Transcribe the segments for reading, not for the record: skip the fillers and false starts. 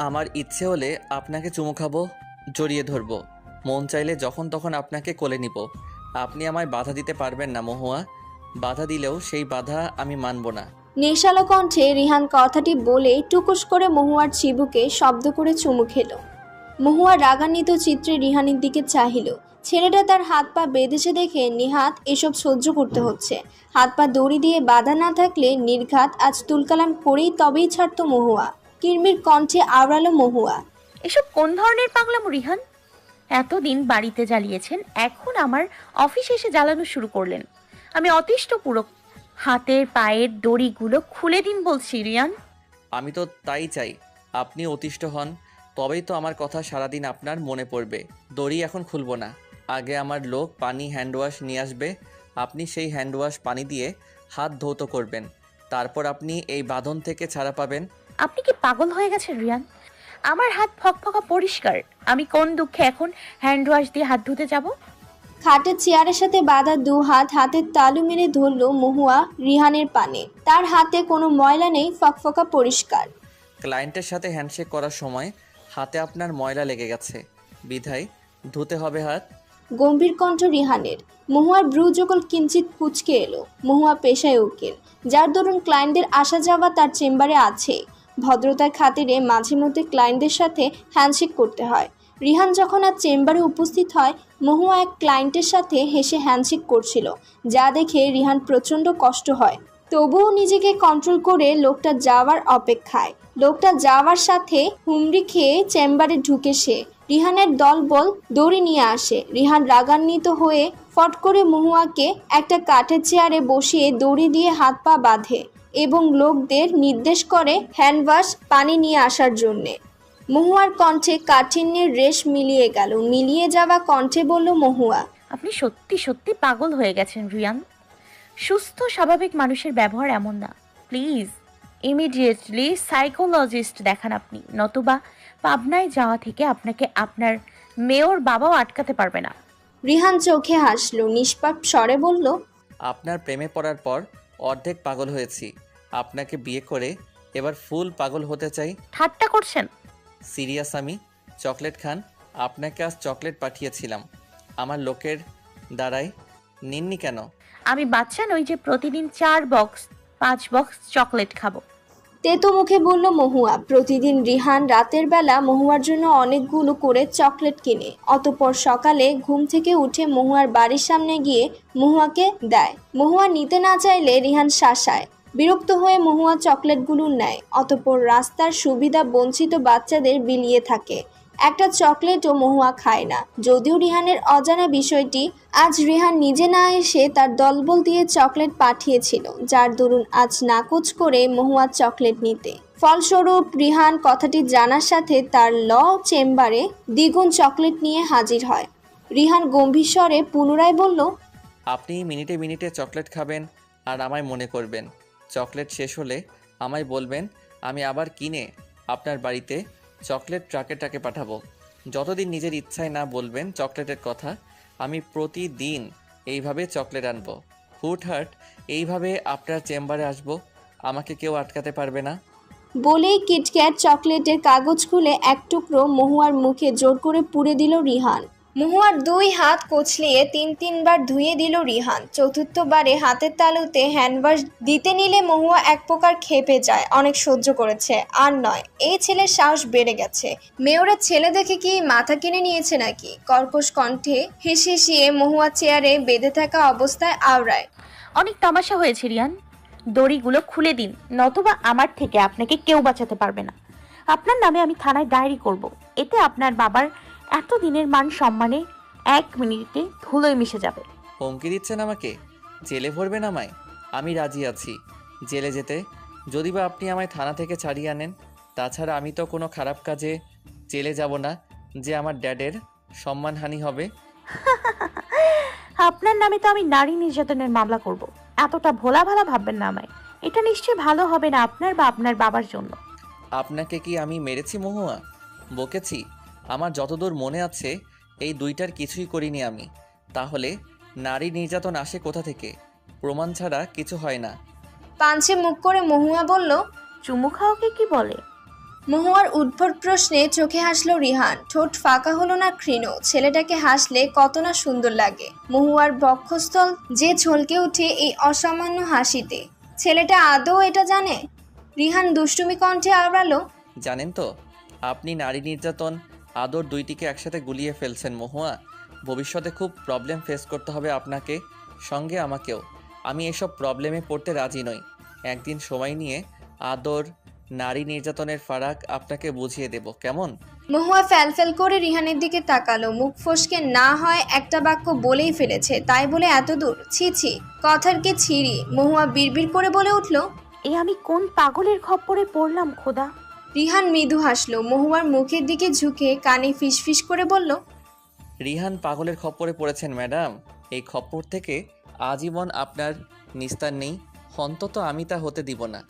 আমার ইচ্ছে হলে আপনাকে চুমু খাবো, জড়িয়ে ধরবো, মন চাইলে যখন তখন আপনাকে কোলে নিব। আপনি আমায় বাধা দিতে পারবেন না মহুয়া। বাধা দিলেও সেই বাধা আমি মানব না। নেশালো কণ্ঠে রিহান কথাটি বলে টুকুস করে মহুয়ার চিবুকে শব্দ করে চুমু খেলো। মহুয়া রাগান্বিত চিত্রে রিহানের দিকে চাহিল। ছেলেটা তার হাত পা বেঁধেছে দেখে নিহাত এসব সহ্য করতে হচ্ছে। হাত পা দড়ি দিয়ে বাঁধা না থাকলে নির্ঘাত আজ তুলকালাম করেই তবেই ছাড়ত মহুয়া। কিরমির কণ্ঠে আওড়ালো মহুয়া। এসব কোন ধরনের পাগলামো রিহান? এতদিন বাড়িতে জ্বালিয়েছেন, এখন আমার অফিসে এসে জ্বালানো শুরু করলেন। আমি অতিষ্ঠ পুরো। হাতের পায়ের দড়িগুলো খুলে দিন বলছি রিয়ান। আমি তো তাই চাই, আপনি অতিষ্ঠ হন, তবেই তো আমার কথা সারাদিন আপনার মনে পড়বে। দড়ি এখন খুলব না, আগে আমার লোক পানি হ্যান্ডওয়াশ নিয়ে আসবে। আপনি সেই হ্যান্ডওয়াশ পানি দিয়ে হাত ধৌত করবেন, তারপর আপনি এই বাঁধন থেকে ছাড়া পাবেন। আপনি কি পাগল হয়ে গেছেন রিয়ান? আমার হাত ফকফকা পরিষ্কার। আমি কোন দুঃখে এখন হ্যান্ড ওয়াশ দিয়ে হাত ধুতে যাব? খাটের চেয়ারের সাথে বাঁধা দু হাত হাতের তালু মেরে ধরল মহুয়া রিহানের পানে। তার হাতে কোনো ময়লা নেই, ফকফকা পরিষ্কার। ক্লায়েন্টের সাথে হ্যান্ডশেক করার সময় হাতে আপনার ময়লা লেগে গেছে, বিধায় ধুতে হবে হাত। গম্ভীর কণ্ঠ রিহানের। মহুয়ার ভ্রু যুগল কিঞ্চিত কুঁচকে এলো। মহুয়া পেশায় উকিল, যার দরুন ক্লায়েন্টদের আসা যাওয়া তার চেম্বারে আছে। ভদ্রতার খাতিরে মাঝে মধ্যে ক্লায়েন্টদের সাথে হ্যান্ডশেক করতে হয়। রিহান যখন আজ চেম্বারে উপস্থিত হয়, মহুয়া এক ক্লায়েন্টের সাথে হেসে হ্যান্ডশেক করছিল, যা দেখে রিহান প্রচণ্ড কষ্ট হয়। তবুও নিজেকে কন্ট্রোল করে লোকটা যাওয়ার অপেক্ষায়। লোকটা যাওয়ার সাথে হুমড়ি খেয়ে চেম্বারে ঢুকে সে। রিহানের দলবল দড়ি নিয়ে আসে। রিহান রাগান্বিত হয়ে ফট করে মহুয়াকে একটা কাঠের চেয়ারে বসিয়ে দড়ি দিয়ে হাত পা বাঁধে এবং লোকদের নির্দেশ করে হ্যান্ডওয়াশ পানি নিয়ে আসার জন্যে। মহুয়ার কণ্ঠে কাঠিন্যের রেশ মিলিয়ে গেল। মিলিয়ে যাওয়া কণ্ঠে বলল মহুয়া। আপনি সত্যি সত্যি পাগল হয়ে গেছেন রিয়ান। সুস্থ স্বাভাবিক মানুষের ব্যবহার এমন না। প্লিজ ইমিডিয়েটলি সাইকোলজিস্ট দেখান আপনি, নতুবা পাবনায় যাওয়া থেকে আপনাকে আপনার মেয়র বাবাও আটকাতে পারবে না। রিহান চোখে হাসল, নিষ্পাপ স্বরে বলল। আপনার প্রেমে পড়ার পর অর্ধেক পাগল হয়েছি, আপনাকে বিয়ে করে এবার ফুল পাগল হতে চাই। ঠাট্টা করছেন? সিরিয়াস আমি। চকলেট খান, আপনাকে আজ চকলেট পাঠিয়েছিলাম আমার লোকের দ্বারাই, নিননি কেন? আমি বাচ্চা নই যে প্রতিদিন 4 বক্স 5 বক্স চকলেট খাবো। তেতো মুখে বলল মহুয়া। প্রতিদিন রিহান রাতের বেলা মহুয়ার জন্য অনেকগুলো করে চকলেট কিনে, অতঃপর সকালে ঘুম থেকে উঠে মহুয়ার বাড়ির সামনে গিয়ে মহুয়াকে দেয়। মহুয়া নিতে না চাইলে রিহান শাসায়। বিরক্ত হয়ে মহুয়া চকলেটগুলো নেয়, অতঃপর রাস্তার সুবিধা বঞ্চিত বাচ্চাদের বিলিয়ে থাকে। একটা চকলেটও মহুয়া খায় না। যদিও রিহানের অজানা বিষয়টি, আজ রিহান নিজে না এসে তার দলবল দিয়ে চকলেট পাঠিয়েছিল, যার দরুন আজ নাকচ করে মহুয়া চকলেট নিতে। ফলস্বরূপ রিহান কথাটি জানার সাথে তার ল চেম্বারে দ্বিগুণ চকলেট নিয়ে হাজির হয়। রিহান গম্ভীর স্বরে পুনরায় বলল। আপনি মিনিটে মিনিটে চকলেট খাবেন আর আমায় মনে করবেন। চকলেট শেষ হলে আমায় বলবেন, আমি আবার কিনে আপনার বাড়িতে চকলেট ট্রাকে ট্রাকে পাঠাবো। যতদিন নিজের ইচ্ছায় না বলবেন চকলেটের কথা, আমি প্রতিদিন এইভাবে চকলেট আনবো। হুটহাট এইভাবে আপনার চেম্বারে আসবো, আমাকে কেউ আটকাতে পারবে না। বলেই কিটক্যাট চকলেটের কাগজ খুলে এক টুকরো মহুয়ার মুখে জোর করে পুরে দিল রিহান। মহুয়ার দুই হাত কচলিয়ে তিনবার ধুয়ে দিল রিহান। চতুর্থবারে হাতের তালুতে হ্যান্ডওয়াশ দিতে নিলে মহুয়া এক প্রকার ক্ষেপে যায়। অনেক সহ্য করেছে, আর নয়। এই ছেলের সাহস বেড়ে গেছে। মেয়রের ছেলে দেখে কি মাথা কিনে নিয়েছে নাকি? কর্কশ কণ্ঠে হেসে মহুয়া চেয়ারে বেঁধে থাকা অবস্থায় আওড়ায়। অনেক তামাশা হয়েছে রিয়ান। দড়িগুলো খুলে দিন, নতুবা আমার থেকে আপনাকে কেউ বাঁচাতে পারবে না। আপনার নামে আমি থানায় ডায়েরি করব। এতে আপনার বাবার এতদিনের মান সম্মানে 1 মিনিটে ধুলোয় মিশে যাবে। হুমকি দিচ্ছেন আমাকে? জেলে ভরবেন আমায়? আমি রাজি আছি জেলে যেতে, যদি বা আপনি আমায় থানা থেকে ছাড়িয়ে আনেন। তাছাড়া আমি তো কোনো খারাপ কাজে জেলে যাব না যে আমার ড্যাডের সম্মানহানি হবে। আপনার নামে তো আমি নারী নির্যাতনের মামলা করব। এতটা ভোলা ভালা ভাববেন না আমায়। এটা নিশ্চয়ই ভালো হবে না আপনার বা আপনার বাবার জন্য। আপনাকে কি আমি মেরেছি মহুয়া? বকেছি? আমার যতদূর মনে আছে এই দুইটার কিছুই করিনি আমি। তাহলে নারী নির্যাতন আসে কোথা থেকে? প্রমাণ ছাড়া কিছু হয় না। পাঞ্চে মুখ করে মহুয়া বলল। চুমু খাওয়াকে কি বলে? মহুয়ার উদ্ভট প্রশ্নে চোখে হাসলো রিহান, ঠোঁট ফাঁকা হলো না ক্ষীণ। ছেলেটাকে হাসলে কত না সুন্দর লাগে। মহুয়ার বক্ষস্থল যে ঝলকে ওঠে এই অসামান্য হাসিতে। ছেলেটা আদৌ এটা জানে? রিহান দুষ্টুমি কণ্ঠে আওড়ালো, জানেন তো, আপনি নারী নির্যাতন আদর দুইটিকে একসাথে গুলিয়ে ফেলছেন মহুয়া। ভবিষ্যতে খুব প্রবলেম ফেস করতে হবে আপনাকে, সঙ্গে আমাকেও। আমি এসব প্রবলেমে পড়তে রাজি নই। একদিন সময় নিয়ে আদর নারী নির্যাতনের ফারাক আপনাকে বুঝিয়ে দেব, কেমন? মহুয়া ফ্যালফ্যাল করে রিহানের দিকে তাকালো। মুখ ফসকে না হয় একটা বাক্য বলেই ফেলেছে, তাই বলে এত দূর? ছি ছি, কথার কি ছিরি। মহুয়া বিড়বিড় করে বলে উঠল, আমি কোন পাগলের খপ্পরে পড়লাম খোদা। রিহান মৃদু হাসলো। মহুয়ার মুখের দিকে ঝুঁকে কানে ফিসফিস করে বলল, রিহান পাগলের খপ্পরে পড়েছেন ম্যাডাম। এই খপ্পর থেকে আজীবন আপনার নিস্তার নেই, অন্তত আমি তা হতে দিব না।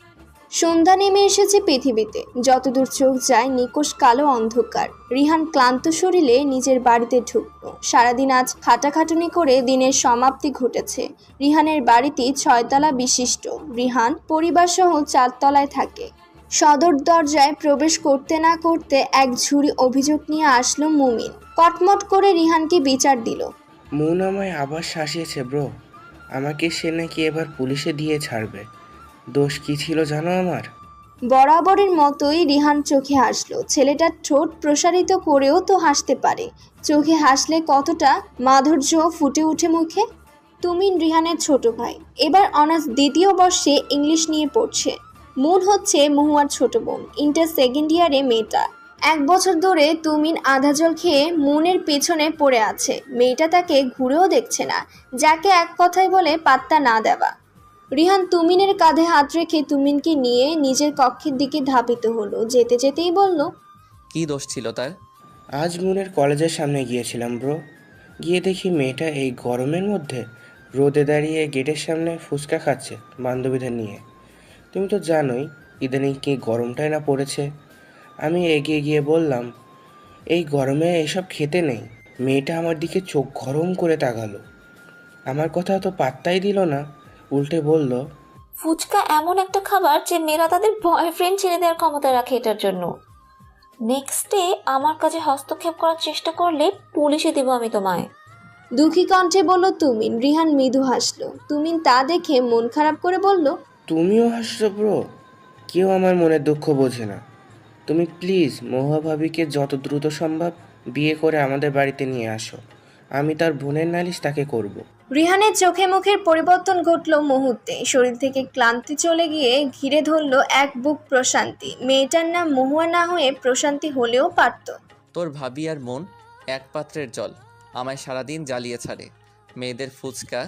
সন্ধ্যা নেমে এসেছে পৃথিবীতে। যতদূর চোখ যায় নিকোষ কালো অন্ধকার। রিহান ক্লান্ত শরীরে নিজের বাড়িতে ঢুকলো। সারাদিন আজ খাটাখাটুনি করে দিনের সমাপ্তি ঘটেছে। রিহানের বাড়িটি 6 তলা বিশিষ্ট। রিহান পরিবার সহ 4 তলায় থাকে। সদর দরজায় প্রবেশ করতে না করতে এক ঝুড়ি অভিযোগ নিয়ে আসলো মুমিন। কটমট করে রিহানকে বিচার দিল। মুন আমায় আবার শাসিয়েছে ব্রো। আমাকে সে নাকি এবার পুলিশে দিয়ে ছাড়বে। দোষ কি ছিল জানো আমার? বরাবরের মতোই রিহান চোখে হাসলো। ছেলেটার ঠোঁট প্রসারিত করেও তো হাসতে পারে। চোখে হাসলে কতটা মাধুর্য ফুটে ওঠে মুখে। তুমিন রিহানের ছোট ভাই, এবার অনার্স 2য় বর্ষে ইংলিশ নিয়ে পড়ছে। মুন হচ্ছে মহুয়ার ছোট বোন, ইন্টার 2nd ইয়ারে মেয়েটা। 1 বছর ধরে তুমিন আধা জল খেয়ে মুনের পেছনে পড়ে আছে। মেয়েটা তাকে ঘুরেও দেখছে না, যাকে এক কথায় বলে পাত্তা না দেওয়া। রিহান তুমিনের কাঁধে হাত রেখে তুমিনকে নিয়ে নিজের কক্ষের দিকে ধাবিত হলো। যেতে যেতেই বলল, কি দোষ ছিল তার? আজ মুনের কলেজের সামনে গিয়েছিলাম ব্রো। গিয়ে দেখি মেয়েটা এই গরমের মধ্যে রোদে দাঁড়িয়ে গেটের সামনে ফুচকা খাচ্ছে বান্ধবীদের নিয়ে। তুমি তো জানোই ইদানিং কি গরমটাই না পড়েছে। আমি এগিয়ে গিয়ে বললাম, এই গরমে এসব খেতে নেই। মেয়েটা আমার দিকে চোখ গরম করে তাকালো। আমার কথা তো পাত্তাই দিল না, উল্টে বলল, ফুচকা এমন একটা খাবার যে মেয়েরা তাদের বয়ফ্রেন্ড ছেড়ে দেওয়ার ক্ষমতা রাখে এটার জন্য। নেক্সট ডে আমার কাজে হস্তক্ষেপ করার চেষ্টা করলে পুলিশে দিব আমি তোমায়। দুঃখী কণ্ঠে বলল তুমিন। রিহান মৃদু হাসলো। তুমিন তা দেখে মন খারাপ করে বলল, তুমিও হাসছো ব্রো? কেউ আমার মনের দুঃখ বোঝে না। তুমি প্লিজ মহুয়া ভাবিকে যত দ্রুত সম্ভব বিয়ে করে আমাদের বাড়িতে নিয়ে আসো। আমি তার বোনের নালিশ তাকে করব। রিহানের চোখে মুখের পরিবর্তন ঘটল মুহূর্তে। শরীর থেকে ক্লান্তি চলে গিয়ে ঘিরে ধরল এক বুক প্রশান্তি। মেয়েটার নাম মহুয়া না হয়ে প্রশান্তি হলেও পারত। তোর ভাবি আর মন এক পাত্রের জল, আমায় সারাদিন জ্বালিয়ে ছাড়ে। মেয়েদের ফুচকা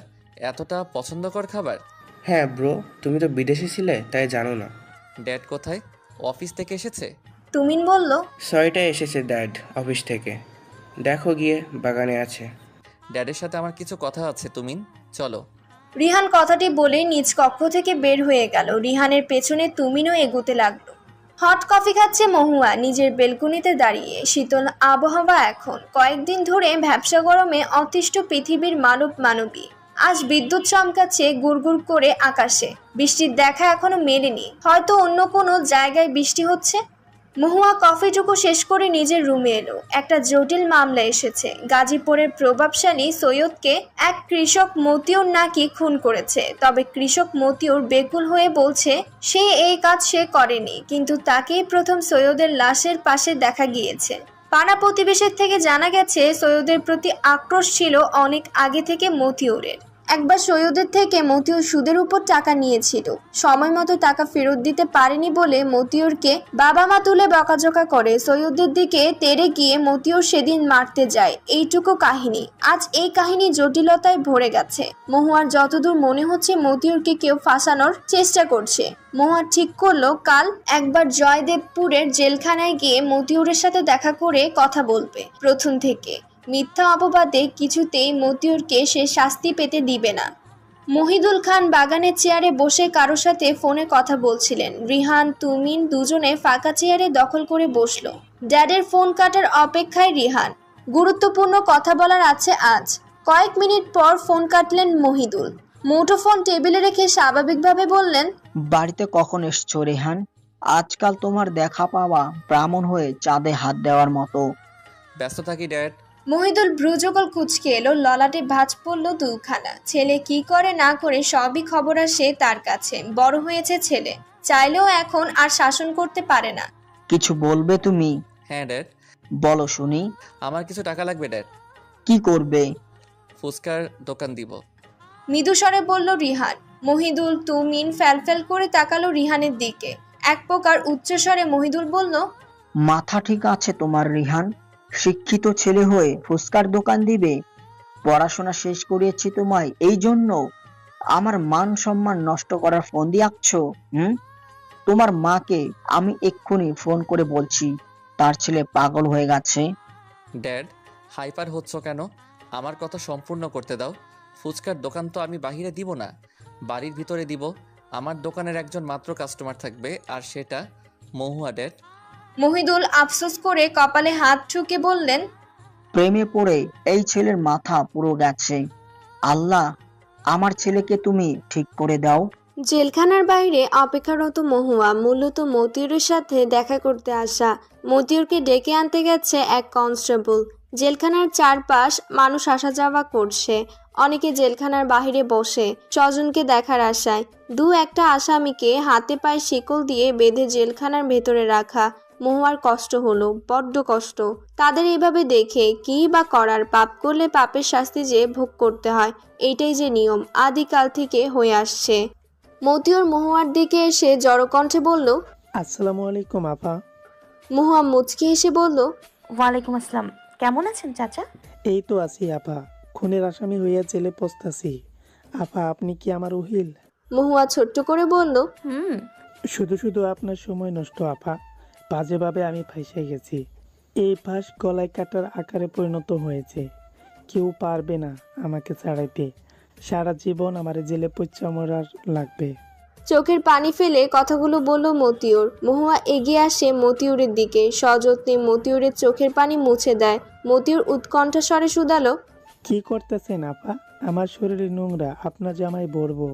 এতটা পছন্দকর খাবার? হ্যাঁ ব্রো, তুমি তো বিদেশে ছিলে তাই জানো না। ড্যাড কোথায়? অফিস থেকে এসেছে? তুমিন বলল, ছয়টায় এসেছে ড্যাড অফিস থেকে। দেখো গিয়ে বাগানে আছে। ড্যাডের সাথে আমার কিছু কথা আছে তুমিন, চলো। রিহান কথাটি বলে নিজ কক্ষ থেকে বের হয়ে গেল। রিহানের পেছনে তুমিনও এগোতে লাগলো। হট কফি খাচ্ছে মহুয়া নিজের বেলকুনিতে দাঁড়িয়ে। শীতল আবহাওয়া এখন। কয়েকদিন ধরে ভ্যাপসা গরমে অতিষ্ঠ পৃথিবীর মানবী। আজ বিদ্যুৎ চমকাচ্ছে গুড়গুড় করে আকাশে। বৃষ্টির দেখা এখনো মেলেনি, হয়তো অন্য কোনো জায়গায় বৃষ্টি হচ্ছে। মহুয়া কফিটুকু শেষ করে নিজের রুমে এলো। একটা জটিল মামলা এসেছে। গাজীপুরের প্রভাবশালী সৈয়দকে এক কৃষক মতিউর নাকি খুন করেছে। তবে কৃষক মতিউর বেকুল হয়ে বলছে সে এই কাজ সে করেনি, কিন্তু তাকেই প্রথম সৈয়দের লাশের পাশে দেখা গিয়েছে। পাড়া প্রতিবেশীর থেকে জানা গেছে সৈয়দের প্রতি আক্রোশ ছিল অনেক আগে থেকে মতিউরের। একবার সৈয়দের থেকে মতিউর সুদের উপর টাকা নিয়েছিল। সময় মতো টাকা ফেরত দিতে পারেনি বলে মতিউরকে বাবা মা তুলে বকাঝকা করে। সৈয়দের দিকে তেড়ে গিয়ে মতিউর সেদিন মারতে যায়। এইটুকু কাহিনী। আজ এই কাহিনী জটিলতায় ভরে গেছে। মহুয়ার যতদূর মনে হচ্ছে মতিউরকে কেউ ফাঁসানোর চেষ্টা করছে। মহুয়া ঠিক করলো কাল একবার জয়দেবপুরের জেলখানায় গিয়ে মতিউরের সাথে দেখা করে কথা বলবে। প্রথম থেকে মিথ্যা অপবাদে কিছুতেই মতিউরকে সে শাস্তি পেতে দিবে না। মহিদুল খান বাগানের চেয়ারে বসে কারো সাথে ফোনে কথা বলছিলেন। রিহান তুমিন দুজনে ফাঁকা চেয়ারে দখল করে বসলো। ড্যাডের ফোন কাটার অপেক্ষায় রিহান। গুরুত্বপূর্ণ কথা বলার আছে আজ। কয়েক মিনিট পর ফোন কাটলেন মহিদুল। মুঠোফোন টেবিলে রেখে স্বাভাবিকভাবে বললেন, বাড়িতে কখন এসছো রেহান? আজকাল তোমার দেখা পাওয়া ব্রাহ্মণ হয়ে চাঁদে হাত দেওয়ার মতো। ব্যস্ত থাকি ড্যাড। মহিদুল ভ্রুযুগল কুঁচকে এলো, ললাটে ভাঁজ পড়ল দুখানা। ছেলে কি করে না করে সবই খবর আসে তার কাছে। বড় হয়েছে ছেলে, চাইলেও এখন আর শাসন করতে পারে না। কিছু বলবে তুমি? হ্যাঁ ড্যাড। বলো শুনি। আমার কিছু টাকা লাগবে ড্যাড। কি করবে? ফুচকার দোকান দিব। মৃদুস্বরে বলল রিহান। মহিদুল তুমিন ফ্যালফ্যাল করে তাকালো রিহানের দিকে। এক প্রকার উচ্চস্বরে মহিদুল বলল, মাথা ঠিক আছে তোমার রিহান? শিক্ষিত ছেলে হয়ে ফুচকার দোকান দিবে? পড়াশোনা শেষ করিয়েছি তোমায় এই জন্য আমার মান সম্মান নষ্ট করার ফোন দিয়ে আঁকছো? তোমার মাকে আমি এক্ষুনি ফোন করে বলছি তার ছেলে পাগল হয়ে গেছে। ড্যাড, হাইপার হচ্ছ কেন? আমার কথা সম্পূর্ণ করতে দাও। ফুচকার দোকান তো আমি বাহিরে দিব না, বাড়ির ভিতরে দিব। আমার দোকানের একজন মাত্র কাস্টমার থাকবে, আর সেটা মহুয়া ড্যাড। মহিদুল আফসোস করে কপালে হাত ঠুকে বললেন, প্রেমে পড়ে এই ছেলের মাথা পুরো গেছে। আল্লাহ, আমার ছেলেকে তুমি ঠিক করে দাও। জেলখানার বাইরে অপেক্ষারত মহুয়া মূলত মতিউরের সাথে দেখা করতে আসা। মতিউরকে ডেকে আনতে গেছে এক কনস্টেবল। জেলখানার চারপাশ মানুষ আসা যাওয়া করছে। অনেকে জেলখানার বাইরে বসে স্বজনকে দেখার আশায়। দু একটা আসামিকে হাতে পায়ে শিকল দিয়ে বেঁধে জেলখানার ভেতরে রাখা। মহুয়ার কষ্ট হলো, বড্ড কষ্ট। তাদের এইভাবে দেখে কি বা করার? পাপ করলে পাপের শাস্তি যে ভোগ করতে হয়, এইটাই যে নিয়ম আদিকাল থেকে হয়ে আসছে। মতিউর মহুয়ার দিকে এসে জড়কণ্ঠে বলল, আসসালামু আলাইকুম আপা। মহুয়া মুচকি হেসে বলল, ওয়ালাইকুম আসসালাম। কেমন আছেন চাচা? এই তো আছি আপা, খুনের আসামি হইয়া জেলে পস্তাছি। আপা, আপনি কি আমার উহিল? মহুয়া ছোট্ট করে বলল, শুধু শুধু আপনার সময় নষ্ট আপা। বাজেভাবে আমি ফাঁসে গেছি। এই ফাঁস গলায় কাটার আকারে পরিণত হয়েছে। কেউ পারবে না আমাকে ছাড়াইতে। সারা জীবন আমার জেলে পচা মরার লাগবে। চোখের পানি ফেলে কথাগুলো বলল মতিউর। মহুয়া এগিয়ে আসে মতিউরের দিকে, সযত্নে মতিউরের চোখের পানি মুছে দেয়। মতিউর উৎকণ্ঠা স্বরে শুধালো, কি করতেছেন আপা? আমার শরীরে নোংরা, আপনার জামাই ভরবো।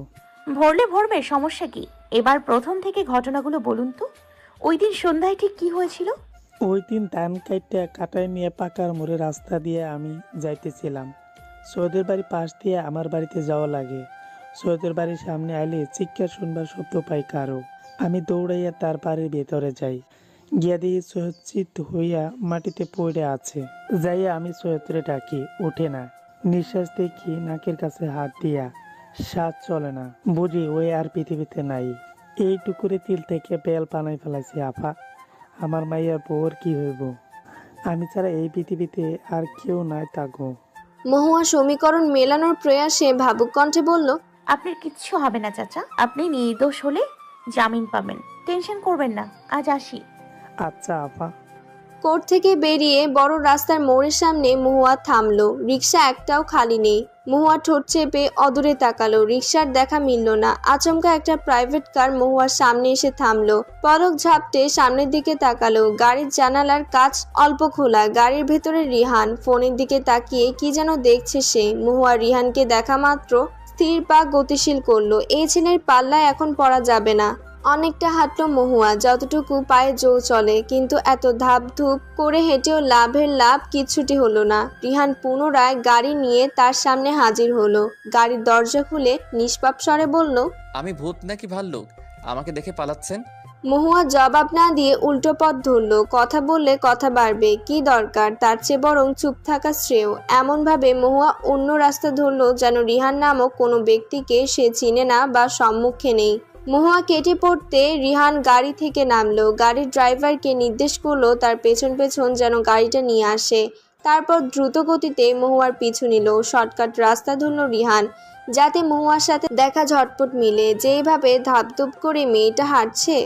ভরলে ভরবে, সমস্যা কি? এবার প্রথম থেকে ঘটনাগুলো বলুন তো। ওই দিন সন্ধ্যায় ঠিক কি হয়েছিল? ওই দিন ধান কাইটে কাটায় নিয়ে পাকার মোড়ে রাস্তা দিয়ে আমি যাইতেছিলাম। সৈয়দের বাড়ির পাশ দিয়ে আমার বাড়িতে যাওয়া লাগে। সৈয়দের বাড়ির সামনে আইলে চিৎকার শুনবার শব্দ পাই কারো। আমি দৌড়াইয়া তার বাড়ির ভেতরে যাই। গিয়া দিয়ে সৈয়দ চিত হইয়া মাটিতে পড়ে আছে। যাইয়া আমি সৈয়দরে ডাকি, ওঠে না। নিঃশ্বাস দেখি নাকের কাছে হাত দিয়া, শ্বাস চলে না। বুঝি ওই আর পৃথিবীতে নাই। এইটুকুরে তিল থেকে বেল পানাই ফেলাইছি আপা। আমার মাইয়ার বউর কি হইব? আমি ছাড়া এই পৃথিবীতে আর কেউ নাই তাগো। মহুয়া সমীকরণ মেলানোর প্রয়াসে ভাবুক কণ্ঠে বলল, আপনার কিচ্ছু হবে না চাচা। আপনি নির্দোষ হলে জামিন পাবেন, টেনশন করবেন না। আজ আসি। আচ্ছা আপা। কোর্ট থেকে বেরিয়ে বড় রাস্তার মোড়ের সামনে মহুয়া থামলো। রিকশা একটাও খালি নেই। মহুয়া ঠোঁট চেপে অদূরে তাকালো, রিকশার দেখা মিলল না। আচমকা একটা প্রাইভেট কার মহুয়ার সামনে এসে থামলো। পলক ঝাপটে সামনের দিকে তাকালো। গাড়ির জানালার কাচ অল্প খোলা। গাড়ির ভেতরে রিহান ফোনের দিকে তাকিয়ে কি যেন দেখছে সে। মহুয়া রিহানকে দেখা মাত্র স্থির পা গতিশীল করলো। এই ছেলের পাল্লায় এখন পড়া যাবে না। অনেকটা হাঁটলো মহুয়া, যতটুকু পায়ে জো চলে, কিন্তু এত ধাপ ধুপ করে হেঁটেও লাভের লাভ কিচ্ছুটি হলো না। রিহান পুনরায় গাড়ি নিয়ে তার সামনে হাজির হলো। গাড়ির দরজা খুলে নিষ্পাপ স্বরে বলল, আমি ভূত নাকি ভাল্লুক? আমাকে দেখে পালাচ্ছেন? মহুয়া জবাব না দিয়ে উল্টো পথ ধরলো। কথা বললে কথা বাড়বে, কি দরকার? তার চেয়ে বরং চুপ থাকা শ্রেয়। এমনভাবে মহুয়া অন্য রাস্তা ধরলো যেন রিহান নামক কোনো ব্যক্তিকে সে চিনে না বা সম্মুখে নেই। মহুয়া কেটে পড়তে রিহান গাড়ি থেকে নামলো। গাড়ির ড্রাইভারকে নির্দেশ করলো তার পেছন পেছন যেন গাড়িটা নিয়ে আসে। তারপর দ্রুত গতিতে মহুয়ার পিছু নিল। শর্টকাট রাস্তা ধরল রিহান, যাতে মহুয়ার সাথে দেখা ঝটপট মিলে। যেইভাবে ধাপধুপ করে মেয়েটা হাঁটছে,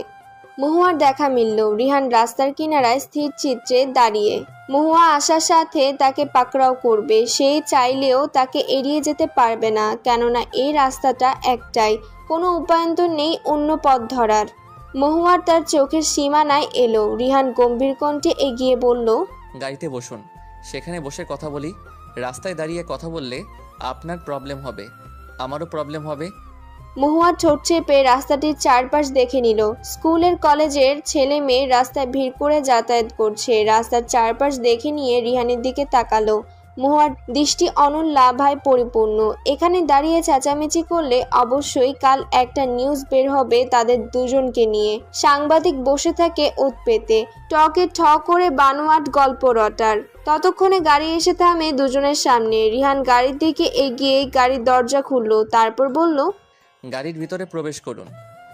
মহুয়ার দেখা মিলল। রিহান রাস্তার কিনারায় স্থির চিত্রে দাঁড়িয়ে। মহুয়া আসার সাথে তাকে পাকড়াও করবে। সে চাইলেও তাকে এড়িয়ে যেতে পারবে না, কেননা এই রাস্তাটা একটাই, কোনো উপায়ন্তর নেই অন্য পথ ধরার। মহুয়ার তার চোখের সীমানায় এলো। রিহান গম্ভীর কণ্ঠে এগিয়ে বলল, গাড়িতে বসুন, সেখানে বসে কথা বলি। রাস্তায় দাঁড়িয়ে কথা বললে আপনার প্রবলেম হবে, আমারও প্রবলেম হবে। মহুয়া ঠোঁট চেপে রাস্তাটির চারপাশ দেখে নিল। স্কুলের কলেজের ছেলে মেয়ে রাস্তায় ভিড় করে যাতায়াত করছে। রাস্তার চারপাশ দেখে নিয়ে রিহানের দিকে তাকালো। মহুয়ার দৃষ্টি অনল লাভায় পরিপূর্ণ। এখানে দাঁড়িয়ে চেঁচামেচি করলে অবশ্যই কাল একটা নিউজ বের হবে তাদের দুজনকে নিয়ে। সাংবাদিক বসে থাকে ওত পেতে, টকে ঠ করে বানোয়াট গল্প রটার। ততক্ষণে গাড়ি এসে থামে দুজনের সামনে। রিহান গাড়ির দিকে এগিয়ে গাড়ির দরজা খুলল, তারপর বলল, গাড়ির ভিতরে প্রবেশ করুন।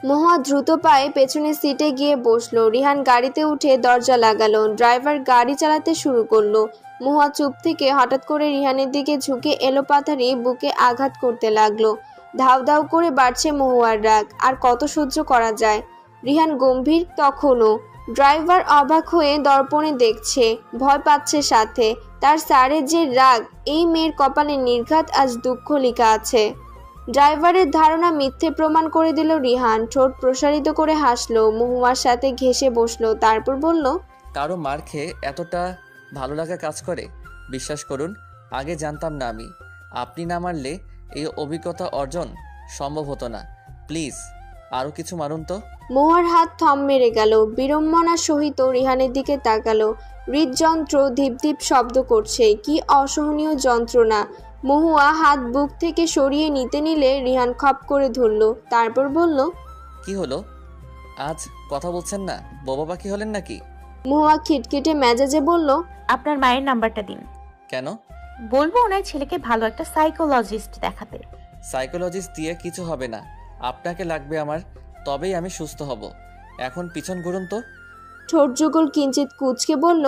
মহুয়া দ্রুত পায়ে পেছনের সিটে গিয়ে বসলো। রিহান গাড়িতে উঠে দরজা লাগালো। ড্রাইভার গাড়ি চালাতে শুরু করলো। মহুয়া চুপ থেকে হঠাৎ করে রিহানের দিকে ঝুঁকে এলোপাথারি বুকে আঘাত করতে লাগলো। ধাউ ধাউ করে বাড়ছে মহুয়ার রাগ। আর কত সহ্য করা যায়। রিহান গম্ভীর তখনও। ড্রাইভার অবাক হয়ে দর্পণে দেখছে, ভয় পাচ্ছে সাথে। তার স্যারের যে রাগ, এই মেয়ের কপালে নির্ঘাত আজ দুঃখ লেখা আছে। ড্রাইভারের ধারণা মিথ্যে প্রমাণ করে দিল রিহান। ঠোঁট প্রসারিত করে হাসলো, মহুয়ার সাথে ঘেঁষে বসলো, তারপর বলল, কারো মার খেয়ে এতটা ভালো লাগা কাজ করে? বিশ্বাস করুন, আগে জানতাম না আমি। আপনি না মারলে এই অভিজ্ঞতা অর্জন সম্ভব হতো না। প্লিজ আরও কিছু মারুন তো। মহুয়ার হাত থম মেরে গেল। বিড়ম্বনার সহিত রিহানের দিকে তাকালো। হৃদযন্ত্র ধীপ ধীপ শব্দ করছে। কি অসহনীয় যন্ত্রণা। মহুয়া হাত বুক থেকে সরিয়ে নিতে নিলে রিহান খপ করে ধরল, তারপর বলল, কি হলো? আজ কথা বলছেন না? বোবা পাখি হলেন নাকি? মহুয়া খিটখিটে মেজাজে বলল, আপনার মায়ের নাম্বারটা দিন। কেন? বলবো ওনার ছেলেকে ভালো একটা সাইকোলজিস্ট দেখাতে। সাইকোলজিস্ট দিয়ে কিছু হবে না। আপনাকে লাগবে আমার, তবেই আমি সুস্থ হব। এখন পিছন ঘুরুন তো। ঠোঁট যুগল কিঞ্চিত কুঁচকে বলল।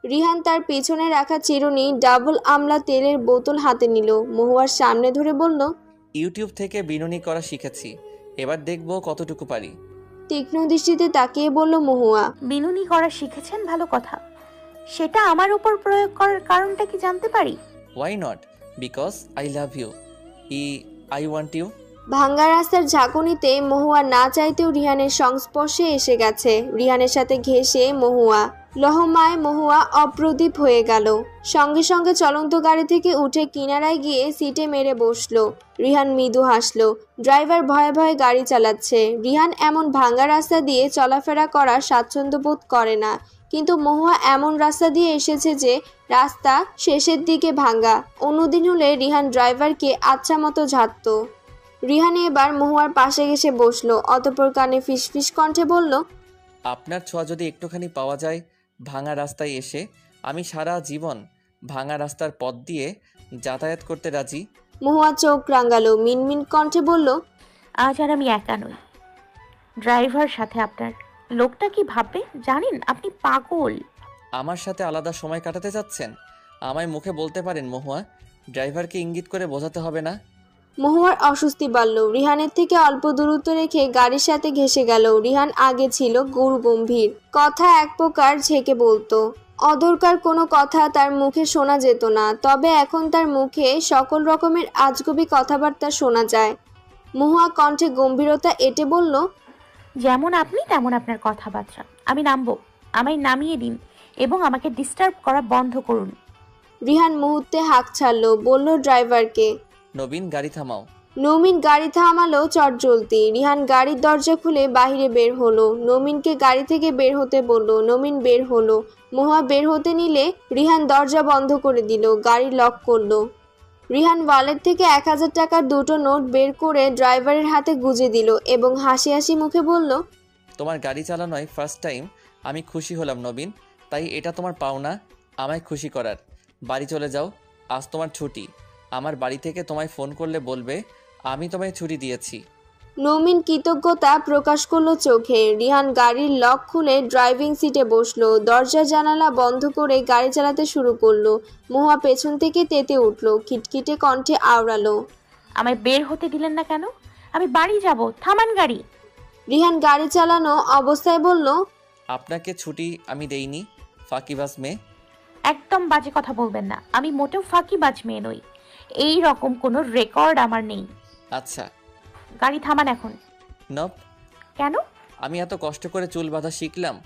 রিহান তার পেছনে রাখা চিরুনি ডাবল আমলা তেলের বোতল হাতে নিল। মহুয়ার সামনে ধরে বলল, ইউটিউব থেকে বিনুনি করা শিখেছি, এবার দেখব কতটুকু পারি। তীক্ষ্ণ দৃষ্টিতে তাকিয়ে বলল মহুয়া, বিনুনি করা শিখেছেন, ভালো কথা। সেটা আমার উপর প্রয়োগ করার কারণটা কি জানতে পারি? Why not? Because I love you. I want you. ভাঙ্গা রাস্তার ঝাঁকুনিতে মহুয়া না চাইতেও রিহানের সংস্পর্শে এসে গেছে। রিহানের সাথে ঘেঁষে মহুয়া লহমায় মহুয়া অপ্রদীপ হয়ে গেল। সঙ্গে সঙ্গে চলন্ত গাড়ি থেকে উঠে কিনারায় গিয়ে সিটে মেরে বসলো। রিহান মৃদু হাসলো। ড্রাইভার ভয়ে ভয়ে গাড়ি চালাচ্ছে। রিহান এমন ভাঙ্গা রাস্তা দিয়ে চলাফেরা করা স্বাচ্ছন্দ্য বোধ করে না, কিন্তু মহুয়া এমন রাস্তা দিয়ে এসেছে যে রাস্তা শেষের দিকে ভাঙ্গা। অন্যদিন হলে রিহান ড্রাইভারকে আচ্ছা মতো ঝাড়ত। রিহান এবার মহুয়ার পাশে ঘেসে বসলো, অতঃপর কানে ফিসফিস কণ্ঠে বলল, আপনার ছোঁয়া যদি একটুখানি পাওয়া যায় ভাঙা রাস্তায় এসে, আমি সারা জীবন ভাঙা রাস্তার পথ দিয়ে যাতায়াত করতে রাজি। মহুয়া চোখ রাঙালো, মিনমিন কণ্ঠে বলল, আজ আর আমি একা নই, ড্রাইভার সাথে আপনার। লোকটা কি ভাববে জানেন? আপনি পাগল। আমার সাথে আলাদা সময় কাটাতে চাচ্ছেন? আমায় মুখে বলতে পারেন মহুয়া, ড্রাইভারকে ইঙ্গিত করে বোঝাতে হবে না। মহুয়ার অস্বস্তি বাড়ল। রিহানের থেকে অল্প দূরত্ব রেখে গাড়ির সাথে ঘেঁষে গেল। রিহান আগে ছিল গুরু গম্ভীর, কথা এক প্রকার ঝেঁকে বলতো। অদরকার কোনো কথা তার মুখে শোনা যেত না, তবে এখন তার মুখে সকল রকমের আজগুবি কথাবার্তা শোনা যায়। মহুয়া কণ্ঠে গম্ভীরতা এঁটে বলল, যেমন আপনি তেমন আপনার কথাবার্তা। আমি নামবো, আমায় নামিয়ে দিন এবং আমাকে ডিস্টার্ব করা বন্ধ করুন। রিহান মুহূর্তে হাঁক ছাড়ল, বলল ড্রাইভারকে, নবীন গাড়ি থামাও। নমিন গাড়ি থামালো চটজলতি। রিহান গাড়ির দরজা খুলে বাইরে বের হলো। নমিনকে গাড়ি থেকে বের হতে বলল। নমিন বের হলো। মহুয়া বের হতে নিলে রিহান দরজা বন্ধ করে দিল, গাড়ি লক করলো। রিহান ওয়ালেট থেকে 1000 টাকার দুটো নোট বের করে ড্রাইভারের হাতে গুজে দিল এবং হাসি হাসি মুখে বলল, তোমার গাড়ি চালানোয় ফার্স্ট টাইম আমি খুশি হলাম নবীন, তাই এটা তোমার পাওনা আমায় খুশি করার। বাড়ি চলে যাও, আজ তোমার ছুটি। আমার বাড়ি থেকে তোমায় ফোন করলে বলবে আমি তোমায় ছুটি দিয়েছি। নমিন কৃতজ্ঞতা প্রকাশ করলো চোখে। রিহান গাড়ির লক খুলে ড্রাইভিং সিটে বসলো। দরজা জানালা বন্ধ করে গাড়ি চালাতে শুরু করলো। মহুয়া পেছন থেকে তেতে উঠলো, খিটখিটে কণ্ঠে আওড়ালো, আমায় বের হতে দিলেন না কেন? আমি বাড়ি যাব, থামান গাড়ি। রিহান গাড়ি চালানো অবস্থায় বলল, আপনাকে ছুটি আমি দেইনি, ফাঁকিবাজ মেয়ে। একদম বাজে কথা বলবেন না। আমি মোটেও ফাঁকিবাজ মেয়ে নই। এই রকম কোনো রেকর্ড আমার নেই। আচ্ছা গাড়ি থামান এখন। নপ। কেন? আমি এত কষ্ট করে চুল বাঁধা শিখলাম,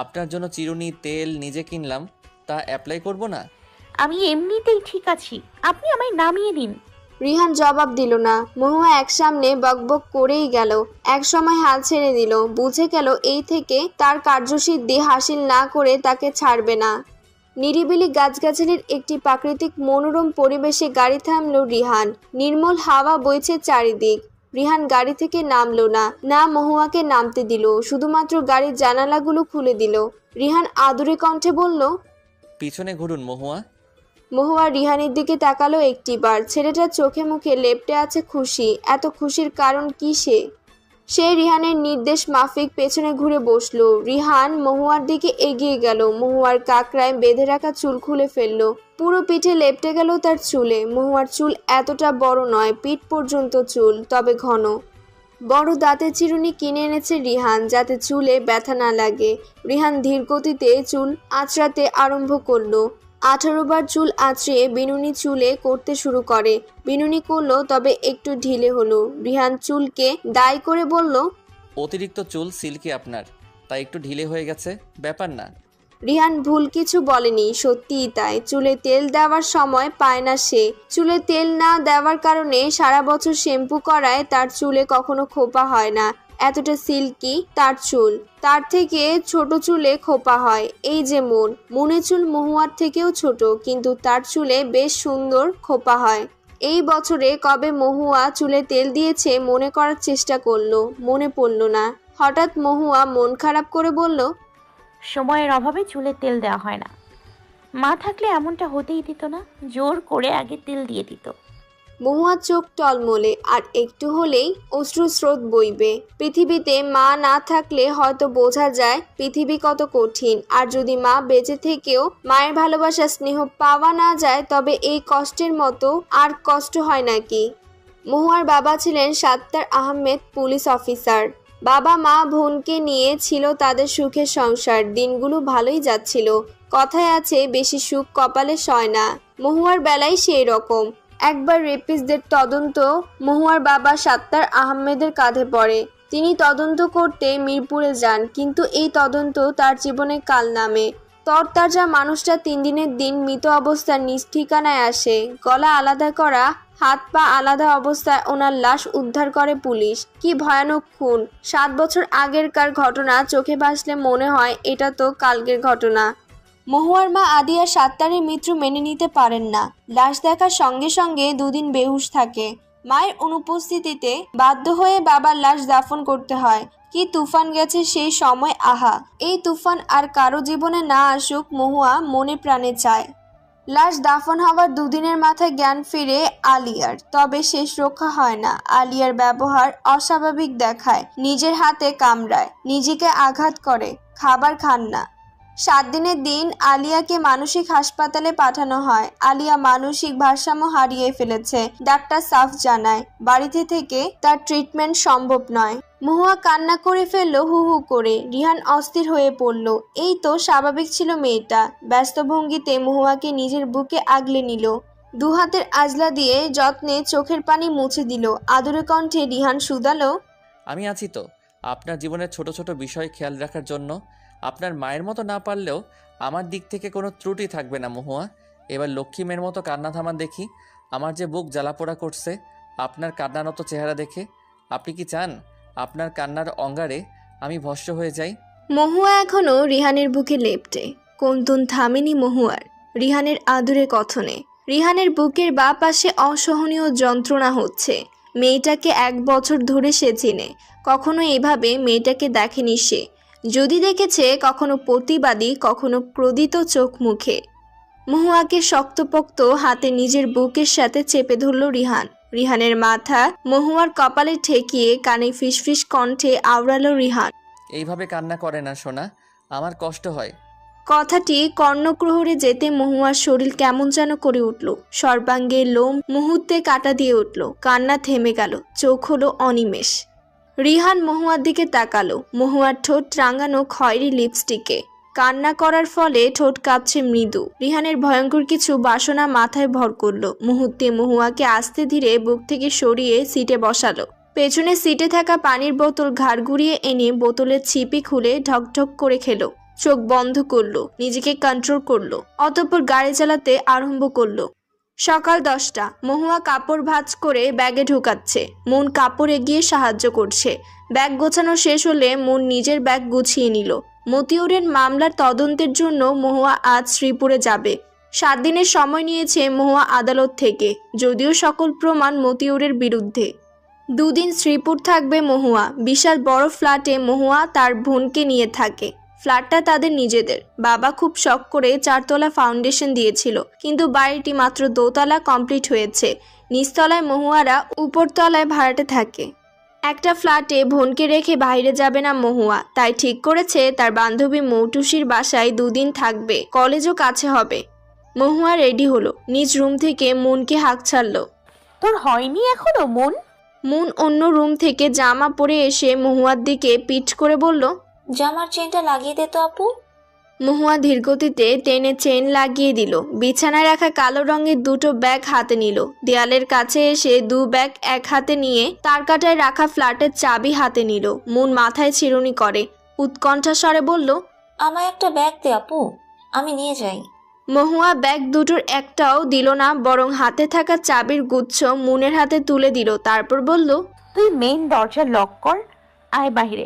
আপনার জন্য চিরুনি তেল নিজে কিনলাম, তা অ্যাপ্লাই করব না? আমি এমনিতেই ঠিক আছি, আপনি আমায় নামিয়ে দিন। রিহান জবাব দিল না। মহুয়া এক সামনে বকবক করেই গেল। এক সময় হাল ছেড়ে দিল। বুঝে গেল এই থেকে তার কার্যসিদ্ধি হাসিল না করে তাকে ছাড়বে না। নিরিবিলি গাছগাছালির একটি প্রাকৃতিক মনোরম পরিবেশে গাড়ি থামল রিহান। নির্মল হাওয়া বইছে চারিদিক। রিহান গাড়ি থেকে নামলো না মহুয়াকে নামতে দিল, শুধুমাত্র গাড়ির জানালাগুলো খুলে দিল। রিহান আদুরে কণ্ঠে বলল, পিছনে ঘুরুন মহুয়া। মহুয়া রিহানের দিকে তাকালো একটিবার। ছেলেটার চোখে মুখে লেপ্টে আছে খুশি। এত খুশির কারণ কি সে রিহানের নির্দেশ মাফিক পেছনে ঘুরে বসলো। রিহান মহুয়ার দিকে এগিয়ে গেল। মহুয়ার কাকড়ায় বেঁধে রাখা চুল খুলে ফেললো। পুরো পিঠে লেপ্টে গেল তার চুলে। মহুয়ার চুল এতটা বড় নয়, পিঠ পর্যন্ত চুল, তবে ঘন। বড় দাঁতের চিরুনি কিনে এনেছে রিহান, যাতে চুলে ব্যথা না লাগে। রিহান ধীর গতিতে চুল আঁচড়াতে আরম্ভ করলো। 18 বার চুল আঁচড়িয়ে বিনুনি চুলে করতে শুরু করে। বিনুনি করলো, তবে একটু ঢিলে হলো। রিহান চুলকে দায় করে বলল, অতিরিক্ত চুল সিল্কি আপনার, তাই একটু ঢিলে হয়ে গেছে, ব্যাপার না। রিহান ভুল কিছু বলেনি, সত্যিই তাই। চুলে তেল দেওয়ার সময় পায় না সে। চুলে তেল না দেওয়ার কারণে সারা বছর শ্যাম্পু করায় তার চুলে কখনো খোপা হয় না। এতটা সিল্কি তার চুল। তার থেকে ছোট চুলে খোপা হয়। এই যে মনে চুল মহুয়ার থেকেও ছোট, কিন্তু তার চুলে বেশ সুন্দর খোপা হয়। এই বছরে কবে মহুয়া চুলে তেল দিয়েছে মনে করার চেষ্টা করলো, মনে পড়ল না। হঠাৎ মহুয়া মন খারাপ করে বলল, সময়ের অভাবে চুলে তেল দেওয়া হয় না। মা থাকলে এমনটা হতেই দিত না, জোর করে আগে তেল দিয়ে দিত। মহুয়ার চোখ টলমলে, আর একটু হলেই অশ্রুস্রোত বইবে। পৃথিবীতে মা না থাকলে হয়তো বোঝা যায় পৃথিবী কত কঠিন। আর যদি মা বেঁচে থেকেও মায়ের ভালোবাসা স্নেহ পাওয়া না যায়, তবে এই কষ্টের মতো আর কষ্ট হয় নাকি? মহুয়ার বাবা ছিলেন সাত্তার আহমেদ, পুলিশ অফিসার। বাবা মা বোনকে নিয়ে ছিল তাদের সুখের সংসার। দিনগুলো ভালোই যাচ্ছিল। কথায় আছে, বেশি সুখ কপালে সয় না। মহুয়ার বেলায় সেই রকম। একবার রেপিস্টদের তদন্ত মহুয়ার বাবা সাত্তার আহমেদের কাঁধে পড়ে। তিনি তদন্ত করতে মিরপুরে যান, কিন্তু এই তদন্ত তার জীবনে কাল নামে। তরতাজা মানুষটা 3 দিনের দিন মৃত অবস্থায় নিজ ঠিকানায় আসে। গলা আলাদা করা, হাত পা আলাদা অবস্থায় ওনার লাশ উদ্ধার করে পুলিশ। কি ভয়ানক খুন! 7 বছর আগেরকার ঘটনা চোখে ভাসলে মনে হয় এটা তো কালকের ঘটনা। মহুয়ার মা আদিয়া সাত্তারের মৃত্যু মেনে নিতে পারেন না। লাশ দেখার সঙ্গে সঙ্গে 2 দিন বেহুশ থাকে। মায়ের অনুপস্থিতিতে বাধ্য হয়ে বাবার লাশ দাফন করতে হয়। কি তুফান গেছে সেই সময়, আহা! এই তুফান আর কারো জীবনে না আসুক, মহুয়া মনে প্রাণে চায়। লাশ দাফন হওয়ার 2 দিনের মাথায় জ্ঞান ফিরে আলিয়ার, তবে শেষ রক্ষা হয় না। আলিয়ার ব্যবহার অস্বাভাবিক দেখায়, নিজের হাতে কামড়ায়, নিজেকে আঘাত করে, খাবার খান না। 7 দিনের দিন আলিয়াকে মানসিক হাসপাতালে পাঠানো হয়। আলিয়া মানসিক ভারসাম্য হারিয়ে ফেলেছে, ডাক্তার সাফ জানায়। বাড়িতে থেকে তার ট্রিটমেন্ট সম্ভব নয়। মহুয়া কান্না করে ফেলল হু হু করে। রিহান অস্থির হয়ে পড়ল। এই তো স্বাভাবিক ছিল মেয়েটা। ব্যস্ত ভঙ্গিতে মহুয়াকে নিজের বুকে আগলে নিল। 2 হাতের আজলা দিয়ে যত্নে চোখের পানি মুছে দিল। আদুরে কণ্ঠে রিহান শুধালো, আমি আছি তো আপনার জীবনের ছোট ছোট বিষয় খেয়াল রাখার জন্য। আপনার মায়ের মতো না পারলেও আমার দিক থেকে কোনো ত্রুটি থাকবে না মহুয়া। এবার লক্ষ্মী মেয়ের মতো কান্না থামান দেখি। আমার যে বুক জ্বালাপোড়া করছে আপনার কান্নারত চেহারা দেখে। আপনি কি চান আপনার কান্নার অঙ্গারে আমি ভস্ম হয়ে যাই? মহুয়া এখনো রিহানের বুকে লেপ্টে। কন্দন থামেনি মহুয়ার রিহানের আদুরে কথনে। রিহানের বুকের বাঁ পাশে অসহনীয় যন্ত্রণা হচ্ছে। মেয়েটাকে 1 বছর ধরে সে চেনে। কখনো এভাবে মেয়েটাকে দেখেনি সে। যদি দেখেছে, কখনো প্রতিবাদী, কখনো ক্রোধিত চোখ মুখে। মহুয়াকে শক্তপোক্ত হাতে নিজের বুকের সাথে চেপে ধরল রিহান। রিহানের মাথা মহুয়ার কপালে ঠেকিয়ে কানে ফিসফিস কণ্ঠে আওড়ালো রিহান, এইভাবে কান্না করে না সোনা, আমার কষ্ট হয়। কথাটি কর্ণপ্রহরে যেতে মহুয়ার শরীর কেমন যেন করে উঠল। সর্বাঙ্গে লোম মুহূর্তে কাটা দিয়ে উঠল। কান্না থেমে গেল। চোখ হলো অনিমেষ। রিহান মহুয়ার দিকে তাকালো। মহুয়ার ঠোঁট রাঙানো খয়েরি লিপস্টিকে। কান্না করার ফলে ঠোঁট কাঁপছে মৃদু। রিহানের ভয়ঙ্কর কিছু বাসনা মাথায় ভর করল। মুহূর্তে মহুয়াকে আস্তে ধীরে বুক থেকে সরিয়ে সিটে বসালো। পেছনে সিটে থাকা পানির বোতল ঘাড় ঘুরিয়ে এনে বোতলের ছিপি খুলে ঢকঢক করে খেলো। চোখ বন্ধ করলো, নিজেকে কন্ট্রোল করলো। অতঃপর গাড়ি চালাতে আরম্ভ করলো। সকাল 10টা। মহুয়া কাপড় ভাঁজ করে ব্যাগে ঢুকাচ্ছে, মুন কাপড় এগিয়ে সাহায্য করছে। ব্যাগ গোছানো শেষ হলে মুন নিজের ব্যাগ গুছিয়ে নিল। মতিউরের মামলার তদন্তের জন্য মহুয়া আজ শ্রীপুরে যাবে। 7 দিনের সময় নিয়েছে মহুয়া আদালত থেকে, যদিও সকল প্রমাণ মতিউরের বিরুদ্ধে। 2 দিন শ্রীপুর থাকবে মহুয়া। বিশাল বড় ফ্ল্যাটে মহুয়া তার বোনকে নিয়ে থাকে। ফ্ল্যাটটা তাদের নিজেদের। বাবা খুব শখ করে 4 তলা ফাউন্ডেশন দিয়েছিল, কিন্তু বাড়িটি মাত্র 2 তলা কমপ্লিট হয়েছে। নিচতলায় মহুয়ারা, উপরতলায় ভাড়াটে থাকে। একটা ফ্ল্যাটে বোনকে রেখে বাইরে যাবে না মহুয়া, তাই ঠিক করেছে তার বান্ধবী মৌটুসির বাসায় 2 দিন থাকবে। কলেজও কাছে হবে। মহুয়া রেডি হলো, নিজ রুম থেকে মুনকে হাঁক ছাড়লো। তোর হয়নি এখনো মন? মুন অন্য রুম থেকে জামা পরে এসে মহুয়ার দিকে পিঠ করে বলল। জামার চেনটা লাগিয়ে দে তো আপু। মহুয়া ধীরগতিতে টেনে চেন লাগিয়ে দিল। বিছানায় রাখা কালো রঙের 2টো ব্যাগ হাতে নিল। দেয়ালের কাছে এসে 2 ব্যাগ এক হাতে নিয়ে তার কাটায় রাখা ফ্ল্যাটের চাবি হাতে নিল। মুন মাথায় চিরুনি করে উৎকণ্ঠা স্বরে বলল, আমায় একটা ব্যাগ দে আপু, আমি নিয়ে যাই। মহুয়া ব্যাগ দুটোর একটাও দিল না, বরং হাতে থাকা চাবির গুচ্ছ মুনের হাতে তুলে দিল। তারপর বলল, তুই মেইন দরজা লক কর, আয় বাইরে।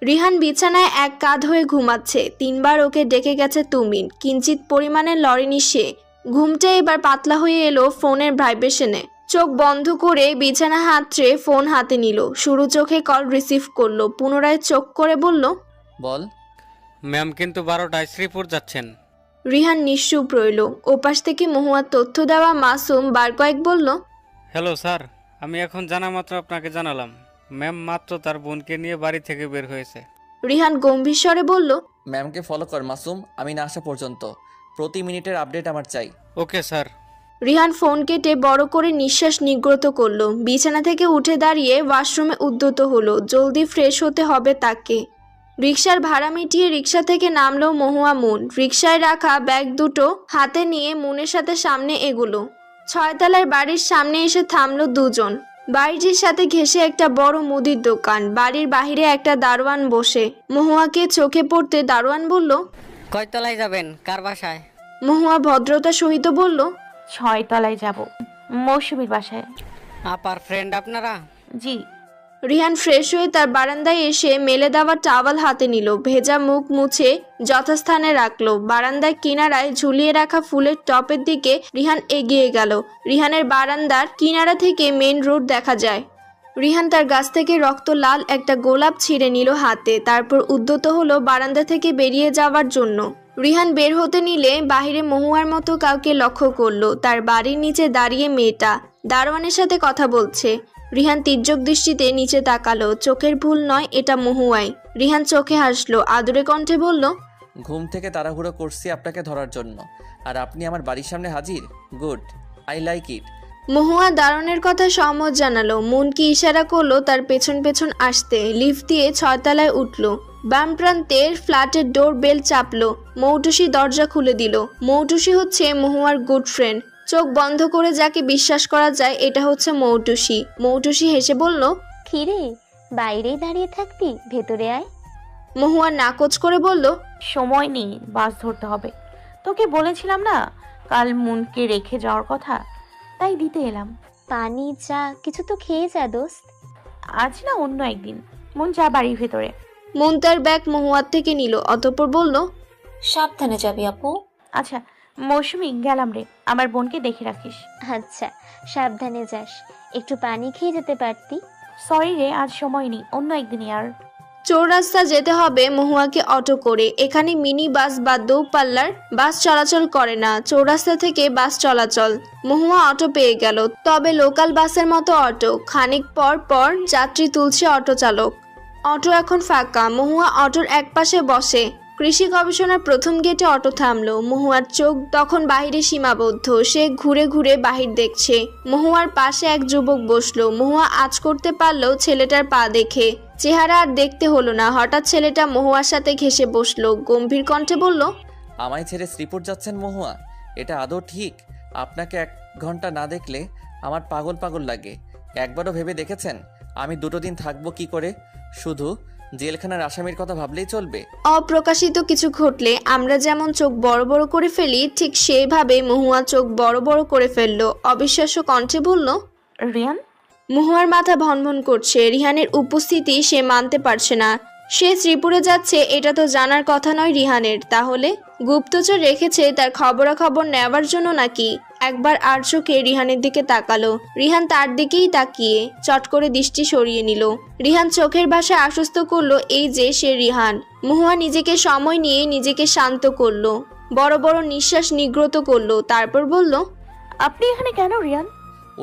রিহান বিছানায় এক কাঁধ হয়ে ঘুমাচ্ছে। 3 বার ওকে ডেকে গেছে তুমিন, কিঞ্চিত পরিমাণে লড়েনি সে। ঘুমটা এবার পাতলা হয়ে এলো ফোনের ভাইব্রেশনে। চোখ বন্ধ করে বিছানা হাতড়ে ফোন হাতে নিল। শুরু চোখে কল রিসিভ করলো, পুনরায় চোখ করে বলল, বল। ম্যাম কিন্তু 12টায় শ্রীপুর যাচ্ছেন। রিহান নিশ্চুপ রইল। ওপাশ থেকে মহুয়ার তথ্য দেওয়া মাসুম বার কয়েক বলল, হ্যালো স্যার, আমি এখন জানা মাত্র আপনাকে জানালাম ম্যাম মাত্র তার বোনকে নিয়ে বাড়ি থেকে বের হয়েছে। রিহান গম্ভীর স্বরে বলল, ম্যামকে ফলো কর মাসুম, আমি না আসা পর্যন্ত। প্রতি মিনিটের আপডেট আমার চাই। Okay sir. রিহান ফোন কেটে বড় করে নিঃশ্বাস নিগ্রত করলো। বিছানা থেকে উঠে দাঁড়িয়ে ওয়াশরুমে উদ্যত হলো। জলদি ফ্রেশ হতে হবে তাকে। রিকশার ভাড়া মিটিয়ে রিকশা থেকে নামলো মহুয়া। মুন রিকশায় রাখা ব্যাগ দুটো হাতে নিয়ে মুনের সাথে সামনে এগুলো। 6 তলার বাড়ির সামনে এসে থামলো দুজন। বাড়িটির সাথে ঘেঁষে একটা বড় মুদির দোকান। বাড়ির বাহিরে একটা দারোয়ান বসে। মহুয়াকে চোখে পড়তে দারোয়ান বলল, কয়তলায় যাবেন, কার বাসায়? মহুয়া ভদ্রতা সহিত বলল, 6 তলায় যাব, মৌসুমীর বাসায়। আপার ফ্রেন্ড আপনারা? জি। রিহান ফ্রেশ হয়ে তার বারান্দায় এসে মেলে দেওয়া টাওয়াল হাতে নিল। ভেজা মুখ মুছে যথাস্থানে রাখলো। বারান্দার কিনারায় ঝুলিয়ে রাখা ফুলের টপের দিকে রিহান এগিয়ে গেল। রিহানের বারান্দার কিনারা থেকে মেন রোড দেখা যায়। রিহান তার গাছ থেকে রক্ত লাল একটা গোলাপ ছিঁড়ে নিল হাতে। তারপর উদ্যত হলো বারান্দা থেকে বেরিয়ে যাওয়ার জন্য। রিহান বের হতে নিলে বাহিরে মহুয়ার মতো কাউকে লক্ষ্য করলো। তার বাড়ির নিচে দাঁড়িয়ে মেয়েটা দারোয়ানের সাথে কথা বলছে। রিহান তির্যক দৃষ্টিতে নিচে তাকালো। চোখের ভুল নয়, এটা মহুয়াই। রিহান চোখে হাসলো, আদুরে কণ্ঠে বলল, ঘুম থেকে তাড়াহুড়ো করছি আপনাকে ধরার জন্য, আর আপনি আমার বাড়ির সামনে হাজির। Good, I like it. Mahua দারোয়ানের কথা সম্মত জানালো। মুনকি ইশারা করলো তার পেছন পেছন আসতে। লিফট দিয়ে 6 তলায় উঠল। বাম প্রান্তের ফ্ল্যাটের ডোর বেল চাপলো। মৌটুসি দরজা খুলে দিল। মৌটুসি হচ্ছে মহুয়ার গুড ফ্রেন্ড। চোখ বন্ধ করে যাকে বিশ্বাস করা যায় এটা হচ্ছে মৌটুসি। মৌটুসি হেসে বলল, কিরে, বাইরেই দাঁড়িয়ে থাকবি, ভেতরে আয়। মহুয়া নাকচ করে বলল, সময় নেই, বাস ধরতে হবে। তোকে বলেছিলাম না কাল মুনকে রেখে যাওয়ার কথা, তাই দিতে এলাম। পানি, চা কিছু তো খেয়ে যা দোস্ত। আজ না, অন্য একদিন। মুন যা বাড়ির ভেতরে। মুন তার ব্যাগ মহুয়ার থেকে নিল, অতঃপর বলল, সাবধানে যাবি আপু। আচ্ছা মৌসুমি, গেলাম রে, আমার বোনকে দেখে রাখিস। আচ্ছা, সাবধানে যাস। একটু পানি খেয়ে যেতে পারতি। সরি রে, আজ সময় নেই, অন্য একদিনই। আর চৌরাস্তা যেতে হবে মহুয়াকে অটো করে। এখানে মিনি বাস বা দৌপাল্লার বাস চলাচল করে না। চৌরাস্তা থেকে বাস চলাচল। মহুয়া অটো পেয়ে গেল, তবে লোকাল বাসের মতো অটো। খানিক পর পর যাত্রী তুলছে অটো চালক। অটো এখন ফাঁকা। মহুয়া অটোর একপাশে বসে। কৃষি গবেষণার প্রথম গেটে অটো থামলো। মহুয়ার চোখ তখন বাহিরে সীমাবদ্ধ। সে ঘুরে ঘুরে বাহির দেখছে। মহুয়ার পাশে এক যুবক বসলো। মহুয়া আঁচ করতে পারলো ছেলেটার পা দেখে। চেহারা আর দেখতে হলো না। হঠাৎ ছেলেটা মহুয়ার সাথে ঘেঁষে বসলো। গম্ভীর কণ্ঠে বলল, আমায় ছেড়ে শ্রীপুর যাচ্ছেন মহুয়া? এটা আদৌ ঠিক? আপনাকে 1 ঘন্টা না দেখলে আমার পাগল পাগল লাগে। একবারও ভেবে দেখেছেন আমি 2 দিন থাকবো কি করে? শুধু জেলখানার আসামির কথা ভাবলেই চলবে? অপ্রকাশিত কিছু ঘটলে আমরা যেমন চোখ বড় বড় করে ফেলি, ঠিক সেইভাবে মহুয়া চোখ বড় বড় করে ফেললো। অবিশ্বাস্য কণ্ঠে বলল, রিয়ান? মহুয়ার মাথা ভনভন করছে। রিহানের উপস্থিতি সে মানতে পারছে না। সে শ্রীপুরে যাচ্ছে এটা তো জানার কথা নয় রিহানের। তাহলে গুপ্তচর রেখেছে তার খবরাখবর নেওয়ার জন্য নাকি? একবার আর চোখে রিহানের দিকে তাকালো। রিহান তার দিকেই তাকিয়ে চট করে দৃষ্টি সরিয়ে নিল। রিহান চোখের ভাষায় আশ্বস্ত করলো এই যে সে রিহান। মহুয়া নিজেকে সময় নিয়ে নিজেকে শান্ত করলো, বড় বড় নিঃশ্বাস নিগ্রত করলো, তারপর বলল, আপনি এখানে কেন রিয়ান?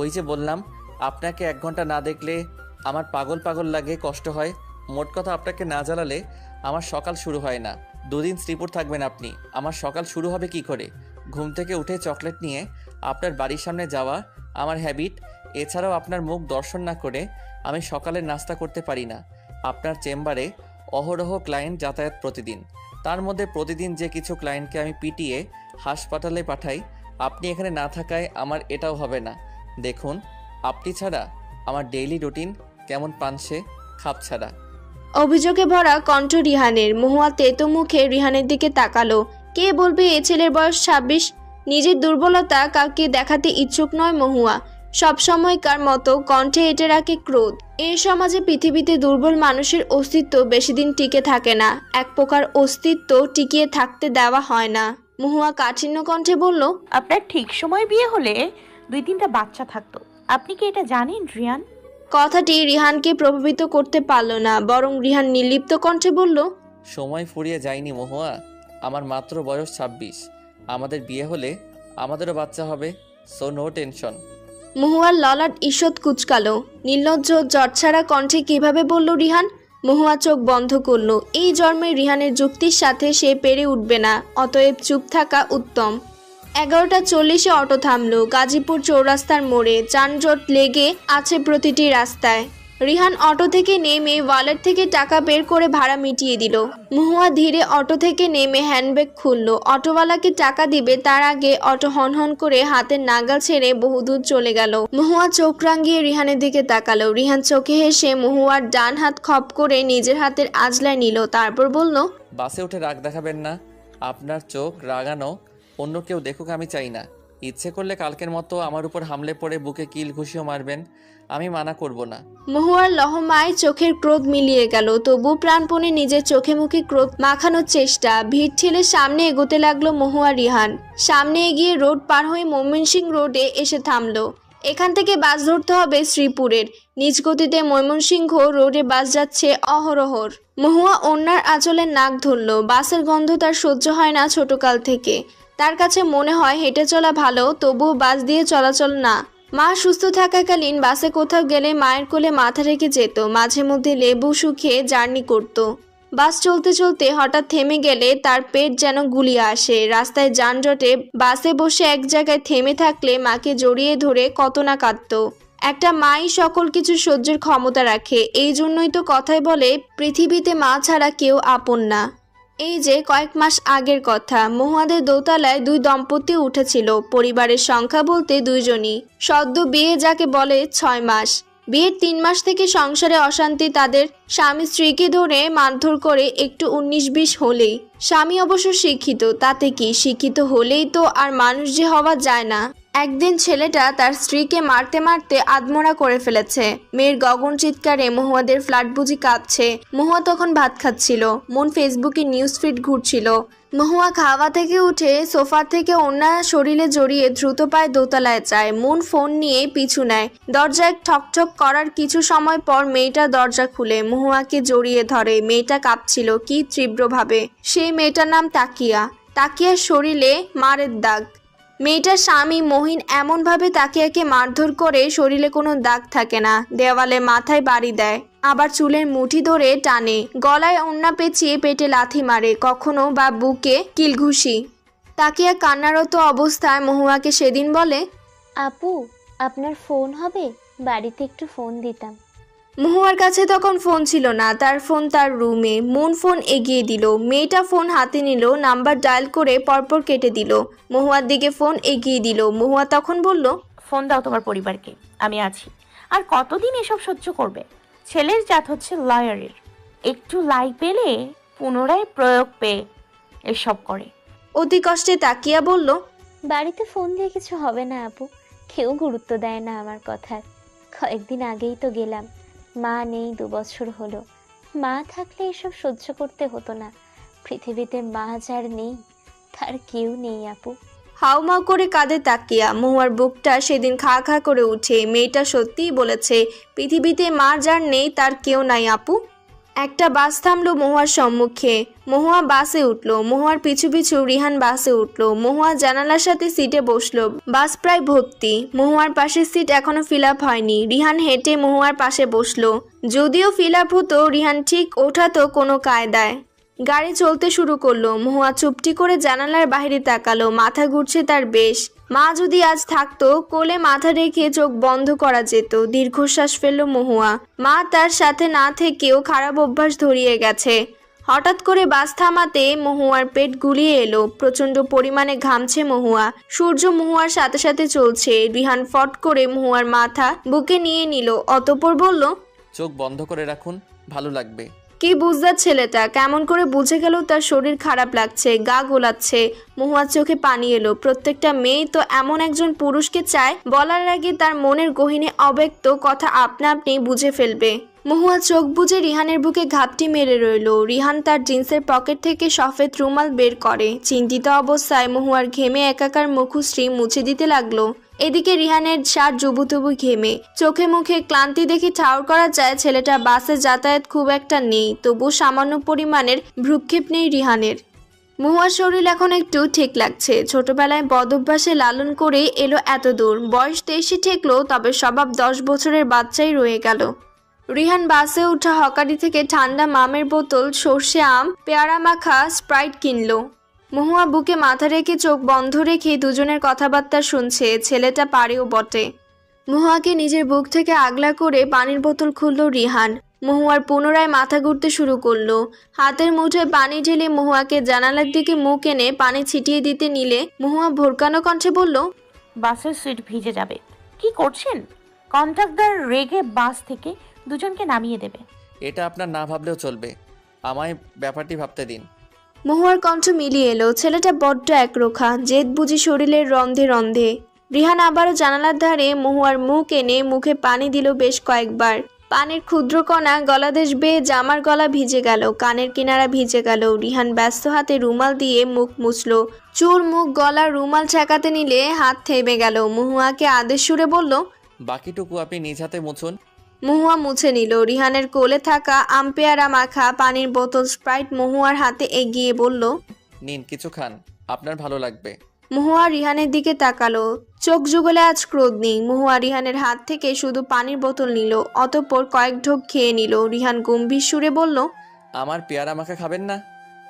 ওই যে বললাম, আপনাকে 1 ঘন্টা না দেখলে আমার পাগল পাগল লাগে, কষ্ট হয়। মোট কথা, আপনাকে না জ্বালালে আমার সকাল শুরু হয় না। 2 দিন শ্রীপুর থাকবেন আপনি, আমার সকাল শুরু হবে কি করে? ঘুম থেকে উঠে চকলেট নিয়ে আপনার বাড়ির সামনে যাওয়া আমার হ্যাবিট। এছাড়াও আপনার মুখ দর্শন না করে আমি সকালের নাস্তা করতে পারি না। আপনার চেম্বারে অহরহ ক্লায়েন্ট যাতায়াত প্রতিদিন, তার মধ্যে প্রতিদিন যে কিছু ক্লায়েন্টকে আমি পিটিয়ে হাসপাতালে পাঠাই। আপনি এখানে না থাকায় আমার এটাও হবে না। দেখুন, আপনি ছাড়া আমার ডেইলি রুটিন কেমন পানসে খাপ ছাড়া। অভিযোগে ভরা কণ্ঠ রিহানের। মহুয়া তেতো মুখে রিহানের দিকে তাকালো। কে বলবে এ ছেলের বয়স 26? নিজের দুর্বলতা কাউকে দেখাতে ইচ্ছুক নয় মহুয়া। সবসময়কার মতো কণ্ঠে এঁটে রাখে ক্রোধ। এই সমাজে পৃথিবীতে দুর্বল মানুষের অস্তিত্ব বেশি দিন টিকে থাকে না। এক প্রকার অস্তিত্ব টিকিয়ে থাকতে দেওয়া হয় না। মহুয়া কাঠিন্য কণ্ঠে বলল, আপনার ঠিক সময় বিয়ে হলে 2-3টা বাচ্চা থাকতো। আপনি কি এটা জানেন রিয়ান? কথাটি রিহানকে প্রভাবিত করতে পারল না, বরং রিহান নির্লিপ্ত কণ্ঠে বলল, সময় ফুরিয়ে যায়নি মহুয়া, আমার মাত্র বয়স 26। আমাদের বিয়ে হলে আমাদেরও বাচ্চা হবে, সো নো টেনশন। মহুয়ার ললাট ঈষৎ কুচকালো। নির্লজ্জ জটছাড়া কণ্ঠে কিভাবে বলল রিহান? মহুয়া চোখ বন্ধ করলো। এই জন্মে রিহানের যুক্তির সাথে সে পেরে উঠবে না, অতএব চুপ থাকা উত্তম। 11:40-এ অটো থামলো গাজীপুর চৌরাস্তার মোড়ে। যানজট লেগে আছে প্রতিটি রাস্তায়। রিহান অটো থেকে নেমে ওয়ালেট থেকে টাকা বের করে ভাড়া মিটিয়ে দিল। মহুয়া ধীরে অটো থেকে নেমে হ্যান্ডব্যাগ খুললো। অটোওয়ালাকে টাকা দিবে তার আগে অটো হনহন করে হাতের নাগাল ছেড়ে বহুদূর চলে গেল। মহুয়া চোখ রাঙিয়ে রিহানের দিকে তাকালো। রিহান চোখে হেসে মহুয়ার ডান হাত খপ করে নিজের হাতের আজলায় নিল, তারপর বলল, বাসে উঠে রাগ দেখাবেন না। আপনার চোখ রাগানো অন্য কেউ দেখুক আমি চাই না। ইচ্ছে করলে কালকের মতো আমার উপর হামলে পড়ে বুকে কিল ঘুষিও মারবেন, আমি মানা করব না। মহুয়ার লহমায় চোখের ক্রোধ মিলিয়ে গেল, তবু প্রাণপণে নিজের চোখে মুখে ক্রোধ মাখানোর চেষ্টা। ভিড় ঠেলে সামনে এগোতে লাগলো মহুয়া। রিহান সামনে এগিয়ে রোড পার হয়ে ময়মনসিংহ রোডে এসে থামলো। এখান থেকে বাস ধরতে হবে শ্রীপুরের। নিজ গতিতে ময়মনসিংহ রোডে বাস যাচ্ছে অহরহর। মহুয়া ওনার আঁচলে নাক ধরল। বাসের গন্ধ তার সহ্য হয় না ছোটকাল থেকে। তার কাছে মনে হয় হেঁটে চলা ভালো, তবুও বাস দিয়ে চলাচল না। মা সুস্থ থাকাকালীন বাসে কোথাও গেলে মায়ের কোলে মাথা রেখে যেত, মাঝে মধ্যে লেবু শুকিয়ে জার্নি করত। বাস চলতে চলতে হঠাৎ থেমে গেলে তার পেট যেন গুলিয়ে আসে। রাস্তায় যানজটে বাসে বসে এক জায়গায় থেমে থাকলে মাকে জড়িয়ে ধরে কত না কাঁদত। একটা মাই সকল কিছু সহ্যের ক্ষমতা রাখে। এই জন্যই তো কথায় বলে পৃথিবীতে মা ছাড়া কেউ আপন না। এই যে কয়েক মাস আগের কথা, মহুয়াদের দোতলায় 2 দম্পতি উঠেছিল। পরিবারের সংখ্যা বলতে 2 জনই। সদ্য বিয়ে যাকে বলে 6 মাস। বিয়ের 3 মাস থেকে সংসারে অশান্তি। তাদের স্বামী স্ত্রীকে ধরে মারধর করে একটু 19-20 হলেই। স্বামী অবশ্য শিক্ষিত, তাতে কি, শিক্ষিত হলেই তো আর মানুষ যে হওয়া যায় না। একদিন ছেলেটা তার স্ত্রীকে মারতে মারতে আধমরা করে ফেলেছে। মেয়ের গগন চিৎকারে মহুয়াদের ফ্ল্যাট বুঝি কাঁপছে। মহুয়া তখন ভাত খাচ্ছিল, মন ফেসবুকে নিউজ ফিড ঘুরছিল। মহুয়া খাওয়া থেকে উঠে সোফা থেকে ওড়না শরীরে জড়িয়ে দ্রুত পায়ে দোতলায় যায়। মন ফোন নিয়ে পিছু নেয়। দরজায় ঠকঠক করার কিছু সময় পর মেয়েটা দরজা খুলে মহুয়াকে জড়িয়ে ধরে। মেয়েটা কাঁপছিল কি তীব্রভাবে। সেই মেয়েটার নাম তাকিয়া। তাকিয়ার শরীরে মারের দাগ। মেয়েটার স্বামী মহিন এমনভাবে তাকিয়াকে মারধর করে শরীরে কোনো দাগ থাকে না। দেওয়ালে মাথায় বাড়ি দেয়, আবার চুলের মুঠি ধরে টানে, গলায় ওড়না পেঁচিয়ে পেটে লাথি মারে, কখনো বা বুকে কিলঘুষি। তাকিয়া কান্নারত অবস্থায় মহুয়াকে সেদিন বলে, আপু, আপনার ফোন হবে? বাড়িতে একটু ফোন দিতাম। মহুয়ার কাছে তখন ফোন ছিল না, তার ফোন তার রুমে। মন ফোন এগিয়ে দিল। মেয়েটা ফোন হাতে নিল, নাম্বার ডায়াল করে পরপর কেটে দিল। মহুয়ার দিকে ফোন এগিয়ে দিল। মহুয়া তখন বলল, ফোন দাও তোমার পরিবারকে, আমি আছি। আর কতদিন এসব সহ্য করবে? ছেলের জাত হচ্ছে লয়ারের। একটু লাই পেলে পুনরায় প্রয়োগ পেয়ে এসব করে। অতি কষ্টে তাকিয়া বলল, বাড়িতে ফোন দিয়ে কিছু হবে না আপু, কেউ গুরুত্ব দেয় না আমার কথার। কয়েকদিন আগেই তো গেলাম, মা নেই 2 বছর হলো। মা থাকলে এসব সহ্য করতে হতো না। পৃথিবীতে মা যার নেই তার কেউ নেই আপু। হাউমাউ করে কাঁদে তাকিয়া। মহুয়ার বুকটা সেদিন খা খা করে উঠে। মেয়েটা সত্যিই বলেছে, পৃথিবীতে মা যার নেই তার কেউ নাই আপু। একটা বাস থামলো মহুয়ার সম্মুখে। মহুয়া বাসে উঠলো। মহুয়ার পিছু পিছু রিহান বাসে উঠলো। মহুয়া জানালার সাথে সিটে বসলো। বাস প্রায় ভর্তি। মহুয়ার পাশের সিট এখনো ফিল আপ হয়নি। রিহান হেঁটে মহুয়ার পাশে বসলো। যদিও ফিল আপ হতো, রিহান ঠিক ওঠাতো কোনো কায়দায়। গাড়ি চলতে শুরু করলো। মহুয়া চুপটি করে জানালার বাইরে তাকালো। মাথা ঘুরছে তার বেশ। মা যদি আজ থাকতো, কোলে মাথা রেখে চোখ বন্ধ করা যেত। দীর্ঘশ্বাস ফেলল মহুয়া। মা তার সাথে না থেকেও খারাপ অভ্যাস ধরিয়ে গেছে। হঠাৎ করে বাস থামাতে মহুয়ার পেট গুলিয়ে এলো। প্রচন্ড পরিমাণে ঘামছে মহুয়া। সূর্য মহুয়ার সাথে সাথে চলছে। রিহান ফট করে মহুয়ার মাথা বুকে নিয়ে নিল। অতঃপর বলল, চোখ বন্ধ করে রাখুন, ভালো লাগবে। কি বুঝদার ছেলেটা, কেমন করে বুঝে গেল তার শরীর খারাপ লাগছে, গা গোলাচ্ছে। মহুয়ার চোখে পানি এলো। প্রত্যেকটা মেয়ে তো এমন একজন পুরুষকে চায়, বলার আগে তার মনের গহীনে অব্যক্ত কথা আপনা আপনি বুঝে ফেলবে। মহুয়া চোখ বুজে রিহানের বুকে ঘাপটি মেরে রইল। রিহান তার জিন্সের পকেট থেকে সফেদ রুমাল বের করে। চিন্তিত অবস্থায় মহুয়ার ঘেমে একাকার মুখশ্রী মুছে দিতে লাগলো। এদিকে রিহানের শার্ট জুবুতবু ঘেমে। চোখে মুখে ক্লান্তি দেখে ঠাউর করা যায় ছেলেটা বাসে যাতায়াত খুব একটা নেই, তবু সামান্য পরিমাণের ভ্রুক্ষেপ নেই রিহানের। মহুয়ার শরীর এখন একটু ঠিক লাগছে। ছোটবেলায় বদভ্যাসে লালন করে এলো এত দূর। বয়স 23 ঠেকলো, তবে স্বভাব 10 বছরের বাচ্চাই রয়ে গেল। রিহান বাসে উঠা হকারি থেকে ঠান্ডা মামের বোতল, সর্ষে আম, পেয়ারা মাখা, স্প্রাইট কিনলো। মহুয়া বুকে মাথা রেখে চোখ বন্ধ রেখে দুজনের কথাবার্তা শুনছে। ছেলেটা পারেও বটে। মহুয়াকে নিজের বুক থেকে আগলা করে পানির বোতল খুলল রিহান। মহুয়ার পুনরায় মাথা ঘুরতে শুরু করলো। হাতের মুঠোয় পানি ঢেলে মহুয়াকে জানালার দিকে মুখ এনে পানি ছিটিয়ে দিতে নিলে মহুয়া ভোরকানো কণ্ঠে বলল, বাসের সিট ভিজে যাবে। কি করছেন? কন্ট্রাক্টর রেগে বাস থেকে দুজনকে নামিয়ে দেবে। এটা আপনার না ভাবলেও চলবে, আমায় ব্যাপারটি ভাবতে দিন। মহুয়ার কণ্ঠ মিলিয়ে এলো। ছেলেটা বড্ড একরোখা, জেদ বুঝি শরীরের রন্ধে রন্ধে। রিহান আবারও জানালার ধারে মহুয়ার মুখ এনে মুখে পানি দিল বেশ কয়েকবার। পানির ক্ষুদ্র কণা গলাদেশ বেয়ে জামার গলা ভিজে গেল, কানের কিনারা ভিজে গেল। রিহান ব্যস্ত হাতে রুমাল দিয়ে মুখ মুছল। চুল মুখ গলা রুমাল ঠেকাতে নিলে হাত থেমে গেল। মহুয়াকে আদেশ সুরে বলল, বাকিটুকু আপনি নিজ হাতে মুছুন। মহুয়া মুছে নিল। রিহানের কোলে থাকা আমপেয়ারা মাখা পানির বোতল স্প্রাইট মহুয়ার হাতে এগিয়ে বলল, নিন, কিছু খান, আপনার ভালো লাগবে। মহুয়া রিহানের দিকে তাকালো। চোখ যুগলে আজ ক্রোধ নেই। মহুয়া রিহানের হাত থেকে শুধু পানির বোতল নিল, অতঃপর কয়েক ঢোক খেয়ে নিল। রিহান গম্ভীর সুরে বলল, আমার পেয়ারা মাখা খাবেন না?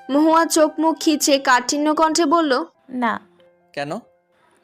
মহুয়া চোখ মুখ খিচে কাঠিন্য কণ্ঠে বলল, না। কেন?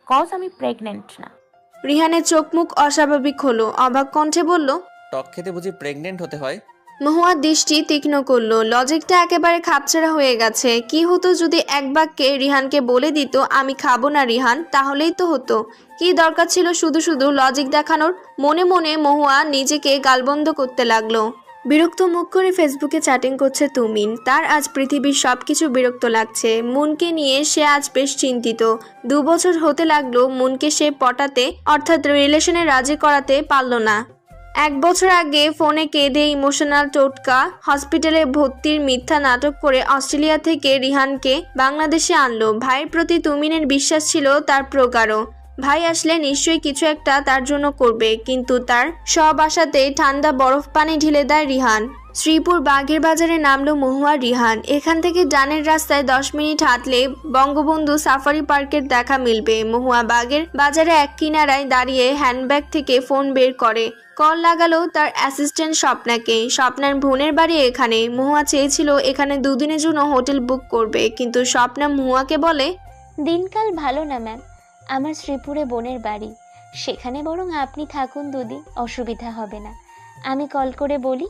কজ আমি প্রেগনেন্ট না। রিহানের চোখ মুখ অস্বাভাবিক হলো। অবাক কণ্ঠে বলল, টক খেতে বুঝি প্রেগনেন্ট হতে হয়? মহুয়ার দৃষ্টি তীক্ষ্ণ করলো। লজিকটা একেবারে খাপছাড়া হয়ে গেছে। কি হতো যদি এক বাক্যে রিহানকে বলে দিত, আমি খাবো না রিহান, তাহলেই তো হতো। কি দরকার ছিল শুধু শুধু লজিক দেখানোর? মনে মনে মহুয়া নিজেকে গালবন্ধ করতে লাগলো। বিরক্ত মুখ করে ফেসবুকে চ্যাটিং করছে তুমিন। তার আজ পৃথিবীর সবকিছু বিরক্ত লাগছে। মুনকে নিয়ে সে আজ বেশ চিন্তিত। 2 বছর হতে লাগলো মুনকে সে পটাতে, অর্থাৎ রিলেশনে রাজি করাতে পারল না। 1 বছর আগে ফোনে কেঁদে ইমোশনাল টোটকা হসপিটালে ভর্তির মিথ্যা নাটক করে অস্ট্রেলিয়া থেকে রিহানকে বাংলাদেশে আনলো। ভাইয়ের প্রতি তুমিনের বিশ্বাস ছিল তার প্রগাঢ়। ভাই আসলে নিশ্চয়ই কিছু একটা তার জন্য করবে, কিন্তু তার সব আশাতেই ঠান্ডা বরফ পানি ঢেলে দেয় রিহান। শ্রীপুর বাগের বাজারে নামলো মহুয়া রিহান। এখান থেকে ডানের রাস্তায় 10 মিনিট হাঁটলে বঙ্গবন্ধু সাফারি পার্কের দেখা মিলবে। মহুয়া বাগের বাজারে এক কিনারায় দাঁড়িয়ে হ্যান্ডব্যাগ থেকে ফোন বের করে কল লাগালো তার অ্যাসিস্ট্যান্ট স্বপ্নাকে। স্বপ্নার বোনের বাড়ি এখানে। মহুয়া চেয়েছিল এখানে 2 দিনের জন্য হোটেল বুক করবে, কিন্তু স্বপ্না মহুয়াকে বলে, দিনকাল ভালো না ম্যাম, আমার শ্রীপুরে বোনের বাড়ি, সেখানে বরং আপনি থাকুন 2 দিন, অসুবিধা হবে না, আমি কল করে বলি।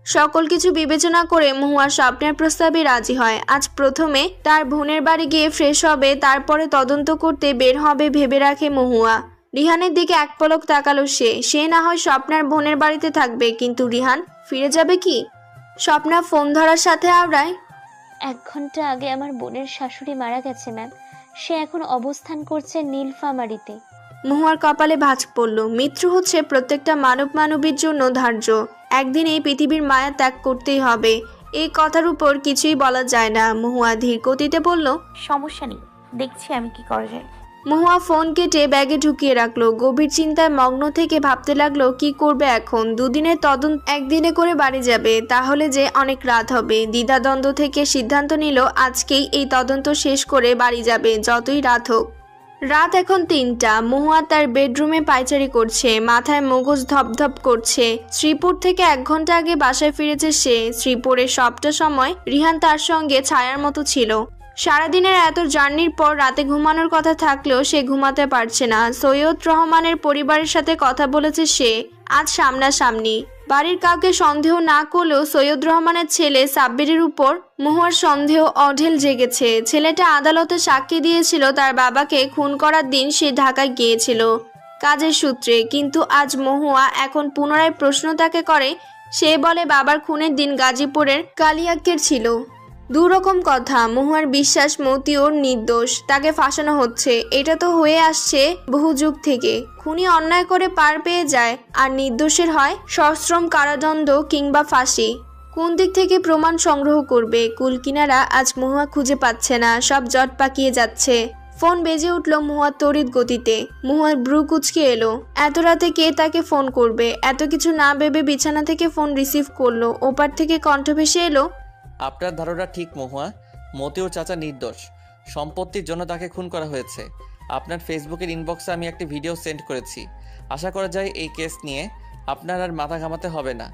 সকল কিছু বিবেচনা করে মহুয়া স্বপ্নের প্রস্তাবে রাজি হয়। আজ প্রথমে তার বোনের বাড়ি গিয়ে ফ্রেশ হবে, তারপরে তদন্ত করতে বের হবে ভেবে রাখে মহুয়া। রিহানের দিকে এক পলক তাকালো সে। সে না হয় স্বপ্নার বোনের বাড়িতে থাকবে, কিন্তু রিহান ফিরে যাবে কি? স্বপ্না ফোন ধরার সাথে আওড়ায়, 1 ঘন্টা আগে আমার বোনের শাশুড়ি মারা গেছে ম্যাম। সে এখন অবস্থান করছে নীলফামারীতে। মহুয়ার কপালে ভাঁজ পড়ল। মৃত্যু হচ্ছে প্রত্যেকটা মানবীর জন্য ধার্য। একদিন এই পৃথিবীর মায়া ত্যাগ করতেই হবে। এই কথার উপর কিছুই বলা যায় না। মহুয়া ধীর গতিতে বলল, সমস্যা নেই, দেখছি আমি কি করা যায়। মহুয়া ফোন কেটে ব্যাগে ঢুকিয়ে রাখলো। গভীর চিন্তায় মগ্ন থেকে ভাবতে লাগলো কি করবে এখন। দুদিনের তদন্ত একদিনে করে বাড়ি যাবে, তাহলে যে অনেক রাত হবে। দ্বিধাদ্বন্দ্ব থেকে সিদ্ধান্ত নিল আজকেই এই তদন্ত শেষ করে বাড়ি যাবে, যতই রাত হোক। রাত এখন 3টা। মহুয়া তার বেডরুমে পায়চারি করছে, মাথায় মগজ ধপধপ করছে। শ্রীপুর থেকে 1 ঘন্টা আগে বাসায় ফিরেছে সে। শ্রীপুরের সবটা সময় রিহান তার সঙ্গে ছায়ার মতো ছিল। সারাদিনের এত জার্নির পর রাতে ঘুমানোর কথা থাকলেও সে ঘুমাতে পারছে না। সৈয়দ রহমানের পরিবারের সাথে কথা বলেছে সে আজ সামনাসামনি। বাড়ির কাউকে সন্দেহ না করলেও সৈয়দ রহমানের ছেলে সাব্বিরের উপর মহুয়ার সন্দেহ অঢেল জেগেছে। ছেলেটা আদালতে সাক্ষী দিয়েছিল তার বাবাকে খুন করার দিন সে ঢাকায় গিয়েছিল কাজের সূত্রে, কিন্তু আজ মহুয়া এখন পুনরায় প্রশ্ন তাকে করে। সে বলে বাবার খুনের দিন গাজীপুরের কালিয়াক্কের ছিল। দুরকম কথা। মহুয়ার বিশ্বাস মতিউর নির্দোষ, তাকে ফাঁসানো হচ্ছে। এটা তো হয়ে আসছে বহু যুগ থেকে। খুনি অন্যায় করে পার পেয়ে যায় আর নির্দোষের হয় সশ্রম কারাদণ্ড কিংবা ফাঁসি। কোন দিক থেকে প্রমাণ সংগ্রহ করবে? কুলকিনারা আজ মহুয়া খুঁজে পাচ্ছে না, সব জট পাকিয়ে যাচ্ছে। ফোন বেজে উঠল মহুয়ার তড়িৎ গতিতে। মহুয়ার ব্রু কুচকে এলো। এত রাতে কে তাকে ফোন করবে? এত কিছু না ভেবে বিছানা থেকে ফোন রিসিভ করলো। ওপার থেকে কণ্ঠ ভেসে এলো, আপনার ধারণা ঠিক মহুয়া, মতিউর চাচা নির্দোষ। সম্পত্তির জন্য তাকে খুন করা হয়েছে। আপনার ফেসবুকের ইনবক্সে আমি একটি ভিডিও সেন্ড করেছি। আশা করা যায় এই কেস নিয়ে আপনার আর মাথা ঘামাতে হবে না,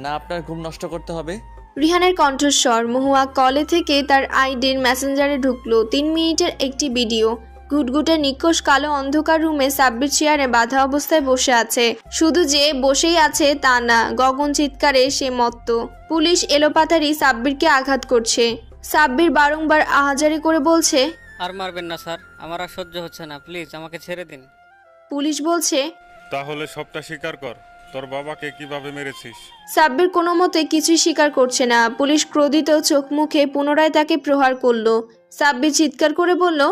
না আপনার ঘুম নষ্ট করতে হবে। রিহানের কণ্ঠস্বর। মহুয়া কলে থেকে তার আইডির মেসেঞ্জারে ঢুকলো। 3 মিনিটের একটি ভিডিও। ঘুটঘুটে নিকোষ কালো অন্ধকার রুমে সাব্বির চেয়ারে বাঁধা অবস্থায় বসে আছে। শুধু যে বসেই আছে তা না, গগন চিৎকারে সে মত্ত। পুলিশ এলোপাতাড়ি সাব্বিরকে আঘাত করছে। সাব্বির বারংবার আহাজারি করে বলছে, আর মারবেন না স্যার, আমার আর সহ্য হচ্ছে না, প্লিজ আমাকে ছেড়ে দিন। পুলিশ বলছে, তাহলে সবটা স্বীকার কর, তোর বাবাকে কিভাবে মেরেছিস। সাব্বির কোনো মতে কিছুই স্বীকার করছে না। পুলিশ ক্রোধিত চোখ মুখে পুনরায় তাকে প্রহার করলো। সাব্বির চিৎকার করে বলল,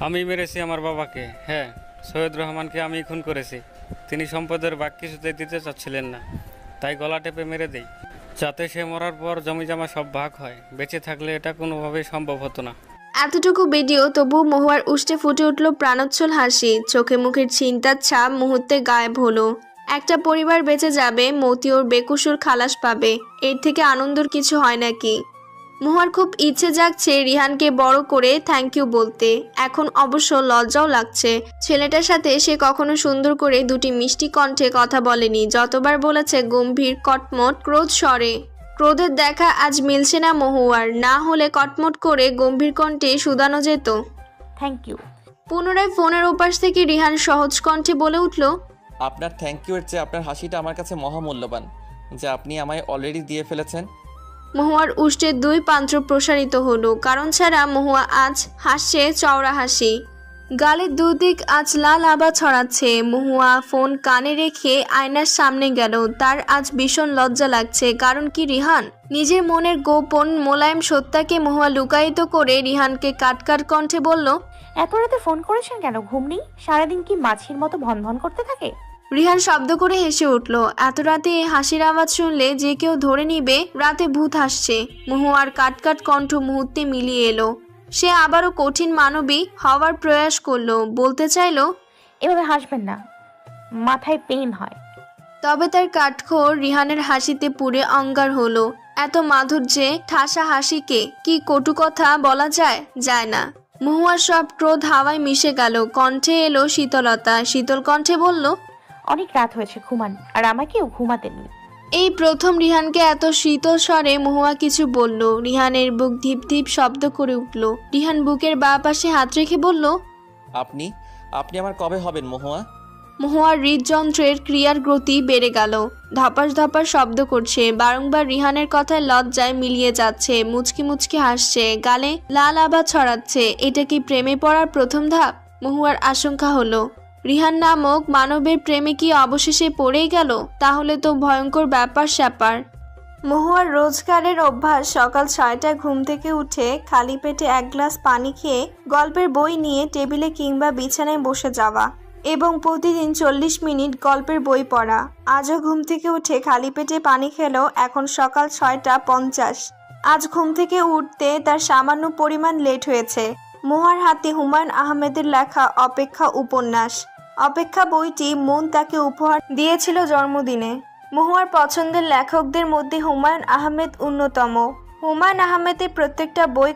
আমি মেরেছি আমার বাবাকে। হ্যাঁ, সৈয়দ রহমানকে আমি খুন করেছি। তিনি সম্পদের ভাগ কিছুতেই দিতে চাচ্ছিলেন না, তাই গলা টেপে মেরে দেই, যাতে সে মরার পর জমিজমা সব ভাগ হয়। বেঁচে থাকলে এটা কোনোভাবেই সম্ভব হতো না। এতটুকু ভিডিও, তবু মহুয়ার উষ্ঠে ফুটে উঠল প্রাণোচ্ছল হাসি। চোখে মুখের চিন্তার ছাপ মুহূর্তে গায়েব হলো। একটা পরিবার বেঁচে যাবে, মতিউর বেকসুর খালাস পাবে। এর থেকে আনন্দের কিছু হয় নাকি? মহুয়ার খুব ইচ্ছে জাগছে রিহানকে বড় করে থ্যাংক ইউ বলতে। এখন অবশ্য লজ্জাও লাগছে। ছেলেটার সাথে সে কখনো সুন্দর করে দুটি মিষ্টি কণ্ঠে কথা বলেনি। যতবার বলেছে গম্ভীর কটমট ক্রোধ স্বরে। ক্রোধের দেখা আজ মিলছে না মহুয়ার। না হলে কটমট করে গম্ভীর কণ্ঠে শুধানো যেত, থ্যাংক ইউ। পুনরায় ফোনের ওপাশ থেকে রিহান সহজ কণ্ঠে বলে উঠল, আপনার থ্যাংক ইউ এর চেয়ে আপনার হাসিটা আমার কাছে মহামূল্যবান, যা আপনি আমায় অলরেডি দিয়ে ফেলেছেন। মহুয়ার উষ্টের 2 প্রান্ত প্রসারিত হলো। কারণ ছাড়া মহুয়া আজ হাসছে চওড়া হাসি। গালের দুদিক আজ লাল আভা ছড়াচ্ছে। মহুয়া ফোন কানে রেখে আয়নার সামনে গেল। তার আজ ভীষণ লজ্জা লাগছে। কারণ কি রিহান? নিজের মনের গোপন মোলায়েম সত্যাকে মহুয়া লুকায়িত করে রিহানকে কাটকাট কণ্ঠে বলল, এত রাতে ফোন করেছেন কেন? ঘুম নেই? সারাদিন কি মাছির মতো ভনভন করতে থাকে? রিহান শব্দ করে হেসে উঠল। এত রাতে এই হাসির আওয়াজ শুনলে যে কেউ ধরে নিবে রাতে ভূত হাসছে। মহুয়ার কাটকাট কণ্ঠ মুহূর্তে মিলিয়ে এলো। সে আবারও কঠিন মানবী হওয়ার প্রয়াস করলো। বলতে চাইলো, এভাবে হাসবেন না, মাথায় পেইন হয়। তবে তার কাঠখোর রিহানের হাসিতে পুড়ে অঙ্গার হলো। এত মাধুর্যে ঠাসা হাসিকে কি কটু কথা বলা যায়? যায় না। মহুয়ার সব ক্রোধ হাওয়ায় মিশে গেল। কণ্ঠে এলো শীতলতা। শীতল কণ্ঠে বলল, অনেক রাত হয়েছে, ঘুমান। আর আমাকেও ঘুমাতে নিন। এই প্রথম রিহানকে এত শীতল স্বরে মহুয়া কিছু বলল। রিহানের বুক ধীপ ধীপ শব্দ করে উঠল। রিহান বুকের বাঁ পাশে হাত রেখে বলল, আপনি আপনি আমার কবে হবেন মহুয়া? মহুয়ার হৃদযন্ত্রের ক্রিয়ার গতি বেড়ে গেল। ধপাস ধপাস শব্দ করছে। বারংবার রিহানের কথায় লজ্জায় মিলিয়ে যাচ্ছে। মুচকি মুচকি হাসছে। গালে লাল আভা ছড়াচ্ছে। এটা কি প্রেমে পড়ার প্রথম ধাপ? মহুয়ার আশঙ্কা হলো, রিহান নামক মানবের প্রেমে কি অবশেষে পড়েই গেল? তাহলে তো ভয়ঙ্কর ব্যাপার স্যাপার। মহুয়ার রোজগারের অভ্যাস সকাল 6টায় ঘুম থেকে উঠে খালি পেটে এক গ্লাস পানি খেয়ে গল্পের বই নিয়ে টেবিলে কিংবা বিছানায় বসে যাওয়া এবং প্রতিদিন 40 মিনিট গল্পের বই পড়া। আজও ঘুম থেকে উঠে খালি পেটে পানি খেলো। এখন সকাল 6টা 50। আজ ঘুম থেকে উঠতে তার সামান্য পরিমাণ লেট হয়েছে। মহুয়ার হাতে হুমায়ুন আহমেদের লেখা অপেক্ষা উপন্যাস। অপেক্ষা বইটি মন তাকে উপহার দিয়েছিল জন্মদিনে। মহুয়ার পছন্দের লেখকদের মধ্যে হুমায়ুন আহমেদ অন্যতম। হুমায়ুন আহমেদের প্রত্যেকটা বই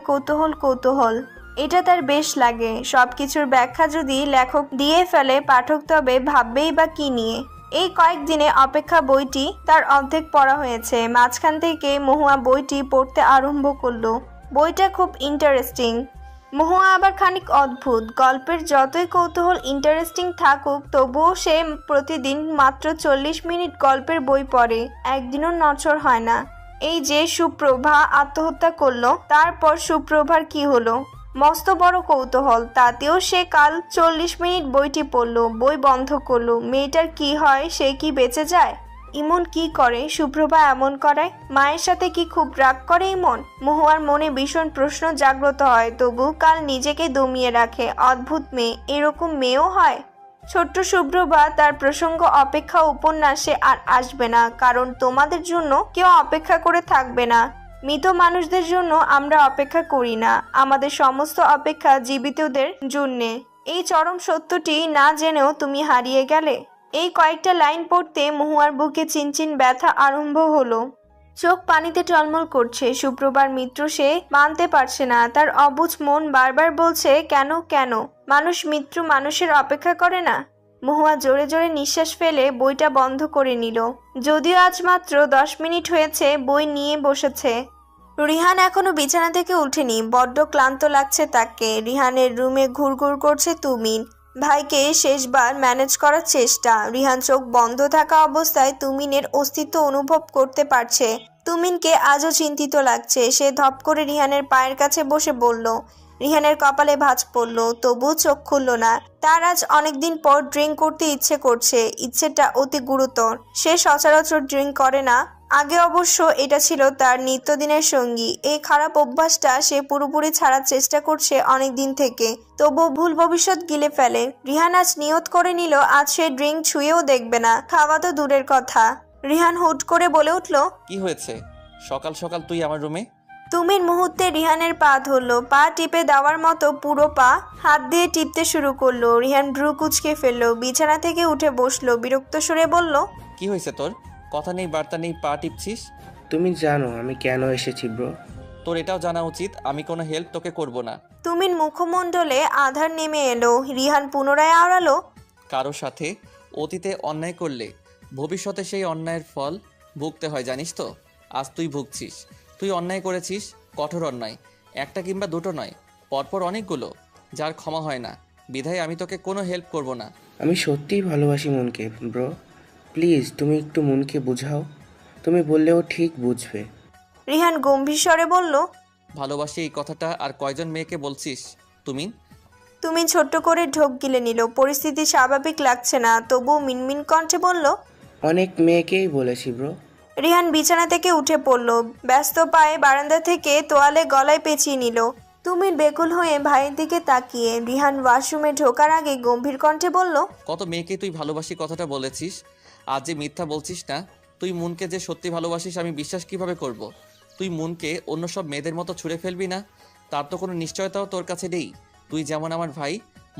কৌতূহল। এটা তার বেশ লাগে। সবকিছুর ব্যাখ্যা যদি লেখক দিয়ে ফেলে পাঠক তবে ভাববেই বা কি নিয়ে। এই কয়েকদিনে অপেক্ষা বইটি তার অর্ধেক পড়া হয়েছে। মাঝখান থেকে মহুয়া বইটি পড়তে আরম্ভ করলো। বইটা খুব ইন্টারেস্টিং। মহুয়া আবার খানিক অদ্ভুত। গল্পের যতই কৌতূহল ইন্টারেস্টিং থাকুক তবুও সে প্রতিদিন মাত্র 40 মিনিট গল্পের বই পড়ে। একদিনও নড়চড় হয় না। এই যে সুপ্রভা আত্মহত্যা করলো, তারপর সুপ্রভার কি হলো? মস্ত বড় কৌতূহল। তাতেও সে কাল 40 মিনিট বইটি পড়লো, বই বন্ধ করলো। মেয়েটার কি হয়? সে কি বেঁচে যায়? ইমন কি করে? সুপ্রভা এমন করায়? মায়ের সাথে কি খুব রাগ করে ইমন? মহুয়ার মনে ভীষণ প্রশ্ন জাগ্রত হয়, তবু কাল নিজেকে দমিয়ে রাখে। অদ্ভুত মেয়ে, এরকম মেয়েও হয়? ছোট্ট সুপ্রভা তার প্রসঙ্গ অপেক্ষা উপন্যাসে আর আসবে না, কারণ তোমাদের জন্য কেউ অপেক্ষা করে থাকবে না। মৃত মানুষদের জন্য আমরা অপেক্ষা করি না, আমাদের সমস্ত অপেক্ষা জীবিতদের জন্যে। এই চরম সত্যটি না জেনেও তুমি হারিয়ে গেলে। এই কয়েকটা লাইন পড়তে মহুয়ার বুকে চিনচিন ব্যথা আরম্ভ হলো। চোখ পানিতে টলমল করছে। সুপ্রভার মৃত্যু সে মানতে পারছে না। তার অবুঝ মন বারবার বলছে, কেন মানুষ মৃত্যু মানুষের অপেক্ষা করে না? মহুয়া জোরে জোরে নিঃশ্বাস ফেলে বইটা বন্ধ করে নিল। যদিও আজ মাত্র 10 মিনিট হয়েছে বই নিয়ে বসেছে। রিহান এখনো বিছানা থেকে উঠেনি। বড্ড ক্লান্ত লাগছে তাকে। রিহানের রুমে ঘুরঘুর করছে তুমিন। ভাইকে শেষবার ম্যানেজ করার চেষ্টা। রিহান চোখ বন্ধ থাকা অবস্থায় তুমিনের অস্তিত্ব অনুভব করতে পারছে। তুমিনকে আজও চিন্তিত লাগছে। সে ধপ করে রিহানের পায়ের কাছে বসে বলল। রিহানের কপালে ভাঁজ পড়ল, তবু চোখ খুলল না। তার আজ অনেকদিন পর ড্রিঙ্ক করতে ইচ্ছে করছে। ইচ্ছেটা অতি গুরুতর। সে সচরাচর ড্রিঙ্ক করে না। আগে অবশ্য এটা ছিল তার নিত্যদিনের সঙ্গী। এই খারাপ অভ্যাসটা সে পুরোপুরি ছাড়ার চেষ্টা করছে অনেক দিন থেকে, তবু ভুল ভবিষ্যৎ গিলে ফেলে। রিহান আজ নিয়ত করে নিল আজ সে ড্রিঙ্ক ছুঁয়েও দেখবে না, খাওয়া তো দূরের কথা। রিহান হুট করে বলে উঠল, কি হয়েছে? সকাল সকাল তুই আমার রুমে? তুমির মুহূর্তে রিহানের পা ধরলো। পা টিপে দেওয়ার মতো পুরো পা হাত দিয়ে টিপতে শুরু করলো। রিহান ভ্রু কুঁচকে ফেললো। বিছানা থেকে উঠে বসলো। বিরক্ত সুরে বলল, কি হয়েছে তোর? কথা নেই বার্তা নেই, পা টিপছিস। তুমি জানো আমি কেন এসেছি ব্রো? তোর এটাও জানা উচিত আমি কোনো হেল্প তোকে করব না। তুমির মুখমণ্ডলে আধার নেমে এলো। রিহান পুনরায় আওড়ালো, কারো সাথে অতীতে অন্যায় করলে ভবিষ্যতে সেই অন্যায়ের ফল ভুগতে হয়, জানিস তো? আজ তুই ভুগছিস। তুই অন্যায় করেছিস, কঠোর অন্যায়। একটা কিংবা দুটো নয়, পরপর অনেকগুলো, যার ক্ষমা হয় না। বিধায় আমি তোকে কোনো হেল্প করব না। আমি সত্যিই ভালোবাসি মনকে ব্রো। প্লিজ তুমি একটু মনকে বুঝাও। তুমি বললেও ঠিক বুঝবে। রিহান গম্ভীর স্বরে বলল, ভালোবাসি এই কথাটা আর কয়জন মেয়েকে বলছিস? তুমি ছোট্ট করে ঢোক গিলে নিল। পরিস্থিতি স্বাভাবিক লাগছে না, তবু মিনমিন কণ্ঠে বলল, অনেক মেয়েকেই বলেছি ব্রো। রিহান বিছানা থেকে উঠে পড়ল। ব্যস্ত পায়ে বারান্দা থেকে তোয়ালে গলায় পেঁচিয়ে নিল। তুমি বেকুল হয়ে ভাইয়ের দিকে তাকিয়ে। রিহান ওয়াশরুমে ঢোকার আগে গম্ভীর কণ্ঠে বলল, কত মেয়েকে তুই ভালোবাসি কথাটা বলেছিস, আজ যে মিথ্যা বলছিস না? তুই মনকে যে সত্যি ভালোবাসিস আমি বিশ্বাস কিভাবে করব? তুই মনকে অন্য সব মেয়েদের মতো ছুঁড়ে ফেলবি না, তার তো কোনো নিশ্চয়তাও তোর কাছে নেই। তুই যেমন আমার ভাই,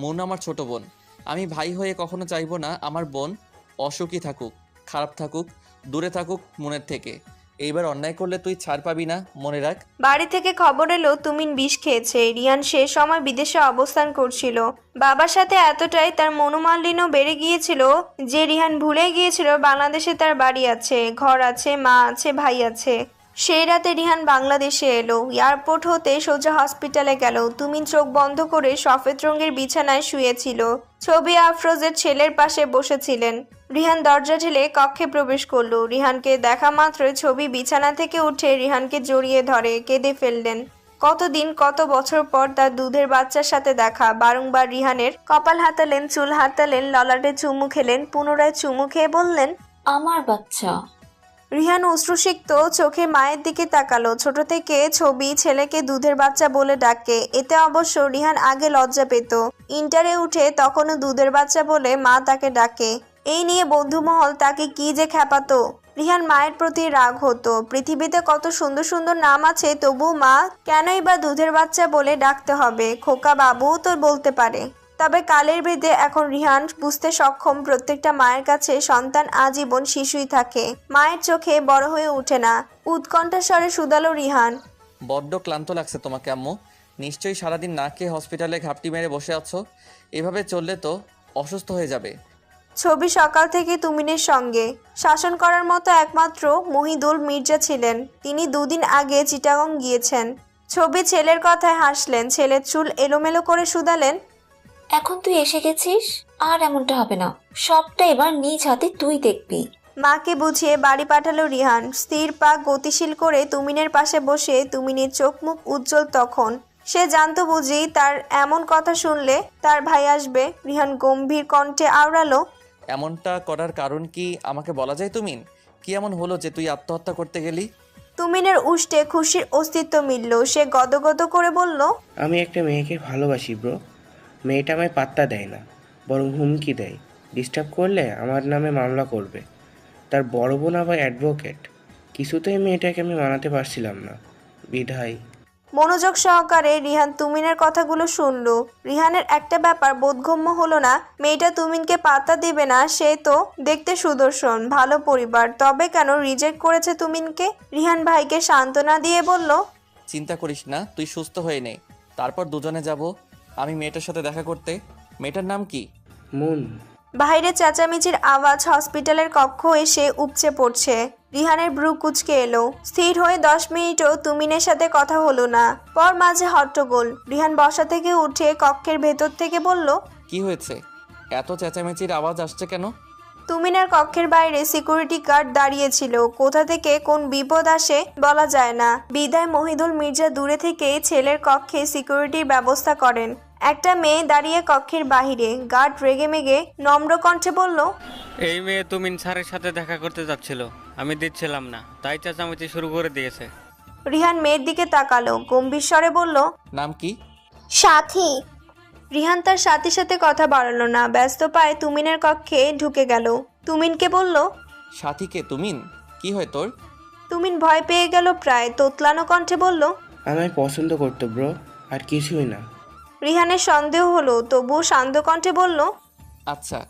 মন আমার ছোট বোন। আমি ভাই হয়ে কখনো চাইবো না আমার বোন অসুখী থাকুক, খারাপ থাকুক, দূরে থাকুক মনের থেকে। এইবার অন্যায় করলে তুই ছাড় পাবি না, মনে রাখ। বাড়ি থেকে খবর এলো তুমিন বিষ খেয়েছে। রিহান সে সময় বিদেশে অবস্থান করছিল। বাবার সাথে এতটাই তার মনোমালিন্য বেড়ে গিয়েছিল যে রিহান ভুলে গিয়েছিল বাংলাদেশে তার বাড়ি আছে, ঘর আছে, মা আছে, ভাই আছে। সেই রাতে রিহান বাংলাদেশে এলো। এয়ারপোর্ট হতে সোজা হসপিটালে গেল। তুমিন চোখ বন্ধ করে সফেদ রঙের বিছানায় শুয়েছিল। ছবি আফরোজের ছেলের পাশে বসেছিলেন। রিহান দরজা ঠেলে কক্ষে প্রবেশ করলো। রিহানকে দেখা মাত্রই ছবি বিছানা থেকে উঠে রিহানকে জড়িয়ে ধরে কেঁদে ফেললেন। কতদিন কত বছর পর তার দুধের বাচ্চার সাথে দেখা। বারংবার রিহানের কপাল হাতালেন, চুল হাতালেন, ললাটে চুমু খেলেন। পুনরায় চুমু খেয়ে বললেন, আমার বাচ্চা। রিহান অশ্রুসিক্ত চোখে মায়ের দিকে তাকালো। ছোট থেকে ছবি ছেলেকে দুধের বাচ্চা বলে ডাকে, এতে অবশ্য রিহান আগে লজ্জা পেত। ইন্টারে উঠে তখনও দুধের বাচ্চা বলে মা তাকে ডাকে। এই নিয়ে বন্ধুমহল তাকে কি যে খ্যাপাতো। রিহান মায়ের প্রতি রাগ হতো। পৃথিবীতে কত সুন্দর সুন্দর নাম আছে, তবু মা কেনই বা দুধের বাচ্চা বলে ডাকতে হবে? খোকা বাবুও তো বলতে পারে। তবে কালের ভেদে এখন রিহান বুঝতে সক্ষম, প্রত্যেকটা মায়ের কাছে সন্তান আজীবন শিশুই থাকে, মায়ের চোখে বড় হয়ে ওঠে না। উৎকণ্ঠা স্বরে শুধালো রিহান, বড্ড ক্লান্ত লাগছে তোমাকে আম্মু। নিশ্চয়ই সারাদিন না খেয়ে হসপিটালে ঘাপটি মেরে বসে আছো। এভাবে চললে তো অসুস্থ হয়ে যাবে। ছবি সকাল থেকে তুমিনের সঙ্গে শাসন করার মতো একমাত্র মহিদুল মির্জা ছিলেন। তিনি দুদিন আগে চিটাগং গিয়েছেন। ছবি ছেলের কথায় হাসলেন, ছেলের চুল এলোমেলো করে শুধালেন, এখন তুই এসে গেছিস, আর এমনটা হবে না। সবটা এবার নিজ হাতে তুই দেখবি। মাকে বুঝিয়ে বাড়ি পাঠালো রিহান। স্থির পা গতিশীল করে তুমিনের পাশে বসে তুমিনের চোখ মুখ উজ্জ্বল। তখন সে জানতো বুঝি তার এমন কথা শুনলে তার ভাই আসবে। রিহান গম্ভীর কণ্ঠে আওড়ালো, এমনটা করার কারণ কি আমাকে বলা যায় তুমিন? কি এমন হলো যে তুই আত্মহত্যা করতে গেলি? তুমিনের উষ্টে খুশির অস্তিত্ব মিলল। সে গদগদ করে বলল, আমি একটা মেয়েকে ভালোবাসি ব্রো। মেয়েটা আমায় পাত্তা দেয় না, বরং হুমকি দেয়। ডিস্টার্ব করলে আমার নামে মামলা করবে। তার বড় বোন আবার অ্যাডভোকেট। কিছুতেই মেয়েটাকে আমি মানাতে পারছিলাম না, বিধায়। মনোযোগ সহকারে রিহান তুমিনের কথাগুলো শুনল। রিহানের একটা ব্যাপার বোধগম্য হলো না, মেয়েটা তুমিনকে পাত্তা দেবে না। সে তো দেখতে সুদর্শন, ভালো পরিবার, তবে কেন রিজেক্ট করেছে তুমিনকে? রিহান ভাইকে সান্ত্বনা দিয়ে বলল, চিন্তা করিস না, তুই সুস্থ হয়ে নে, তারপর দুজনে যাব আমি মেয়েটার সাথে দেখা করতে। মেয়েটার নাম কি? মুন। বাইরে চেঁচামেচির আওয়াজ হসপিটালের কক্ষ এসে উপচে পড়ছে। রিহানের ভ্রু কুচকে এলো। স্থির হয়ে 10 মিনিটও তুমিনের সাথে কথা হলো না। পর মাঝে হট্টগোল। রিহান বসা থেকে উঠে কক্ষের ভেতর থেকে বলল, কি হয়েছে? এত চেঁচামেচির আওয়াজ আসছে কেন? তুমিনের কক্ষের বাইরে সিকিউরিটি গার্ড দাঁড়িয়েছিল। কোথা থেকে কোন বিপদ আসে বলা যায় না, বিদায় মহিদুল মির্জা দূরে থেকে ছেলের কক্ষে সিকিউরিটির ব্যবস্থা করেন। একটা মেয়ে দাঁড়িয়ে কক্ষের বাহিরে। গার্ড রেগেমেগে নম্র কণ্ঠে বলল, এই মেয়ে তুমিন স্যারের সাথে দেখা করতে যাচ্ছিল, আমি দিচ্ছিলাম না, তাই চেঁচামেচি শুরু করে দিয়েছে। রিহান মেয়ের দিকে তাকালো, গম্ভীর স্বরে বলল, নাম কি? সাথী। রিহান তার সাথীর সাথে কথা বাড়ালো না, ব্যস্ত পায়ে তুমিনের কক্ষে ঢুকে গেল। তুমিনকে বলল, সাথীকে? তুমিন? কি হয় তোর? তুমিন ভয় পেয়ে গেল প্রায়, তোতলানো কণ্ঠে বলল, আমায় পছন্দ করতো ব্রো, আর কিছুই না। রিহানের সন্দেহ হলো, তবুও শান্ত কণ্ঠে বলল, আচ্ছা।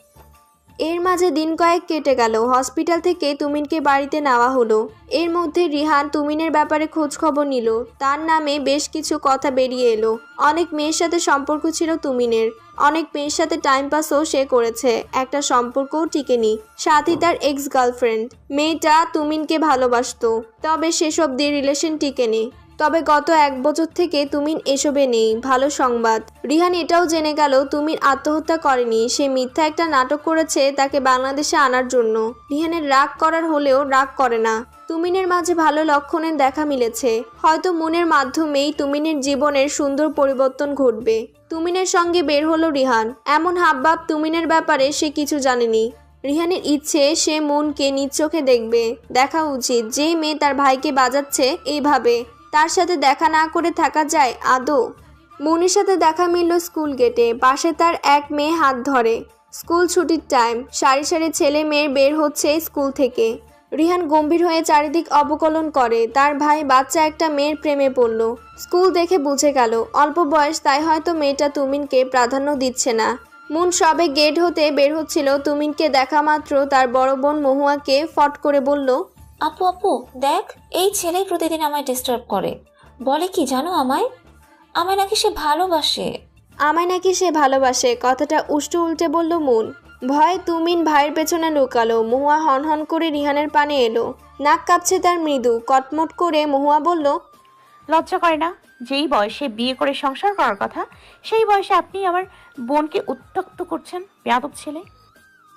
এর মাঝে দিন কয়েক কেটে গেল। হসপিটাল থেকে তুমিনকে বাড়িতে নেওয়া হলো। এর মধ্যে রিহান তুমিনের ব্যাপারে খোঁজ খবর নিল। তার নামে বেশ কিছু কথা বেরিয়ে এলো। অনেক মেয়ের সাথে সম্পর্ক ছিল তুমিনের, অনেক মেয়ের সাথে টাইম পাসও সে করেছে, একটা সম্পর্কও টিকেনি। সাথী তার এক্স গার্লফ্রেন্ড। মেয়েটা তুমিনকে ভালোবাসতো, তবে সেসব দিয়ে রিলেশন টিকেনি। তবে গত 1 বছর থেকে তুমিন এসবে নেই। ভালো সংবাদ, রিহান এটাও জেনে গেল তুমিন আত্মহত্যা করেনি, সে মিথ্যা একটা নাটক করেছে তাকে বাংলাদেশে আনার জন্য। রিহানের রাগ করার হলেও রাগ করে না। তুমিনের মাঝে ভালো লক্ষণের দেখা মিলেছে। হয়তো মনের মাধ্যমেই তুমিনের জীবনের সুন্দর পরিবর্তন ঘটবে। তুমিনের সঙ্গে বের হলো রিহান। এমন হাবভাব তুমিনের ব্যাপারে সে কিছু জানেনি। রিহানের ইচ্ছে সে মনকে নিজ চোখে দেখবে। দেখা উচিত, যে মেয়ে তার ভাইকে বাজাচ্ছে এইভাবে, তার সাথে দেখা না করে থাকা যায় আদৌ? মনির সাথে দেখা মিলল স্কুল গেটে। পাশে তার এক মেয়ে হাত ধরে। স্কুল ছুটির টাইম, সারি সারি ছেলে মেয়ে বের হচ্ছে স্কুল থেকে। রিহান গম্ভীর হয়ে চারিদিক অবকলন করে। তার ভাই বাচ্চা একটা মেয়ের প্রেমে পড়ল। স্কুল দেখে বুঝে গেল অল্প বয়স, তাই হয়তো মেয়েটা তুমিনকে প্রাধান্য দিচ্ছে না। মুন সবে গেট হতে বের হচ্ছিল। তুমিনকে দেখা মাত্র তার বড় বোন মহুয়াকে ফট করে বলল, আপু আপু দেখ, এই ছেলে প্রতিদিন আমায় ডিস্টার্ব করে। বলে কি জানো, আমায় নাকি সে ভালোবাসে। আমায় নাকি সে ভালোবাসে? কথাটা উল্টো উল্টে বলল মুন। ভয় তুমিন ভাইয়ের পেছনে লুকালো। মহুয়া হনহন করে রিহানের পানে এলো। নাক কাঁপছে তার মৃদু। কটমট করে মহুয়া বলল, লজ্জা করে না? যেই বয়সে বিয়ে করে সংসার করার কথা, সেই বয়সে আপনি আমার বোনকে উত্ত্যক্ত করছেন, বেয়াদব ছেলে।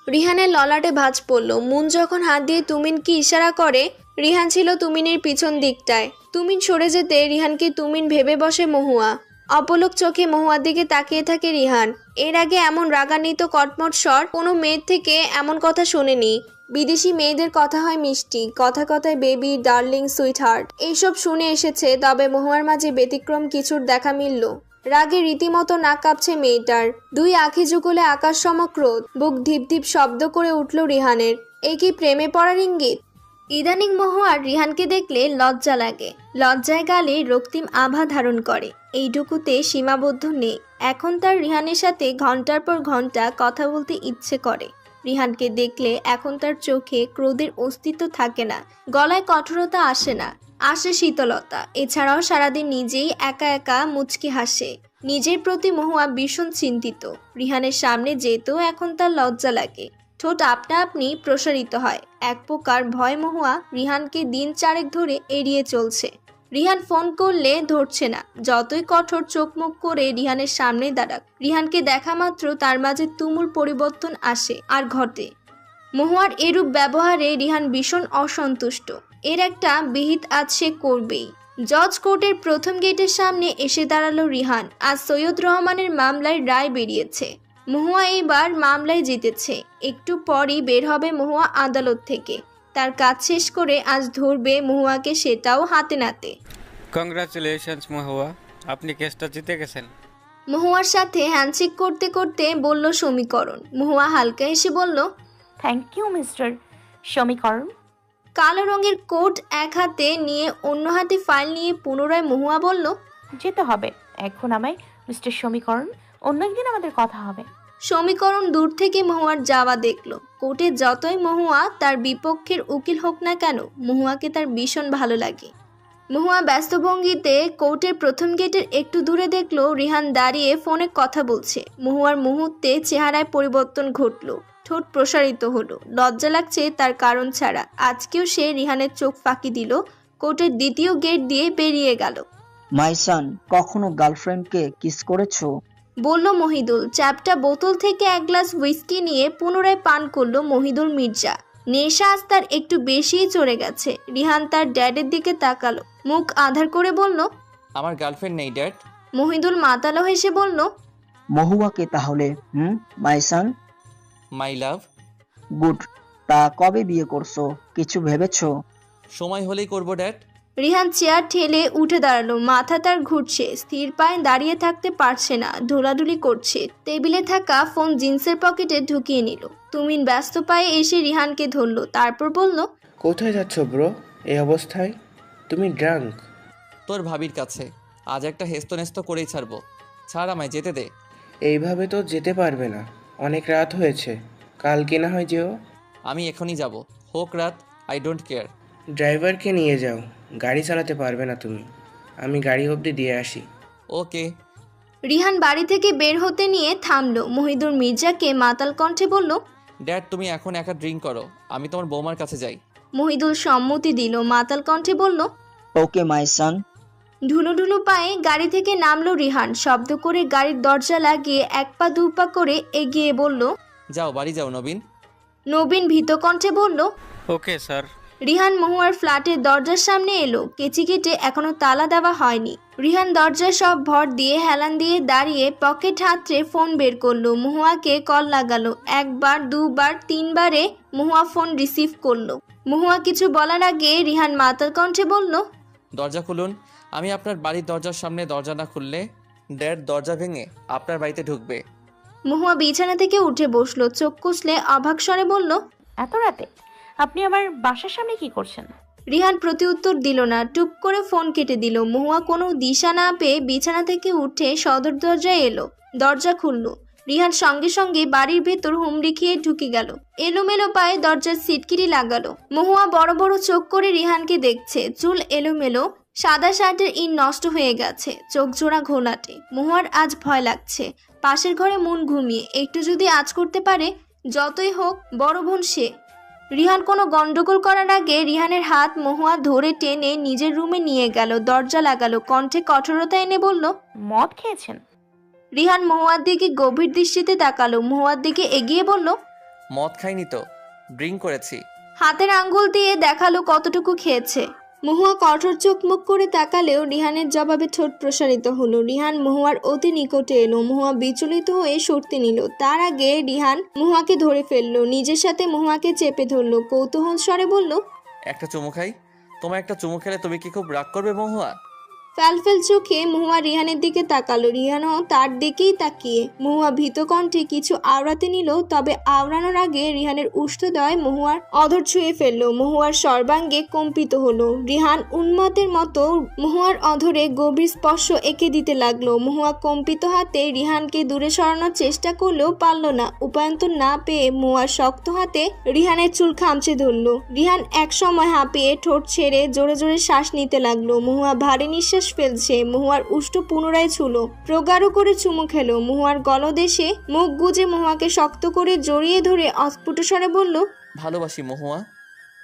রিহানের ললাটে ভাঁজ পড়ল। মুন যখন হাত দিয়ে তুমিনকে ইশারা করে, রিহান ছিল তুমিনের পিছন দিকটায়। তুমিন সরে যেতে রিহানকে তুমিন ভেবে বসে মহুয়া। অপলক চোখে মহুয়ার দিকে তাকিয়ে থাকে রিহান। এর আগে এমন রাগান্বিত কটমট স্বর কোনো মেয়ের থেকে এমন কথা শোনেনি। বিদেশি মেয়েদের কথা হয় মিষ্টি, কথা কথায় বেবি, ডার্লিং, সুইট হার্ট এইসব শুনে এসেছে, তবে মহুয়ার মাঝে ব্যতিক্রম কিছুর দেখা মিলল। রাগে রীতিমতো নাক কাঁপছে মেয়েটার, দুই আঁখি যুগলে আকাশ সম ক্রোধ, বুক ধিপ ধিপ শব্দ করে উঠল রিহানের। এ কি প্রেমে পড়ার ইঙ্গিত? ইদানিং মহুয়ার রিহানকে দেখলে লজ্জা লাগে, লজ্জায় গালে রক্তিম আভা ধারণ করে। এইটুকুতে সীমাবদ্ধ নেই, এখন তার রিহানের সাথে ঘন্টার পর ঘন্টা কথা বলতে ইচ্ছে করে। রিহানকে দেখলে এখন তার চোখে ক্রোধের অস্তিত্ব থাকে না, গলায় কঠোরতা আসে না, আসে শীতলতা। এছাড়াও সারাদিন নিজেই একা একা মুচকি হাসে। নিজের প্রতি মহুয়া ভীষণ চিন্তিত। রিহানের সামনে যেতেও এখন তার লজ্জা লাগে, ঠোঁট আপনা আপনি প্রসারিত হয়। এক প্রকার ভয় মহুয়া রিহানকে দিন 4 ধরে এড়িয়ে চলছে। রিহান ফোন করলে ধরছে না, যতই কঠোর চোখ মুখ করে রিহানের সামনে দাঁড়াক, রিহানকে দেখা মাত্র তার মাঝে তুমুল পরিবর্তন আসে আর ঘটে। মহুয়ার এরূপ ব্যবহারে রিহান ভীষণ অসন্তুষ্ট। এর একটা বিহিত আজ সে করবেই। জজ কোর্টের প্রথম গেটের সামনে এসে দাঁড়ালো রিহান। আজ সৈয়দ রহমানের মামলায় রায় বেরিয়েছে। মহুয়া এবার মামলায় জিতেছে। একটু পরই বের হবে মহুয়া আদালত থেকে। তার কাজ শেষ করে আজ ধরবে মহুয়াকে, সেটাও হাতে নাতে। কংগ্রাচুলেশনস মহুয়া, আপনি কেসটা জিতে গেছেন। মহুয়ার সাথে হ্যান্ডশেক করতে করতে বলল সমীকরণ। মহুয়া হালকা হেসে বলল, থ্যাংক ইউ মিস্টার সমীকরণ। কালো রঙের কোট এক হাতে নিয়ে অন্য হাতে ফাইল নিয়ে পুনরায় মহুয়া বলল, যেতে হবে এখন আমায় মিস্টার সমীকরণ, অন্য একদিন আমাদের কথা হবে। সমীকরণ দূর থেকে মহুয়ার যাওয়া দেখলো। কোর্টে যতই মহুয়া তার বিপক্ষের উকিল হোক না কেন, মহুয়াকে তার ভীষণ ভালো লাগে। মহুয়া ব্যস্ত ভঙ্গিতে কোর্টের প্রথম গেটের একটু দূরে দেখলো রিহান দাঁড়িয়ে ফোনে কথা বলছে। মহুয়ার মুহূর্তে চেহারায় পরিবর্তন ঘটলো, ঠোঁট প্রসারিত হলো। লজ্জা লাগছে তার কারণ ছাড়া। আজকেও সে রিহানের চোখ ফাঁকি দিল, কোর্টের দ্বিতীয় গেট দিয়ে বেরিয়ে গেল। মাইসান, কখনো গার্লফ্রেন্ডকে কিস করেছো? বলল মহিদুল। চ্যাপটা বোতল থেকে এক গ্লাস হুইস্কি নিয়ে পুনরায় পান করলো মহিদুল মির্জা। নেশা আজ তার একটু বেশিই চড়ে গেছে। রিহান তার ড্যাডের দিকে তাকালো, মুখ আধার করে বলল, আমার গার্লফ্রেন্ড নেই ড্যাড। মহিদুল মাতালো হেসে বলল, মহুয়াকে তাহলে মাইসান? মাই লাভ। গুড। তা কবে বিয়ে করছো, কিছু ভেবেছো? সময় হলেই করব ড্যাড। রিহান চেয়ার ঠেলে উঠে দাঁড়ালো। মাথা তার ঘুরছে, স্থির পায়ে দাঁড়িয়ে থাকতে পারছে না, ঢোলাঢুলি করছে। টেবিলে থাকা ফোন জিন্সের পকেটে ঢুকিয়ে নিল। তুমিন ব্যস্ত পায়ে এসে রিহানকে ধরলো, তারপর বলল, কোথায় যাচ্ছ ব্রো এই অবস্থায়? তুমি ড্রাঙ্ক? তোর ভাবির কাছে। আজ একটা হেস্তনেস্ত করেই ছাড়বো। ছাড়, আমায় যেতে দে। এইভাবে তো যেতে পারবে না, অনেক রাত হয়েছে। কালকে না হয় যেও। আমি এখনই যাব, হোক রাত, আই ডোন্ট কেয়ার। ড্রাইভারকে নিয়ে যাও, গাড়ি চালাতে পারবে না তুমি। আমি গাড়ি অবধি দিয়ে আসি। ওকে। রিহান বাড়ি থেকে বের হতে নিয়ে থামলো। মহিদুর মির্জাকে মাতাল কণ্ঠে বলল, ড্যাড তুমি এখন একা ড্রিঙ্ক করো, আমি তোমার বৌমার কাছে যাই। মহিদুল সম্মতি দিল। মাতাল কণ্ঠে বলল, ওকে মাইসান। ঢুলু ঢুলু পায়ে গাড়ি থেকে নামলো রিহান। শব্দ করে গাড়ির দরজা লাগিয়ে এক পা দু পা করে এগিয়ে বলল, যাও বাড়ি যাও নবীন। নবীন ভীত কণ্ঠে বলল, ওকে স্যার। রিহান মহুয়ার ফ্ল্যাটের দরজার সামনে এলো। কেচি কেটে এখনো তালা দেওয়া হয়নি। রিহান দরজায় সব ভর দিয়ে হেলান দিয়ে দাঁড়িয়ে পকেট হাতড়ে ফোন বের করলো। মহুয়াকে কল লাগালো। একবার, দুবার, 3বারে মহুয়া ফোন রিসিভ করলো। মহুয়া কিছু বলার আগে রিহান মাতাল কণ্ঠে বলল, দরজা খুলুন। আমি আপনার বাড়ির দরজার সামনে, দরজা না খুললে ড্যাড দরজা ভেঙে আপনার বাড়িতে ঢুকবে। মহুয়া বিছানা থেকে উঠে বসলো। চোখ কুচলে অবাক স্বরে বলল, এত রাতে আপনি আমার বাসার সামনে কি করছেন? রিহান প্রতি উত্তর দিল না, টুপ করে ফোন কেটে দিল। মহুয়া কোনো দিশা না পেয়ে বিছানা থেকে উঠে সদর দরজায় এলো। দরজা খুলল। রিহান সঙ্গে সঙ্গে বাড়ির ভেতর হুমড়ি খেয়ে ঢুকে গেল। এলোমেলো পায়ে দরজার সিটকিরি লাগালো। মহুয়া বড় বড় চোখ করে রিহানকে দেখছে। চুল এলোমেলো, সাদা শার্টের ইন নষ্ট হয়ে গেছে, চোখ জোড়া ঘোলাটে। মহুয়ার আজ ভয় লাগছে। পাশের ঘরে মন ঘুমিয়ে একটু যদি আজ করতে পারে, যতই হোক বড় বোন সে। রিহান কোনো গন্ডগোল করার আগে রিহানের হাত মহুয়া ধরে টেনে নিজের রুমে নিয়ে গেল। দরজা লাগালো। কণ্ঠে কঠোরতা এনে বলল, মদ খেয়েছেন? রিহান মহুয়ার দিকে গভীর দৃষ্টিতে তাকালো। মহুয়ার দিকে এগিয়ে বলল, মদ খাইনি তো, ড্রিঙ্ক করেছি। হাতের আঙ্গুল দিয়ে দেখালো কতটুকু খেয়েছে। মহুয়া কঠোর চোখ মুখ করে তাকালেও রিহানের জবাবে ঠোঁট প্রসারিত হলো। রিহান মহুয়ার অতি নিকটে এলো। মহুয়া বিচলিত হয়ে সরতে নিল। তার আগে রিহান মহুয়াকে ধরে ফেললো, নিজের সাথে মহুয়াকে চেপে ধরলো, কৌতূহল স্বরে বলল, একটা চুমু খাই? তোমার একটা চুমু খেলে তুমি কি খুব রাগ করবে মহুয়া? ফ্যালফেল চোখে মহুয়া রিহানের দিকে তাকালো। রিহানও তার দিকেই তাকিয়ে মহুয়া ভীত কণ্ঠে কিছু আওড়াতে নিল, তবে আওড়ানোর আগে রিহানের উষ্ঠদয় মহুয়ার অধর ছুঁয়ে ফেললো। মহুয়ার সর্বাঙ্গে কম্পিত হলো। রিহান উন্মাদের মতো মহুয়ার অধরে গভীর স্পর্শ এঁকে দিতে লাগলো। মহুয়া কম্পিত হাতে রিহানকে দূরে সরানোর চেষ্টা করলেও পারল না। উপায়ন্তর না পেয়ে মহুয়ার শক্ত হাতে রিহানের চুল খামচে ধরলো। রিহান এক সময় হাঁপিয়ে ঠোঁট ছেড়ে জোরে জোরে শ্বাস নিতে লাগলো। মহুয়া ভারী নিঃশ্বাস ফেলছে। মহুয়ার উষ্ঠ পুনরায় ছুলো, প্রগাঢ় করে চুমু খেলো। মহুয়ার গলদেশে মুখ গুজে মহুয়াকে শক্ত করে জড়িয়ে ধরে অস্ফুট স্বরে বলল, ভালোবাসি মহুয়া।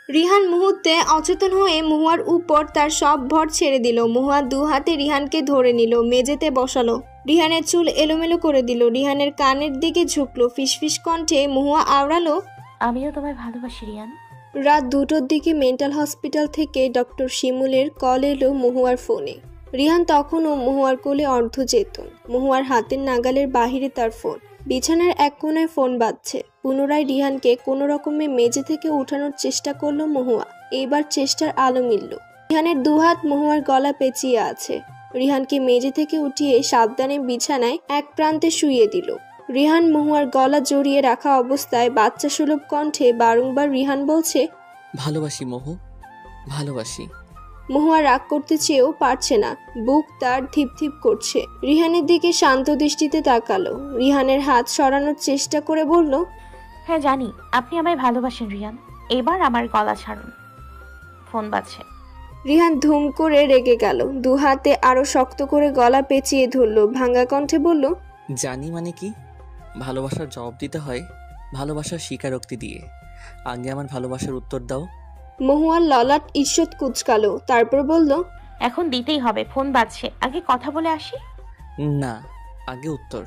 রিহান মুহূর্তে অচেতন হয়ে মহুয়ার উপর তার সব ভর ছেড়ে দিল। মহুয়া দু হাতে রিহানকে ধরে নিল, মেঝেতে বসালো, রিহানের চুল এলোমেলো করে দিল, রিহানের কানের দিকে ঝুঁকলো। ফিসফিস কণ্ঠে মহুয়া আওড়ালো, আমিও তোমায় ভালোবাসি রিয়ান। রাত 2টোর দিকে মেন্টাল হসপিটাল থেকে ডক্টর শিমুলের কল এলো মহুয়ার ফোনে। রিহান তখনও মহুয়ার কোলে অর্ধচেতন। মহুয়ার হাতের নাগালের বাহিরে তার ফোন। বিছানার এক কোণায় ফোন বাজছে। পুনরায় রিহানকে কোনো রকমে মেঝে থেকে উঠানোর চেষ্টা করলো মহুয়া। এইবার চেষ্টার আলো মিলল। রিহানের দুহাত মহুয়ার গলা পেঁচিয়ে আছে। রিহানকে মেঝে থেকে উঠিয়ে সাবধানে বিছানায় এক প্রান্তে শুইয়ে দিল। রিহান মহুয়ার গলা জড়িয়ে রাখা অবস্থায় বাচ্চা সুলভ কণ্ঠে বারংবার রিহান বলছে, ভালোবাসি মহু, ভালোবাসি। মহুয়া রাগ করতে চেয়েও পারছে না, বুক তার থিপথিপ করছে। রিহানের দিকে শান্ত দৃষ্টিতে তাকালো। রিহানের হাত সরানোর চেষ্টা করে বলল, হ্যাঁ জানি আপনি আমায় ভালোবাসেন রিয়ান, এবার আমার গলা ছাড়ুন, ফোন বাজছে। রিহান ধুম করে রেগে গেল। দু হাতে আরো শক্ত করে গলা পেঁচিয়ে ধরলো। ভাঙা কণ্ঠে বলল, জানি মানে কি? ভালোবাসার জবাব দিতে হয় ভালোবাসার স্বীকারোক্তি দিয়ে। আগে আমার ভালোবাসার উত্তর দাও। মহুয়ার ললাট ঈষৎ কুচকালো, তারপর বলল, এখন দিতেই হবে, ফোন বাজছে, আগে কথা বলে আসি। না, আগে উত্তর।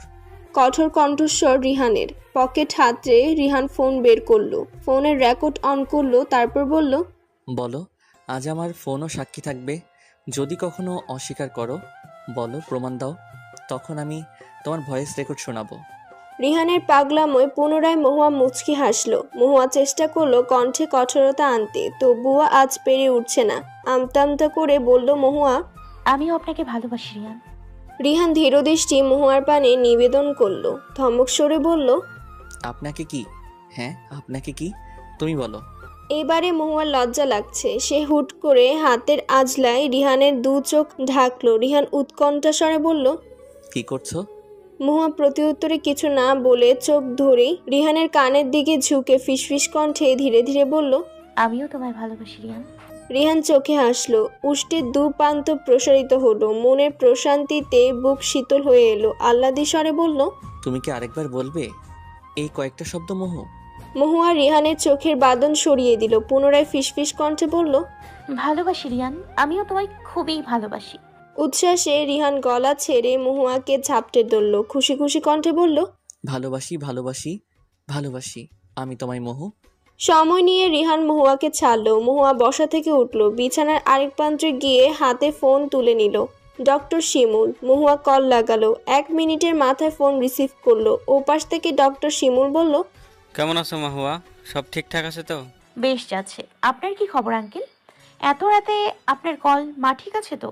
কঠোর কণ্ঠস্বর রিহানের। পকেট হাতে রিহান ফোন বের করলো, ফোনের রেকর্ড অন করলো, তারপর বলল, বলো, আজ আমার ফোনও সাক্ষী থাকবে। যদি কখনো অস্বীকার করো, বলো, প্রমাণ দাও, তখন আমি তোমার ভয়েস রেকর্ড শোনাবো। রিহানের পাগলাময় পুনরায় মহুয়া মুচকি হাসলো। মহুয়া চেষ্টা করলো কণ্ঠে কঠোরতা আনতে, তবুও আজ পেরে উঠছে না। আমতা আমতা করে বলল মহুয়া, আমিও আপনাকে ভালোবাসি রিয়ান। রিহান ধীরদৃষ্টি মহুয়ার পানে নিবেদন করলো, ধমক সরে বলল, আপনাকে কি? হ্যাঁ, আপনাকে কি? তুমি বলো। এবারে মহুয়ার লজ্জা লাগছে। সে হুট করে হাতের আজলায় রিহানের দু চোখ ঢাকলো। রিহান উৎকণ্ঠা স্বরে বলল, কি করছো? মহুয়া প্রত্যুত্তরে কিছু না বলে চোখ ধরেই রিহানের কানের দিকে ঝুঁকে ফিসফিস কণ্ঠে ধীরে ধীরে বলল, আমিও তোমায় ভালোবাসি রিয়ান। রিহান চোখে হাসলো। উষ্টের দু প্রান্ত প্রসারিত হলো। মনের প্রশান্তিতে বুক শীতল হয়ে এলো। আহ্লাদি স্বরে বলল, তুমি কি আরেকবার বলবে এই কয়েকটা শব্দ মহু? মহুয়া রিহানের চোখের বাঁধন সরিয়ে দিল। পুনরায় ফিসফিস কণ্ঠে বলল, ভালোবাসি রিয়ান, আমিও তোমায় খুবই ভালোবাসি। উচ্ছ্বাসে রিহান গলা ছেড়ে মহুয়াকে ঝাপটে ধরল। খুশি খুশি কণ্ঠে বলল, ভালোবাসি, ভালোবাসি, ভালোবাসি আমি তোমায় মহু। সময় নিয়ে রিহান মহুয়াকে ছাড়লো। মহুয়া বসা থেকে উঠল, বিছানার আরেক প্রান্তে গিয়ে হাতে ফোন তুলে নিল। ডক্টর শিমুল। মহুয়া কল লাগালো। 1 মিনিটের মাথায় ফোন রিসিভ করলো। ওপাশ থেকে ডক্টর শিমুল বলল, কেমন আছো মাহুয়া? সব ঠিকঠাক আছে তো? বেশ যাচ্ছে। আপনার কি খবর আঙ্কেল? এত রাতে আপনার কল, মা ঠিক আছে তো?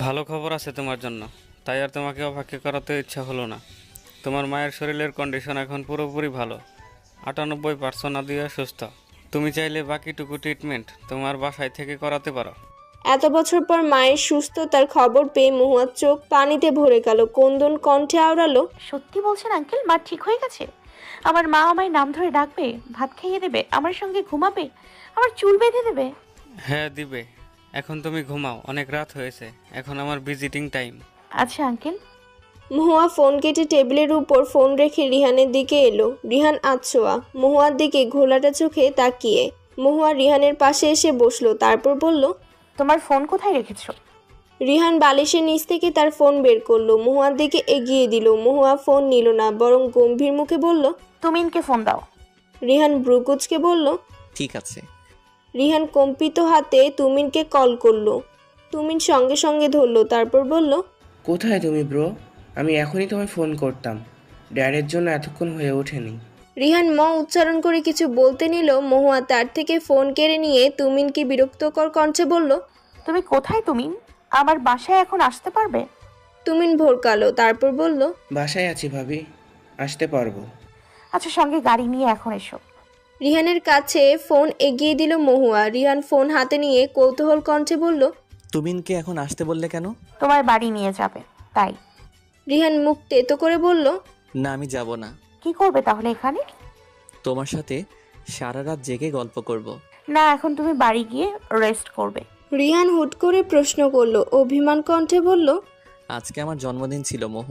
ভালো খবর আছে তোমার জন্য, তাই আর তোমাকে অপেক্ষা করাতে ইচ্ছা হলো না। তোমার মায়ের শরীরের কন্ডিশন এখন পুরোপুরি ভালো, 98% দিয়ে সুস্থ। তুমি চাইলে বাকিটুকু ট্রিটমেন্ট তোমার বাসায় থেকে করাতে পারো। এত বছর পর মায়ের সুস্থতার খবর পেয়ে মহুয়ার চোখ পানিতে ভরে গেল। কোন্দন কণ্ঠে আওড়ালো, সত্যি বলছেন আঙ্কেল, মা ঠিক হয়ে গেছে? আমার মা আমায় নাম ধরে ডাকবে, ভাত খাইয়ে দেবে, আমার সঙ্গে ঘুমাবে, আমার চুল বেঁধে দেবে? হ্যাঁ দিবে। এখন তুমি ঘুমাও, অনেক রাত হয়েছে, এখন আমার ভিজিটিং টাইম। আচ্ছা আঙ্কেল। মহুয়া ফোন কেটে টেবিলের উপর ফোন রেখে রিহানের দিকে এলো। রিহান আছোয়া, মহুয়ার দিকে ঘোলাটা চোখে তাকিয়ে। মহুয়া রিহানের পাশে এসে বসলো, তারপর বলল, তোমার ফোন কোথায় রেখেছো? রিহান বালিশের নিচ থেকে তার ফোন বের করলো, মহুয়ার দিকে এগিয়ে দিল। মহুয়া ফোন নিল না, বরং গম্ভীর মুখে বলল, তুমিনকে ফোন দাও। রিহান ভ্রুকুচকে বলল, ঠিক আছে। রিহান কম্পিত হাতে তুমিনকে কল করলো। তুমিন সঙ্গে সঙ্গে ধরলো, তারপর বলল, কোথায় তুমি ব্রো? আমি এখনই তোমায় ফোন করতাম, ড্যাডের জন্য এতক্ষণ হয়ে ওঠেনি। রিহান উচ্চারণ করে কিছু বলতে নিল, মহুয়া তার থেকে ফোন কেড়ে নিয়ে তুমিনকে বিরক্তকর কণ্ঠে বলল, তুমি কোথায় তুমিন? আমার বাসায় এখন আসতে পারবে? তুমিন ভোরকালো, তারপর বলল, বাসায় আছি ভাবি, আসতে পারবো। আচ্ছা, সঙ্গে গাড়ি নিয়ে এখন এসো। রিহানের কাছে ফোন এগিয়ে দিল মহুয়া। রিহান ফোন হাতে নিয়ে কৌতূহল কণ্ঠে বলল, তুমিনকে এখন আসতে বললে কেন? তোমার বাড়ি নিয়ে যাবে তাই। রিহান মুখ তেতো করে বলল, না, আমি যাব না। কি করবে তাহলে এখানে? তোমার সাথে সারা রাত জেগে গল্প করব। না, এখন তুমি বাড়ি গিয়ে রেস্ট করবে। রিহান হুট করে প্রশ্ন করলো, অভিমান কণ্ঠে বলল, আজকে আমার জন্মদিন ছিল মোহ,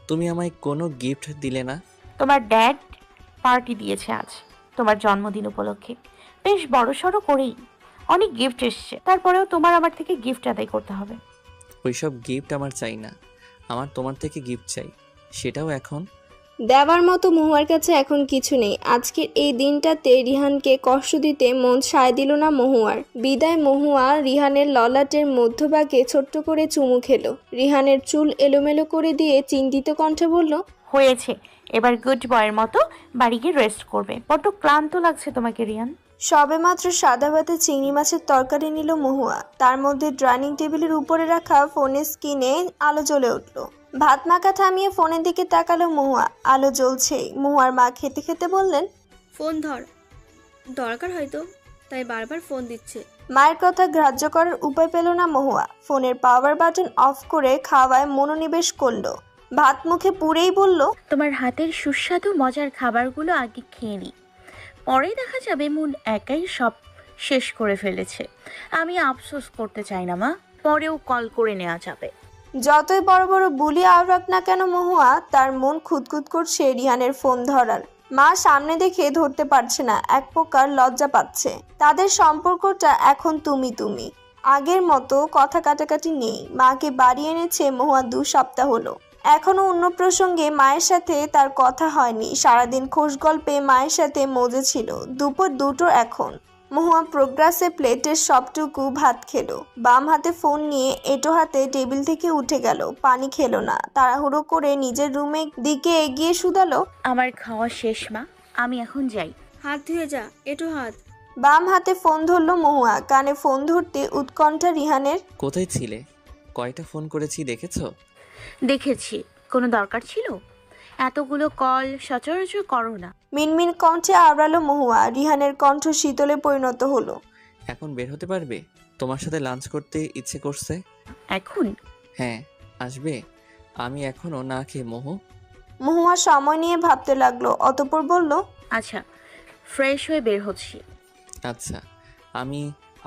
তুমি আমায় কোনো গিফট দিলে না। তোমার ড্যাড পার্টি দিয়েছে আজ তোমার জন্মদিন উপলক্ষে, বেশ বড়সড় করেই। অনেক গিফট এসছে, তারপরেও তোমার আমার থেকে গিফট আদায় করতে হবে। ওইসব গিফট আমার চাই না, আমার তোমার থেকে গিফট চাই, সেটাও এখন। দেওয়ার মতো মহুয়ার কাছে এখন কিছু নেই। আজকের এই দিনটাতে রিহানকে কষ্ট দিতে মন সায় দিল না মহুয়ার। বিদায় মহুয়া রিহানের ললাটের মধ্যভাগে ছোট্ট করে চুমু খেলো। রিহানের চুল এলোমেলো করে দিয়ে চিন্তিত কণ্ঠে বলল, হয়েছে, এবার গুড বয়ের মতো বাড়ি গিয়ে রেস্ট করবে। বড্ড ক্লান্ত লাগছে তোমাকে রিয়ান। সবেমাত্র সাদা ভাতে চিংড়ি মাছের তরকারি নিল মহুয়া। তার মধ্যে ডাইনিং টেবিলের উপরে রাখা ফোনের স্ক্রিনে আলো জ্বলে উঠল। ভাত মাখা থামিয়ে ফোনের দিকে তাকালো মহুয়া। আলো জ্বলছেই। মহুয়ার মা খেতে খেতে বললেন, ফোন ধর, দরকার হয়তো তাই বারবার ফোন দিচ্ছে। মায়ের কথা গ্রাহ্য করার উপায় পেল না মহুয়া। ফোনের পাওয়ার বাটন অফ করে খাওয়ায় মনোনিবেশ করলো। ভাত মুখে পুরেই বলল, তোমার হাতের সুস্বাদু মজার খাবারগুলো আগে খেয়ে নিই, পরে দেখা যাবে মন একাই সব শেষ করে ফেলেছে। আমি আফসোস করতে চাই না মা, পরেও কল করে নেওয়া যাবে। যতই বড় বড় বুলি আওড়াক না কেন মহুয়া, তার মন খুঁতখুত করছে রিহানের ফোন ধরার। মা সামনে দেখে ধরতে পারছে না, এক প্রকার লজ্জা পাচ্ছে। তাদের সম্পর্কটা এখন তুমি। আগের মতো কথা কাটাকাটি নেই। মাকে বাড়ি এনেছে মহুয়া 2 সপ্তাহ হলো। এখনো অন্য প্রসঙ্গে মায়ের সাথে তার কথা হয়নি। সারাদিন খোশ গল্পে মায়ের সাথে মজে ছিল। দুপুর 2টো এখন। মহুয়া প্রোগ্রাসে প্লেটের সবটুকু ভাত খেলো। বাম হাতে ফোন নিয়ে এটো হাতে টেবিল থেকে উঠে গেল। পানি খেলো না, তাড়াহুড়ো করে নিজের রুমের দিকে এগিয়ে শুধালো, আমার খাওয়া শেষ মা, আমি এখন যাই। হাত ধুয়ে যা, এটো হাত। বাম হাতে ফোন ধরলো মহুয়া। কানে ফোন ধরতে উৎকণ্ঠা রিহানের। কোথায় ছিলে? কয়টা ফোন করেছি দেখেছো? দেখেছি, কোনো দরকার ছিল? এতগুলো কল সচরাচর করো না। মিনমিন কণ্ঠে আওড়ালো মহুয়া। রিহানের কণ্ঠ শীতলে পরিণত হলো। এখন বের হতে পারবে? তোমার সাথে লাঞ্চ করতে ইচ্ছে করছে। এখন? হ্যাঁ, আসবে? আমি এখনো না খেয়ে মোহ। মহুয়া সময় নিয়ে ভাবতে লাগলো, অতঃপর বলল, আচ্ছা, ফ্রেশ হয়ে বের হচ্ছি। আচ্ছা,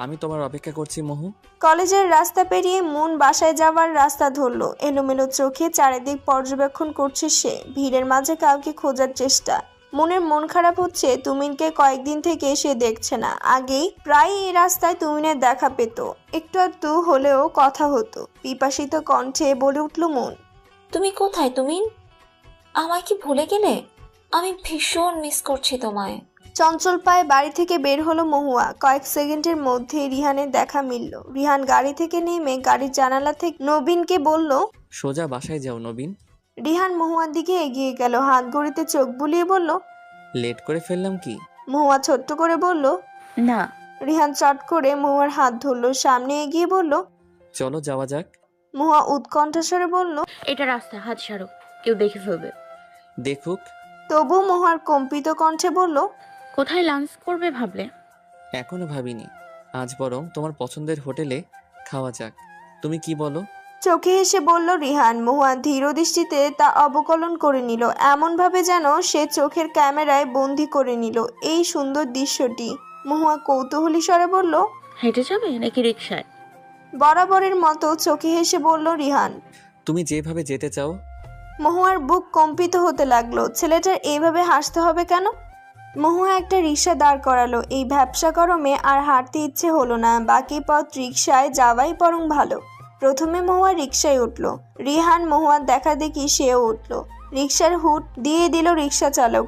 আমি তোমার অপেক্ষা করছি মোহ। কলেজের রাস্তা পেরিয়ে মুন বাসায় যাওয়ার রাস্তা ধরলো। এলোমেলো চোখে চারিদিক পর্যবেক্ষণ করছে সে। ভিড়ের মাঝে কাউকে খোঁজার চেষ্টা। মুনের মন খারাপ হচ্ছে। তুমিনকে কয়েকদিন থেকে সে দেখছে না। আগেই প্রায় এই রাস্তায় তুমিনের দেখা পেত, একটু হলেও কথা হতো। পিপাসিত কণ্ঠে বলে উঠল মুন, তুমি কোথায় তুমিন? আমায় কি ভুলে গেলে? আমি ভীষণ মিস করছি তোমায়। চঞ্চল পায়ে বাড়ি থেকে বের হলো মহুয়া। কয়েক সেকেন্ডের মধ্যে রিহানের দেখা মিলল। রিহান গাড়ি থেকে নেমে গাড়ির জানালা থেকে নবীনকে বলল, সোজা বাসায় যাও নবীন। রিহান মহুয়ার দিকে এগিয়ে গেল। হাত ঘড়িতে চোখ বুলিয়ে বলল, লেট করে ফেললাম কি? মহুয়া ছোট্ট করে বলল, না। রিহান চট করে মহুয়ার হাত ধরলো। সামনে এগিয়ে বলল, চলো যাওয়া যাক। মহুয়া উৎকণ্ঠাস্বরে বলল, এটা রাস্তা, হাত ছাড়ো, কেউ দেখে ফেলবে। দেখুক। তবু মহুয়ার কম্পিত কণ্ঠে বলল, কোথায় লাঞ্চ করবে ভাবলে? এখনো ভাবিনি, আজ বরং তোমার পছন্দের হোটেলে খাওয়া যাক। তুমি কি বলো? চোখে হেসে বলল রিহান। মহুয়া ধীর দৃষ্টিতে তা অবকলন করে নিল, এমন ভাবে যেন সে চোখের ক্যামেরায় বন্দি করে নিল এই সুন্দর দৃশ্যটি। মহুয়া কৌতূহলী স্বরে বলল, হেঁটে যাবে নাকি রিকশায়? বরাবরের মতো চোখে হেসে বলল রিহান। তুমি যেভাবে যেতে চাও। মহুয়ার বুক কম্পিত হতে লাগলো। ছেলেটার এইভাবে হাসতে হবে কেন? মহুয়া একটা রিক্সা দাঁড় করালো। এই ভ্যাপসা গরমে আর হাঁটতে ইচ্ছে হলো না। বাকি পথ রিক্সায় যাওয়াই বরং ভালো। প্রথমে মহুয়া রিক্সায় উঠল। রিহান মহুয়ার দেখা দেখি সেও উঠল। রিকশার হুড দিয়ে দিল রিকশা চালক।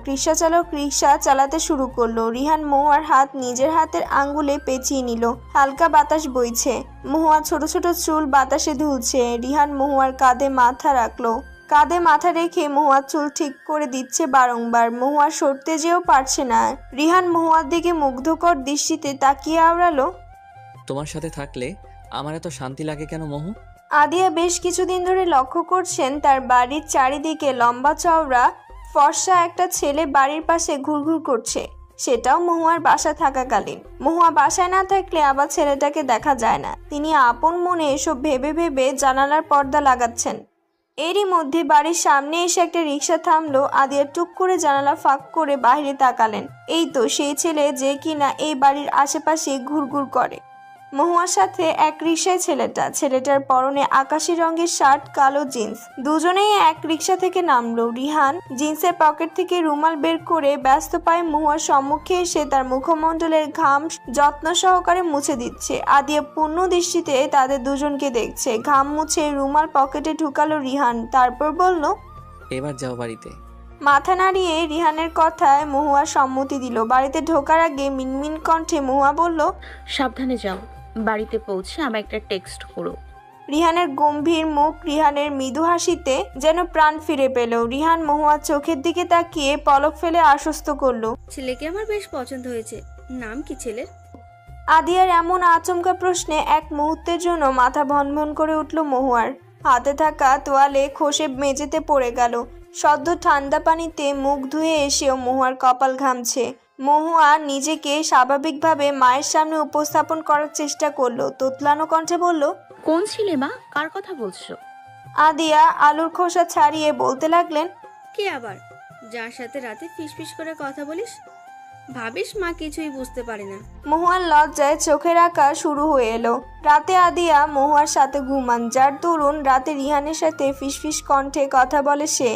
রিকশা চালাতে শুরু করলো। রিহান মহুয়ার হাত নিজের হাতের আঙ্গুলে পেঁচিয়ে নিল। হালকা বাতাস বইছে। মহুয়া ছোট ছোট চুল বাতাসে দুলছে। রিহান মহুয়ার কাঁধে মাথা রাখলো। কাঁধে মাথা রেখে মহুয়ার চুল ঠিক করে দিচ্ছে বারংবার। মহুয়া সরতে যেও পারছে না। রিহান মহুয়ার দিকে মুগ্ধকর দৃষ্টিতে তাকিয়ে আওড়ালো, তোমার সাথে থাকলে আমার এত শান্তি লাগে কেন মহু? আদিয়া বেশ কিছুদিন ধরে লক্ষ্য করছেন তার বাড়ির চারিদিকে লম্বা চওড়া ফর্সা একটা ছেলে বাড়ির পাশে ঘুরঘুর করছে, সেটাও মহুয়ার বাসা থাকাকালীন। মহুয়া বাসায় না থাকলে আবার ছেলেটাকে দেখা যায় না। তিনি আপন মনে এসব ভেবে ভেবে জানালার পর্দা লাগাচ্ছেন। এরই মধ্যে বাড়ির সামনে এসে একটা রিকশা থামলো। আদিয়া টুক করে জানালা ফাঁক করে বাইরে তাকালেন। এই তো সেই ছেলে যে কিনা এই বাড়ির আশেপাশে ঘুরঘুর করে। মহুয়ার সাথে এক রিকশায় ছেলেটার পরনে আকাশি রঙের শার্ট, কালো জিন্স। দুজনেই এক রিকশা থেকে নামলো। রিহান জিন্সের পকেট থেকে রুমাল বের করে ব্যস্ত পায়ে মহুয়ার সম্মুখে এসে তার মুখমণ্ডলের ঘাম যত্ন সহকারে মুছে দিচ্ছে। আদিয়া পূর্ণ দৃষ্টিতে তাদের দুজনকে দেখছে। ঘাম মুছে রুমাল পকেটে ঢুকালো রিহান, তারপর বলল, এবার যাও বাড়িতে। মাথা নাড়িয়ে রিহানের কথায় মহুয়া সম্মতি দিল। বাড়িতে ঢোকার আগে মিনমিন কণ্ঠে মহুয়া বলল, সাবধানে যাও, বাড়িতে পৌঁছে আমায় একটা টেক্সট করো। রিহানের গম্ভীর মুখ রিহানের মৃদু হাসিতে যেন প্রাণ ফিরে পেল। রিহান মহুয়ার চোখের দিকে তাকিয়ে পলক ফেলে আশ্বস্ত করলো, ছেলেকে আমার বেশ পছন্দ হয়েছে। নাম কি ছেলের? আদিয়ার এমন আচমকা প্রশ্নে এক মুহূর্তের জন্য মাথা ভনভন করে উঠল মহুয়ার। হাতে থাকা তোয়ালে খসে মেঝেতে পড়ে গেল। সদ্য ঠান্ডা পানিতে মুখ ধুয়ে এসেও মহুয়ার কপাল ঘামছে। মহুয়া নিজেকে স্বাভাবিকভাবে মায়ের সামনে উপস্থাপন করার চেষ্টা করলো। তোতলানো কণ্ঠে বলল, কোন ছিলে মা, কার কথা বলছো? আদিয়া আলুর খোসা ছাড়িয়ে বলতে লাগলেন, কে আবার? যার সাথে রাতে ফিসফিস করে কথা বলিস? ভাবিস মা কিছুই বুঝতে পারে না। মহুয়ার লজ্জায় চোখের আঁকা শুরু হয়ে এলো। রাতে আদিয়া মহুয়ার সাথে ঘুমান, যার দরুন রাতে রিহানের সাথে ফিসফিস কণ্ঠে কথা বলে সে।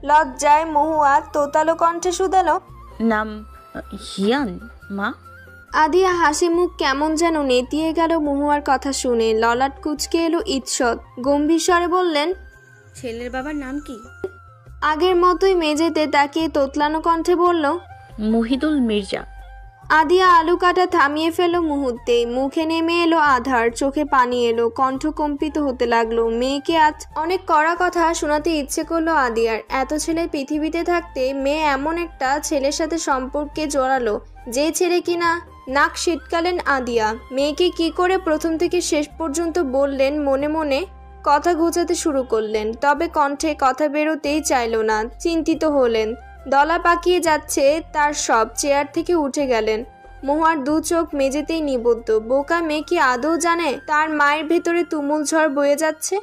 লজ্জায় মহুয়া তোতালো কণ্ঠে শুধালো, নাম হিয়ান মা? আদিয়া হাসি মুখ কেমন যেন নেতিয়ে গেল মহুয়ার কথা শুনে। ললাট কুচকে এলো ঈষৎ। গম্ভীর স্বরে বললেন, ছেলের বাবার নাম কি? আগের মতোই মেঝেতে তাকিয়ে তোতলানো কণ্ঠে বলল, মুহিদুল মির্জা। আদিয়া আলু কাটা থামিয়ে ফেলো মুহূর্তেই। মুখে নেমে এলো আধার, চোখে পানি এলো, কণ্ঠ কম্পিত হতে লাগলো। মেয়েকে আজ অনেক কড়া কথা শোনাতে ইচ্ছে করলো আদিয়ার। এত ছেলে পৃথিবীতে থাকতে মেয়ে এমন একটা ছেলের সাথে সম্পর্কে জড়ালো, যে ছেলে কিনা নাক শীতকালেন আদিয়া। মেয়েকে কি করে প্রথম থেকে শেষ পর্যন্ত বললেন, মনে মনে কথা ঘোচাতে শুরু করলেন। তবে কণ্ঠে কথা বেরোতেই চাইল না। চিন্তিত হলেন। দলা পাকিয়ে যাচ্ছে তার সব। চেয়ার থেকে উঠে গেলেন। মহুয়ার দু চোখ মেঝেতেই নিবদ্ধ। বোকা মেয়ে কি আদৌ জানে তার মায়ের ভেতরে তুমুল ঝড় বয়ে যাচ্ছে?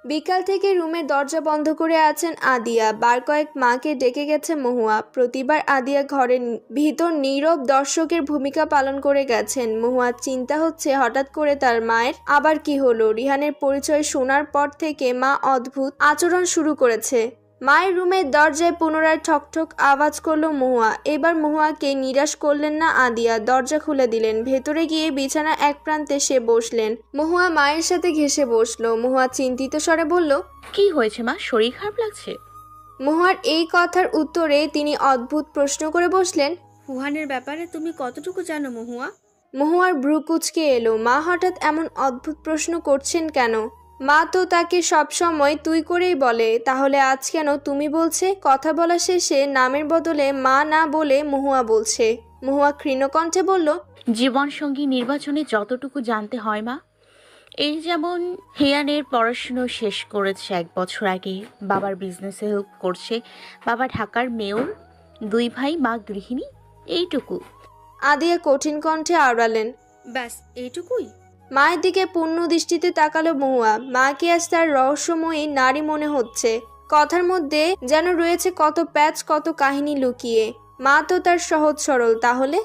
বিকাল থেকে রুমের দরজা বন্ধ করে আছেন আদিয়া। বার কয়েক মাকে ডেকে গেছে মহুয়া। প্রতিবার আদিয়া ঘরের ভিতর নীরব দর্শকের ভূমিকা পালন করে গেছেন। মহুয়ার চিন্তা হচ্ছে হঠাৎ করে তার মায়ের আবার কি হলো। রিহানের পরিচয় শোনার পর থেকে মা অদ্ভুত আচরণ শুরু করেছে। মায়ের রুমের দরজায় পুনরায় ঠকঠক আওয়াজ করলো মহুয়া। এবার মহুয়াকে নিরাশ করলেন না আদিয়া, দরজা খুলে দিলেন। ভেতরে গিয়ে বিছানা এক প্রান্তে সে বসলেন। মহুয়া মায়ের সাথে ঘেঁষে বসলো। মহুয়া চিন্তিত স্বরে বলল, কি হয়েছে মা, শরীর খারাপ লাগছে? মহুয়ার এই কথার উত্তরে তিনি অদ্ভুত প্রশ্ন করে বসলেন, হুহানের ব্যাপারে তুমি কতটুকু জানো মহুয়া? মহুয়ার ভ্রু কুঁচকে এলো। মা হঠাৎ এমন অদ্ভুত প্রশ্ন করছেন কেন? মা তো তাকে সবসময় তুই করেই বলে, তাহলে আজ কেন তুমি বলছে? কথা বলা শেষে নামের বদলে মা না বলে মহুয়া বলছে। মহুয়া ক্ষীণ কণ্ঠে বলল, জীবনসঙ্গী নির্বাচনে যতটুকু জানতে হয় মা, এই যেমন হিয়ানের পড়াশুনো শেষ করেছে 1 বছর আগে, বাবার বিজনেসে হেল্প করছে, বাবা ঢাকার মেয়র, 2 ভাই, মা গৃহিণী, এইটুকু। আদিয়া কঠিন কণ্ঠে আওড়ালেন, ব্যাস এইটুকুই? মায়ের দিকে পূর্ণ দৃষ্টিতে তাকালো মহুয়া। মাকে আজ তার রহস্যময়ী নারী মনে হচ্ছে। কথার মধ্যে যেন রয়েছে কত প্যাচ, কত কাহিনী লুকিয়ে। মা তো তার সহজ সরল, তাহলে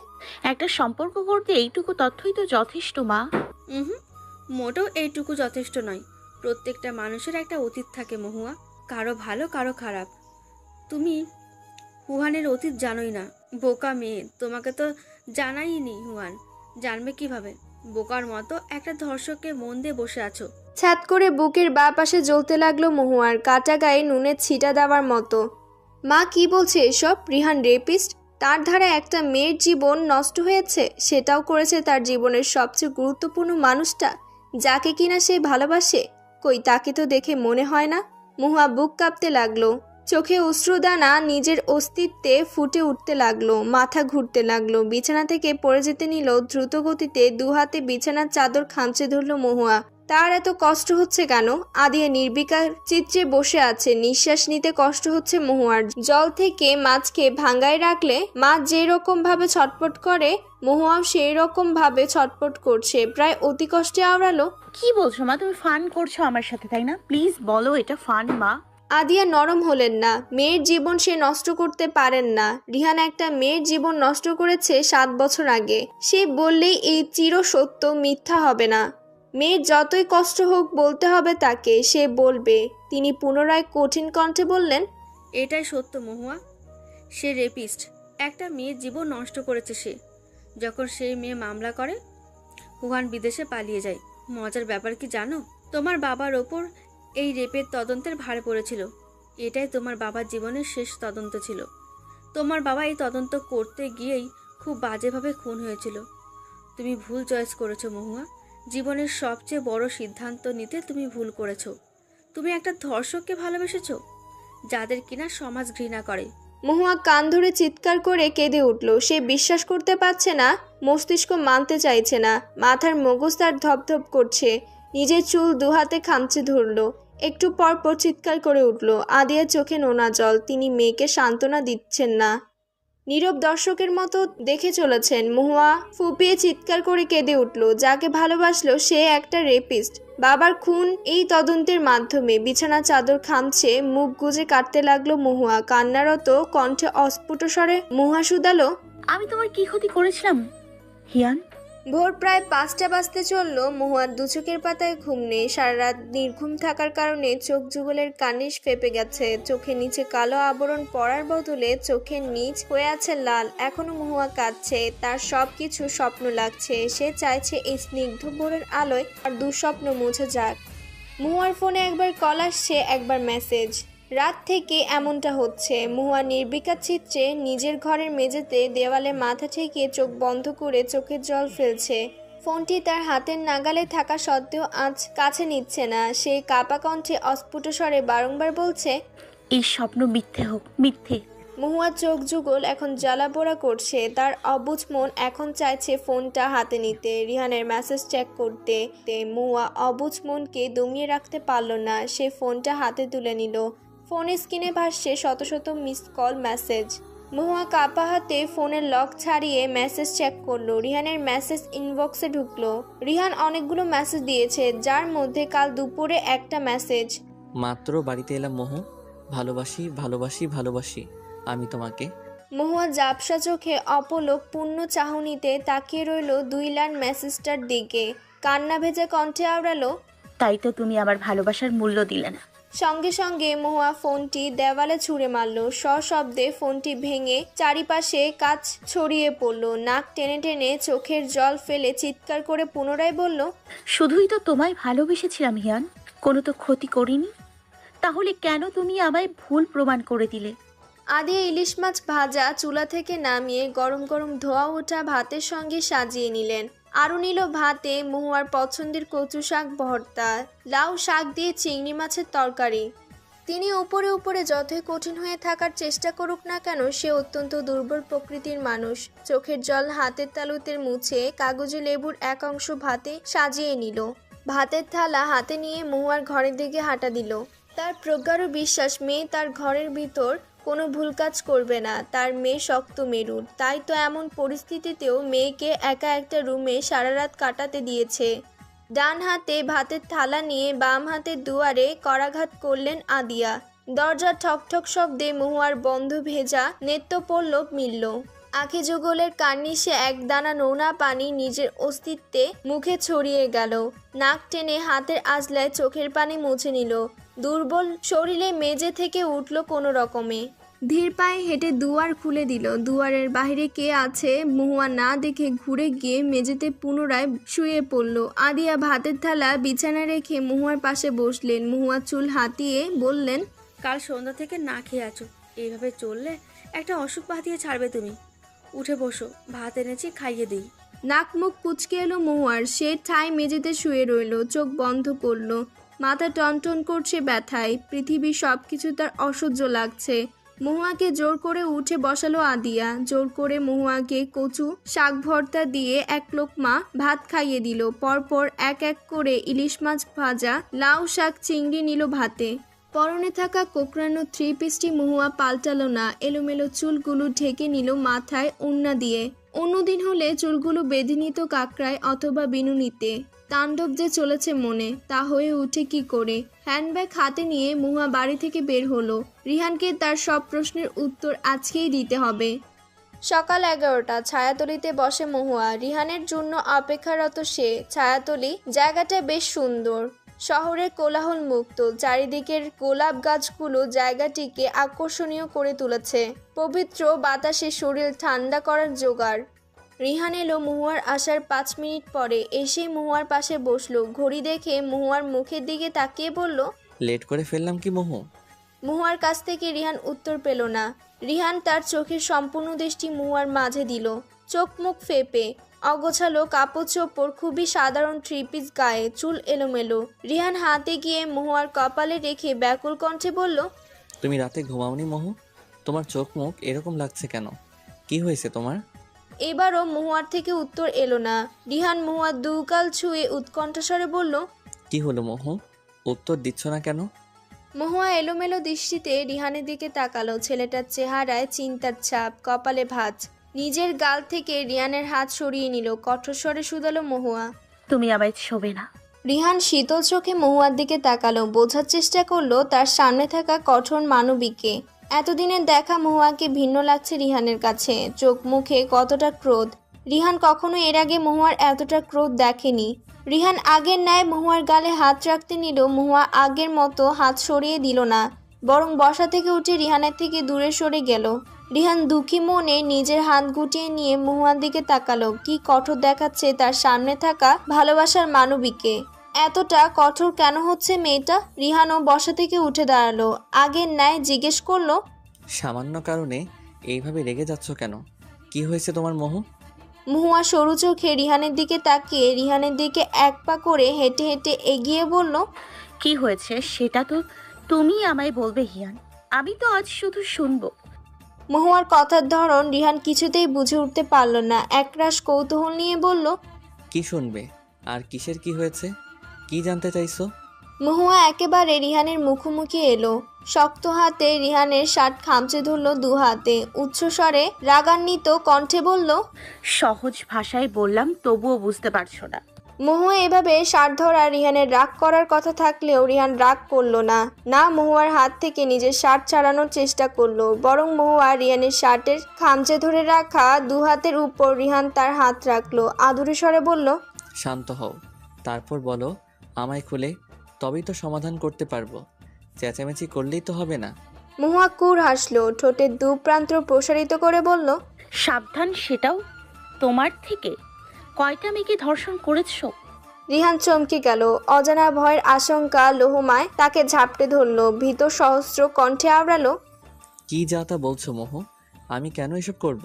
একটা সম্পর্ক করতে এইটুকু তথ্যই তো যথেষ্ট মা। মোটেও এইটুকু যথেষ্ট নয়। প্রত্যেকটা মানুষের একটা অতীত থাকে মহুয়া, কারো ভালো কারো খারাপ। তুমি হুহানের অতীত জানোই না। বোকা মেয়ে, তোমাকে তো জানাইনি হুহান, জানবে কিভাবে? বোকার মতো একটা ধর্ষককে মন দিয়ে বসে আছো। ছ্যাত করে বুকের বা পাশে জ্বলতে লাগলো মহুয়ার, কাটা গায়ে নুনের ছিটা দেওয়ার মতো। মা কি বলছে এসব? রিহান রেপিস্ট? তার ধারা একটা মেয়ের জীবন নষ্ট হয়েছে, সেটাও করেছে তার জীবনের সবচেয়ে গুরুত্বপূর্ণ মানুষটা, যাকে কিনা সে ভালোবাসে। কই, তাকে তো দেখে মনে হয় না। মহুয়া বুক কাঁপতে লাগলো, চোখে অশ্রুদানা নিজের অস্তিত্বে ফুটে উঠতে লাগলো, মাথা ঘুরতে লাগলো। বিছানা থেকে পড়ে যেতে নিল দ্রুত গতিতে, দুহাতে বিছানার চাদর খামচে ধরল মহুয়া। তার এত কষ্ট হচ্ছে কেন? আদিয়া নির্বিকার চিত্রে বসে আছে, নিঃশ্বাস নিতে কষ্ট হচ্ছে মহুয়ার। জল থেকে মাছকে ভাঙ্গায় রাখলে মাছ যেরকম ভাবে ছটপট করে, মহুয়াও সেই রকম ভাবে ছটপট করছে, প্রায় অতি কষ্টে আওড়ালো, কি বলছো মা? তুমি ফান করছো আমার সাথে, তাই না? প্লিজ বলো এটা ফান মা। আদিয়া নরম হলেন না। মেয়ের জীবন সে নষ্ট করতে পারেন না। রিহান একটা মেয়ের জীবন নষ্ট করেছে 7 বছর আগে। সে বললেই এই চির সত্য মিথ্যা হবে না। মেয়ের যতই কষ্ট হোক বলতে হবে তাকে, সে বলবে। তিনি পুনরায় কঠিন কণ্ঠে বললেন, এটাই সত্য মহুয়া, সে রেপিস্ট। একটা মেয়ের জীবন নষ্ট করেছে সে। যখন সেই মেয়ে মামলা করে, হুহান বিদেশে পালিয়ে যায়। মজার ব্যাপার কি জানো? তোমার বাবার ওপর এই রেপের তদন্তের ভার পড়েছিল। এটাই তোমার বাবার জীবনের শেষ তদন্ত ছিল। তোমার বাবা এই তদন্ত করতে গিয়েই খুব বাজেভাবে খুন হয়েছিল। তুমি ভুল চয়েস করেছো মহুয়া। জীবনের সবচেয়ে বড় সিদ্ধান্ত নিতে তুমি ভুল করেছো। তুমি একটা ধর্ষককে ভালোবেসেছো, যাদের কিনা সমাজ ঘৃণা করে। মহুয়া কান ধরে চিৎকার করে কেঁদে উঠল। সে বিশ্বাস করতে পারছে না, মস্তিষ্ক মানতে চাইছে না, মাথার মগজ তার ধপধপ করছে। নিজের চুল দুহাতে খামচে ধরল, একটু পর পর চিৎকার করে উঠল। আদিয়ার চোখে নোনা জল। তিনি মেয়েকে সান্ত্বনা দিচ্ছেন না, নীরব দর্শকের মতো দেখে চলেছেন। মহুয়া ফুপিয়ে চিৎকার করে কেঁদে উঠল। যাকে ভালোবাসলো সে একটা রেপিস্ট। বাবার খুন এই তদন্তের মাধ্যমে। বিছানা চাদর খামছে, মুখ গুজে কাটতে লাগলো মহুয়া। কান্নারত কণ্ঠে অস্ফুট স্বরে মহুয়া শুধালো, আমি তোমার কি ক্ষতি করেছিলাম হিয়ান? ভোর প্রায় 5টা বাজতে চলল। মহুয়ার দু চোখের পাতায় ঘুম নেই। সারা রাত নির্ঘুম থাকার কারণে চোখ যুগলের কার্নিশ ফেপে গেছে। চোখের নিচে কালো আবরণ পড়ার বদলে চোখের নিচ হয়ে আছে লাল। এখনো মহুয়া কাঁদছে, তার সবকিছু স্বপ্ন লাগছে। সে চাইছে এই স্নিগ্ধ ভোরের আলোয় আর দুঃস্বপ্ন মুছে যাক। মহুয়ার ফোনে একবার কল আসছে, একবার মেসেজ। রাত থেকে এমনটা হচ্ছে। মহুয়া নির্বিকার চিত্রে নিজের ঘরের মেঝেতে দেওয়ালে মাথা ঠেকিয়ে চোখ বন্ধ করে চোখের জল ফেলছে। ফোনটি তার হাতের নাগালে থাকা সত্ত্বেও আজ কাছে নিচ্ছে না। সে কাপা কণ্ঠে অস্ফুট স্বরে বারংবার বলছে, এই স্বপ্ন মিথ্যে হোক, মিথ্যে। মহুয়ার চোখ যুগল এখন জ্বালাপোড়া করছে। তার অবুঝ মন এখন চাইছে ফোনটা হাতে নিতে, রিহানের মেসেজ চেক করতে। মহুয়া অবুঝ মনকে দমিয়ে রাখতে পারল না। সে ফোনটা হাতে তুলে নিল। ফোনের স্ক্রিনে ভাসছে শত শত মিসড কল মেসেজ। মহুয়া কাপা হাতে ফোনের লক ছাড়িয়ে মেসেজ চেক করলো। রিহানের মেসেজ ইনবক্সে ঢুকলো। রিহান অনেকগুলো মেসেজ দিয়েছে, যার মধ্যে কাল দুপুরে একটা মেসেজ। মাত্র বাড়িতে এলাম মহু, ভালোবাসি ভালোবাসি ভালোবাসি আমি তোমাকে। মহুয়া ঝাপসা চোখে অপলক পূর্ণ চাহনিতে তাকিয়ে রইল 2 লাইন মেসেজটার দিকে। কান্না ভেজা কণ্ঠে আওড়ালো, তাই তো তুমি আমার ভালোবাসার মূল্য দিলে না। সঙ্গে সঙ্গে মহুয়া ফোনটি দেওয়ালে ছুঁড়ে মারল। সশব্দে ফোনটি ভেঙে চারিপাশে কাচ ছড়িয়ে পড়ল। নাক টেনে টেনে চোখের জল ফেলে চিৎকার করে পুনরায় বলল, শুধুই তো তোমায় ভালোবেসেছিলাম হিয়ান, কোনো তো ক্ষতি করিনি। তাহলে কেন তুমি আমায় ভুল প্রমাণ করে দিলে? আদিয়া ইলিশ মাছ ভাজা চুলা থেকে নামিয়ে গরম গরম ধোয়া ওঠা ভাতের সঙ্গে সাজিয়ে নিলেন। আরও নিল ভাতে মহুয়ার পছন্দের কচু শাক ভর্তা, লাউ শাক দিয়ে চিংড়ি মাছের তরকারি। তিনি উপরে উপরে যতই কঠিন হয়ে থাকার চেষ্টা করুক না কেন, সে অত্যন্ত দুর্বল প্রকৃতির মানুষ। চোখের জল হাতের তালুতে মুছে কাগজে লেবুর এক অংশ ভাতে সাজিয়ে নিল। ভাতের থালা হাতে নিয়ে মহুয়ার ঘরের দিকে হাঁটা দিল। তার প্রগাঢ় বিশ্বাস মেয়ে তার ঘরের ভিতর কোনো ভুল কাজ করবে না। তার মেয়ে শক্ত মেরুর, তাই তো এমন পরিস্থিতিতেও মেয়েকে একা একটা রুমে সারা রাত কাটাতে দিয়েছে। ডান হাতে ভাতের থালা নিয়ে বাম হাতের দুয়ারে করাঘাত করলেন আদিয়া। দরজা ঠকঠক শব্দে মহুয়ার বন্ধ ভেজা নেত্রপল্লব মিলল। আঁখি যুগলের কার্নিশে এক দানা নোনা পানি নিজের অস্তিত্বে মুখে ছড়িয়ে গেল। নাক টেনে হাতের আজলায় চোখের পানি মুছে নিল। দুর্বল শরীরে মেঝে থেকে উঠল কোনো রকমে। ধীর পায়ে হেঁটে দুয়ার খুলে দিল। দুয়ারের বাইরে কে আছে মহুয়া না দেখে ঘুরে গিয়ে মেঝেতে পুনরায় শুয়ে পড়ল। আদিয়া ভাতের থালা বিছানায় রেখে মহুয়ার পাশে বসলেন। মহুয়া চুল হাতিয়ে বললেন, কাল সন্ধ্যা থেকে না খেয়ে আছো, এইভাবে চললে একটা অসুখ বাঁধিয়ে ছাড়বে তুমি। উঠে বসো, ভাত এনেছি, খাইয়ে দিই। নাক মুখ কুচকে এলো মহুয়ার। সে ঠাই মেঝেতে শুয়ে রইল, চোখ বন্ধ করল। মাথা টনটন করছে ব্যথায়। পৃথিবীর সবকিছু তার অসহ্য লাগছে। মহুয়াকে জোর করে উঠে বসালো আদিয়া। জোর করে মহুয়াকে কচু শাক ভর্তা দিয়ে এক লোকমা ভাত খাইয়ে দিল। পরপর এক এক করে ইলিশ মাছ ভাজা, লাউ শাক, চিংড়ি নিল ভাতে। পরনে থাকা কোকড়ানো থ্রি পিসটি মহুয়া পাল্টালো না। এলোমেলো চুলগুলো ঢেকে নিল মাথায় ওড়না দিয়ে। অন্যদিন হলে চুলগুলো বেঁধে নিত কাকড়ায় অথবা বিনুনিতে। তাণ্ডব যে চলেছে মনে, তা হয়ে উঠে কি করে। হ্যান্ডব্যাগ হাতে নিয়ে মহুয়া বাড়ি থেকে বের হলো। রিহানকে তার সব প্রশ্নের উত্তর আজকেই দিতে হবে। সকাল 11টা। ছায়াতলিতে বসে মহুয়া। রিহানের জন্য অপেক্ষারত সে। ছায়াতলি জায়গাটা বেশ সুন্দর, শহরের কোলাহল মুক্ত। চারিদিকের গোলাপ গাছগুলো জায়গাটিকে আকর্ষণীয় করে তুলেছে। পবিত্র বাতাসে শরীর ঠান্ডা করার জোগাড়। রিহান এলো মহুয়ার আসার 5 মিনিট পরে। এসে মহুয়ার পাশে বসলো। ঘড়ি দেখে মহুয়ার মুখের দিকে তাকিয়ে বলল, লেট করে ফেললাম কি মহু? মহুয়ার কাছ থেকে রিহান উত্তর পেল না। রিহান তার চোখের সম্পূর্ণ দৃষ্টি মহুয়ার মাঝে দিল। চোখ মুখ ফেপে, অগোছালো কাপড় চোপড়, খুবই সাধারণ থ্রি পিস গায়ে, চুল এলোমেলো। রিহান হাতে গিয়ে মহুয়ার কপালে রেখে ব্যাকুল কণ্ঠে বলল, তুমি রাতে ঘুমাওনি মহু? তোমার চোখ মুখ এরকম লাগছে কেন? কি হয়েছে তোমার? এবারও মহুয়ার থেকে উত্তর এলো না। রিহান মহুয়ার দুগাল ছুঁয়ে উৎকণ্ঠাস্বরে বলল, কি হলো মহু? উত্তর দিচ্ছ না কেন? মহুয়া এলোমেলো দৃষ্টিতে রিহানের দিকে তাকালো। ছেলেটার চেহারায় চিন্তার ছাপ, কপালে ভাঁজ। নিজের গাল থেকে রিহানের হাত সরিয়ে নিল। কঠোর স্বরে শুধালো মহুয়া, তুমি আমায় ছোবে না। রিহান শীতল চোখে মহুয়ার দিকে তাকালো। বোঝার চেষ্টা করলো তার সামনে থাকা কঠোর মানবীকে। এতদিনের দেখা মহুয়াকে ভিন্ন লাগছে রিহানের কাছে। চোখ মুখে কতটা ক্রোধ। রিহান কখনো এর আগে মহুয়ার এতটা ক্রোধ দেখেনি। রিহান আগের ন্যায় মহুয়ার গালে হাত রাখতে নিল। মহুয়া আগের মতো হাত সরিয়ে দিল না, বরং বসা থেকে উঠে রিহানের থেকে দূরে সরে গেল। রিহান দুঃখী মনে নিজের হাত গুটিয়ে নিয়ে মহুয়ার দিকে তাকালো। কি কঠোর দেখাচ্ছে তার সামনে থাকা ভালোবাসার মানবীকে। এতটা কঠোর কেন হচ্ছে মেয়েটা? রিহানও বসা থেকে উঠে দাঁড়ালো। আগের ন্যায় জিজ্ঞেস করলো, সামান্য কারণে এইভাবে রেগে যাচ্ছ কেন? কি হয়েছে তোমার মহু? মহুয়া সরু চোখে রিহানের দিকে তাকিয়ে রিহানের দিকে এক পা করে হেঁটে হেঁটে এগিয়ে বলল, কি হয়েছে সেটা তো তুমি আমায় বলবে হিয়ান, আমি তো আজ শুধু শুনবো। মহুয়ার কথার ধরন রিহান কিছুতেই বুঝে উঠতে পারল না। একরাশ কৌতূহল নিয়ে বলল, কি শুনবে? আর কিসের কি হয়েছে? কি জানতে চাইছো? মহুয়া একেবারে রিহানের মুখোমুখি এলো। শক্ত হাতে রিহানের শার্ট খামচে ধরল দু হাতে। উচ্চস্বরে রাগান্বিত কণ্ঠে বলল, সহজ ভাষায় বললাম তবুও বুঝতে পারছো না। মহুয়া এভাবে শার্ট ধরা রিহানের রাগ করার কথা থাকলেও রিহান রাগ করলো না। না মহুয়ার হাত থেকে নিজের শার্ট ছাড়ানোর চেষ্টা করলো, বরং মহুয়া রিহানের শার্টের খামচে ধরে রাখা দু হাতের উপর রিহান তার হাত রাখলো। আদুরে স্বরে বলল, শান্ত হও, তারপর বলো আমায় খুলে, তবেই তো সমাধান করতে পারবো। চেঁচামেচি করলেই তো হবে না। মহুয়া কুর হাসলো, ঠোঁটের দু প্রান্ত প্রসারিত করে বলল, সাবধান, সেটাও তোমার থেকে? কয়টা মেয়েকে ধর্ষণ করেছো? রিহান চমকে গেল। অজানা ভয়ের আশঙ্কা লোহমায় তাকে ঝাপটে ধরলো। ভীত সহস্র কণ্ঠে আওড়ালো, কি যা তা বলছো মহু? আমি কেন এসব করব?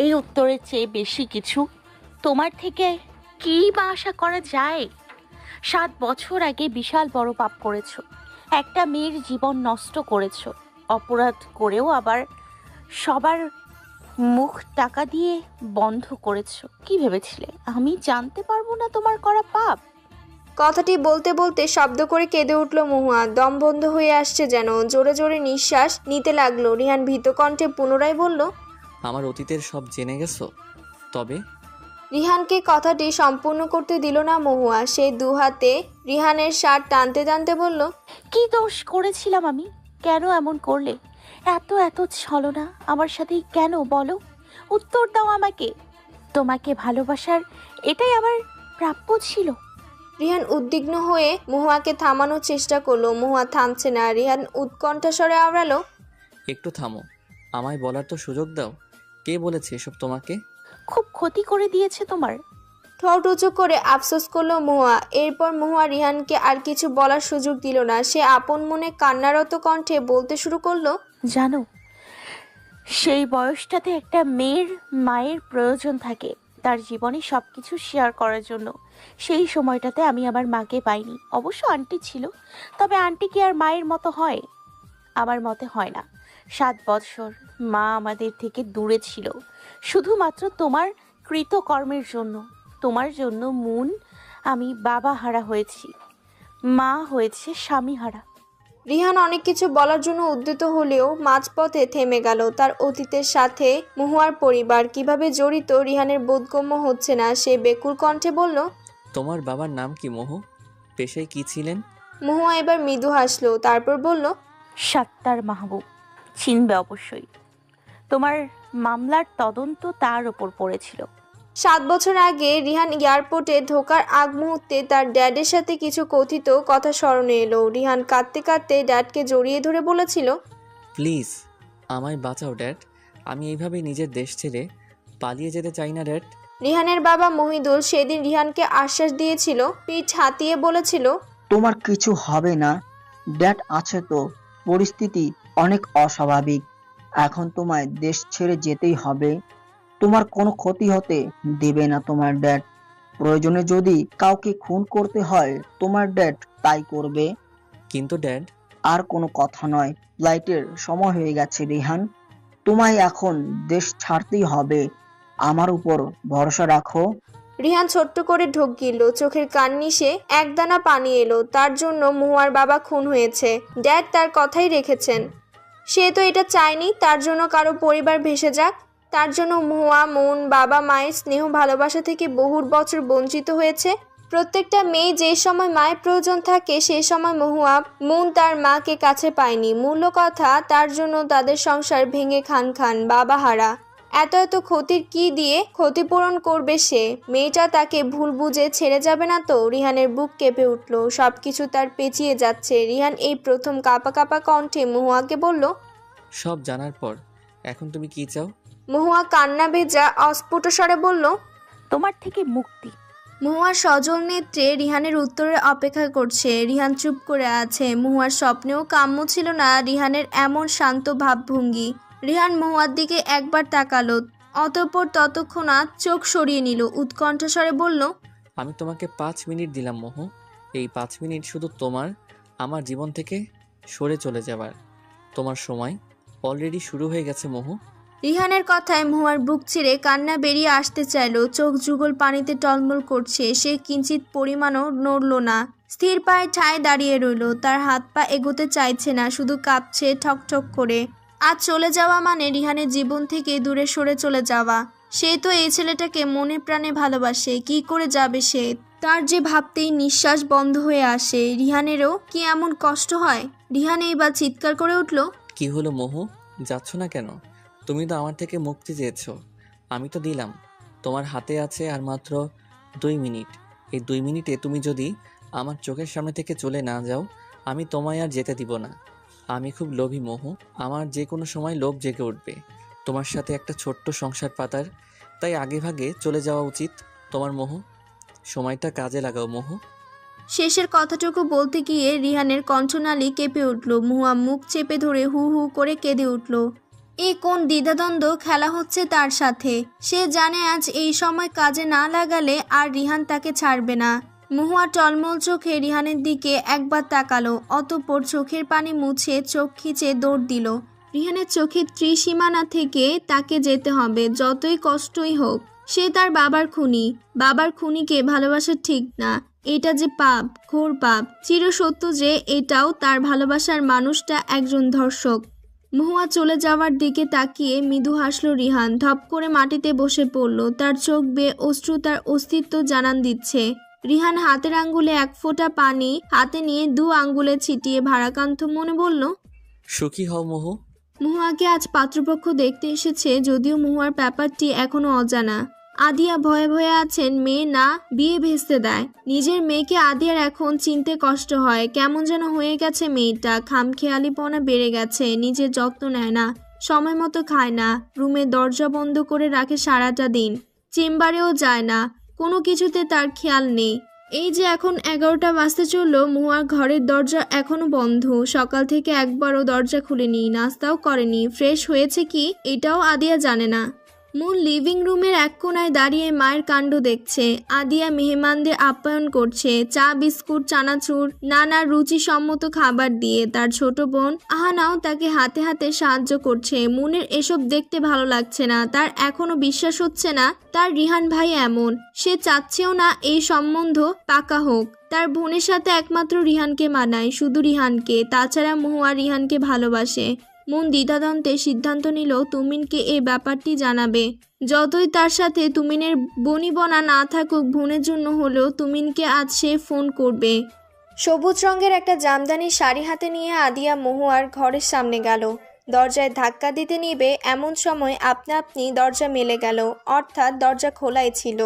এই উত্তরের চেয়ে বেশি কিছু তোমার থেকে কি বা আশা করা যায়? 7 বছর আগে বিশাল বড় পাপ করেছো, একটা মেয়ের জীবন নষ্ট করেছো। অপরাধ করেও আবার সবার মুখ টাকা দিয়ে বন্ধ করেছো। কি ভেবেছিলে আমি জানতে পারবো না তোমার করা পাপ? কথাটি বলতে বলতে শব্দ করে কেঁদে উঠল মহুয়া। দম বন্ধ হয়ে আসছে যেন। জোরে জোরে নিঃশ্বাস নিতে লাগলো। রিহান ভীত কণ্ঠে পুনরায় বলল, আমার অতীতের সব জেনে গেছো? তবে রিহানকে কথাটি সম্পূর্ণ করতে দিল না মহুয়া। সে দু হাতে রিহানের শার্ট টানতে টানতে বলল, কি দোষ করেছিলাম আমি? কেন এমন করলে? এত এত ছলনা আমার সাথে কেন বলো? উত্তর দাও আমাকে। তোমাকে ভালোবাসার এটাই আমার প্রাপ্য ছিল। রিহান উদ্বিগ্ন হয়ে মহুয়াকে থামানোর চেষ্টা করলো। মহুয়া থামছে না। রিহান উৎকণ্ঠাস্বরে আওড়ালো, একটু থামো, আমায় বলার তো সুযোগ দাও। কে বলেছে এসব তোমাকে? খুব ক্ষতি করে দিয়েছে তোমার। ঠোঁট উঁচু করে আফসোস করলো মহুয়া। এরপর মহুয়া রিহানকে আর কিছু বলার সুযোগ দিল না। সে আপন মনে কান্নারত কণ্ঠে বলতে শুরু করলো, জানো, সেই বয়সটাতে একটা মেয়ের মায়ের প্রয়োজন থাকে তার জীবনে সব কিছু শেয়ার করার জন্য। সেই সময়টাতে আমি আমার মাকে পাইনি। অবশ্য আন্টি ছিল, তবে আন্টি কি আর মায়ের মতো হয়? আমার মতে হয় না। 7 বছর মা আমাদের থেকে দূরে ছিল, শুধুমাত্র তোমার কৃতকর্মের জন্য। তোমার জন্য মুন আমি বাবা হারা হয়েছি, মা হয়েছে স্বামী হারা। রিহান অনেক কিছু বলার জন্য উদ্যত হলেও মাঝপথে থেমে গেল। তার অতীতের সাথে মহুয়ার পরিবার কিভাবে জড়িত রিহানের বোধগম্য হচ্ছে না। সে বেকুল কণ্ঠে বলল, তোমার বাবার নাম কি মোহু? পেশায় কি ছিলেন? মহুয়া এবার মৃদু হাসলো, তারপর বলল, সাত্তার মাহবুব। চিনবে অবশ্যই। তোমার মামলার তদন্ত তার ওপর পড়েছিল। 7 বছর আগে রিহান এয়ারপোর্টে ঢোকার আগ মুহূর্তে তার ড্যাডের সাথে কিছু কথিত কথা স্মরণে এলো। রিহান কাঁদতে কাঁদতে ড্যাডকে জড়িয়ে ধরে বলেছিল, প্লিজ আমায় বাঁচাও ড্যাড। আমি এইভাবে নিজের দেশ ছেড়ে পালিয়ে যেতে চাই না ড্যাড। রিহানের বাবা মহিদুল সেদিন রিহানকে আশ্বাস দিয়েছিল, পিঠ হাতিয়ে বলেছিল, তোমার কিছু হবে না, ড্যাড আছে তো। পরিস্থিতি অনেক অস্বাভাবিক, এখন তোমায় দেশ ছেড়ে যেতেই হবে। তোমার কোনো ক্ষতি হতে দেবে না তোমার ড্যাড। প্রয়োজনে যদি কাউকে খুন করতে হয় তোমার ড্যাড তাই করবে। কিন্তু ড্যাড। আর কোনো কথা নয়, ফ্লাইটের সময় হয়ে গেছে রিহান, তোমায় এখন দেশ ছাড়তেই হবে। আমার উপর ভরসা রাখো। রিহান ছোট্ট করে ঢোক গিলল, চোখের কান্নিসে একদানা পানি এলো। তার জন্য মহুয়ার বাবা খুন হয়েছে, ড্যাড তার কথাই রেখেছেন। সে তো এটা চায়নি তার জন্য কারো পরিবার ভেসে যাক। তার জন্য মহুয়া মুন বাবা মায়ের স্নেহ ভালোবাসা থেকে বহুর বছর বঞ্চিত হয়েছে। প্রত্যেকটা মেয়ে যে সময় মায়ের প্রয়োজন থাকে সেই সময় মহুয়া মুন তার মাকে কাছে পায়নি। মূল্য কথা, তার জন্য তাদের সংসার ভেঙে খান খান, বাবা হারা। এত এত ক্ষতির কি দিয়ে ক্ষতিপূরণ করবে সে? মেয়েটা তাকে ভুল বুঝে ছেড়ে যাবে না তো? রিহানের বুক কেঁপে উঠল, সবকিছু তার পেঁচিয়ে যাচ্ছে। রিহান এই প্রথম কাঁপা কাঁপা কণ্ঠে মহুয়াকে বলল, সব জানার পর এখন তুমি কি চাও? মহুয়া কান্না ভেজা অস্ফুট স্বরে বলল, তোমার থেকে মুক্তি। মহুয়া সজল নেত্রে রিহানের উত্তরের অপেক্ষা করছে। রিহান চুপ করে আছে। মহুয়ার স্বপ্নেও কাম্য ছিল না রিহানের এমন শান্ত ভাবভঙ্গি। রিহান মহুয়ার দিকে একবার তাকালো, অতঃপর তৎক্ষণাৎ চোখ সরিয়ে নিল। উৎকণ্ঠাস্বরে বলল, আমি তোমাকে 5 মিনিট দিলাম মোহু। এই 5 মিনিট শুধু তোমার আমার জীবন থেকে সরে চলে যাবার। তোমার সময় অলরেডি শুরু হয়ে গেছে মোহু। রিহানের কথায় মহুয়ার বুক চিরে কান্না বেরিয়ে আসতে চাইল। চোখ যুগল পানিতে টলমল করছে। সে কিঞ্চিত পরিমাণও নড়ল না, স্থির পায়ে ঠায় দাঁড়িয়ে রইল। তার হাত পা এগোতে চাইছে না, শুধু কাঁপছে ঠকঠক করে। আজ চলে যাওয়া মানে রিহানের জীবন থেকে দূরে সরে চলে যাওয়া। সে তো এই ছেলেটাকে মনে প্রাণে ভালোবাসে। কি করে যাবে সে? তার যে ভাবতেই নিঃশ্বাস বন্ধ হয়ে আসে। রিহানেরও কি এমন কষ্ট হয়? রিহান এইবার চিৎকার করে উঠল, কি হলো মোহু? যাচ্ছ না কেন? তুমি তো আমার থেকে মুক্তি চেয়েছ, আমি তো দিলাম। তোমার হাতে আছে আর মাত্র 2 মিনিট। এই 2 মিনিটে তুমি যদি আমার চোখের সামনে থেকে চলে না যাও, আমি তোমায় আর যেতে দিব না। আমি খুব লোভী মোহু, আমার যে কোনো সময় লোভ জেগে উঠবে তোমার সাথে একটা ছোট্ট সংসার পাতার। তাই আগে ভাগে চলে যাওয়া উচিত তোমার মোহু। সময়টা কাজে লাগাও মোহু। শেষের কথাটুকু বলতে গিয়ে রিহানের কণ্ঠনালী কেঁপে উঠল। মহুয়া মুখ চেপে ধরে হু হু করে কেঁদে উঠল। এ কোন দ্বিধাদ্বন্দ্ব খেলা হচ্ছে তার সাথে? সে জানে আজ এই সময় কাজে না লাগালে আর রিহান তাকে ছাড়বে না। মহুয়া টলমল চোখে রিহানের দিকে একবার তাকালো, অতঃপর চোখের পানি মুছে চোখ খিচে দৌড় দিল। রিহানের চোখের ত্রিসীমানা থেকে তাকে যেতে হবে, যতই কষ্টই হোক। সে তার বাবার খুনি। বাবার খুনিকে ভালোবাসা ঠিক না, এটা যে পাপ, ঘোর পাপ। চিরসত্য যে এটাও তার ভালোবাসার মানুষটা একজন ধর্ষক। মহুয়া চলে যাওয়ার দিকে তাকিয়ে মৃদু হাসল রিহান। ধপ করে মাটিতে বসে পড়ল। তার চোখ বেয়ে অশ্রু তার অস্তিত্ব জানান দিচ্ছে। রিহান হাতের আঙ্গুলে 1 ফোঁটা পানি হাতে নিয়ে 2 আঙ্গুলে ছিটিয়ে ভারাক্রান্ত মনে বলল, সুখী হও মোহু। মহুয়াকে আজ পাত্রপক্ষ দেখতে এসেছে, যদিও মহুয়ার ব্যাপারটি এখনো অজানা। আদিয়া ভয়ে ভয়ে আছেন মেয়ে না বিয়ে ভেস্তে দেয়। নিজের মেয়েকে আদিয়ার এখন চিনতে কষ্ট হয়। কেমন যেন হয়ে গেছে মেয়েটা, খামখেয়ালিপনা বেড়ে গেছে, নিজের যত্ন নেয় না। সময় মতো খায় না, রুমে দরজা বন্ধ করে রাখে সারাটা দিন, চেম্বারেও যায় না, কোনো কিছুতে তার খেয়াল নেই। এই যে এখন 11টা বাজতে চললো, মহুয়ার ঘরের দরজা এখনো বন্ধ। সকাল থেকে একবারও দরজা খুলেনি, নাস্তাও করেনি, ফ্রেশ হয়েছে কি এটাও আদিয়া জানে না। মুন লিভিং রুমের এক কোনায় দাঁড়িয়ে মায়ের কাণ্ড দেখছে। আদিয়া মেহমানদের আপ্যায়ন করছে, চা, বিস্কুট, চানাচুর, নানা রুচিসম্মত খাবার দিয়ে। তার ছোট বোন আহানাও তাকে হাতে হাতে সাহায্য করছে। মুনের এসব দেখতে ভালো লাগছে না, তার এখনো বিশ্বাস হচ্ছে না তার রিহান ভাই এমন। সে চাচ্ছেও না এই সম্বন্ধ পাকা হোক। তার বোনের সাথে একমাত্র রিহানকে মানায়, শুধু রিহানকে। তাছাড়া মহুয়া রিহানকে ভালোবাসে। মন দ্বিধাদ্বন্দ্বে সিদ্ধান্ত নিল তুমিনকে এই ব্যাপারটি জানাবে। যতই তার সাথে তুমিনের বনিবনা না থাকুক, বোনের জন্য হলেও তুমিনকে আজ সে ফোন করবে। সবুজ রঙের একটা জামদানি শাড়ি হাতে নিয়ে আদিয়া মহুয়ার ঘরের সামনে গেল। দরজায় ধাক্কা দিতে নিবে এমন সময় আপনা আপনি দরজা মেলে গেল, অর্থাৎ দরজা খোলাই ছিল।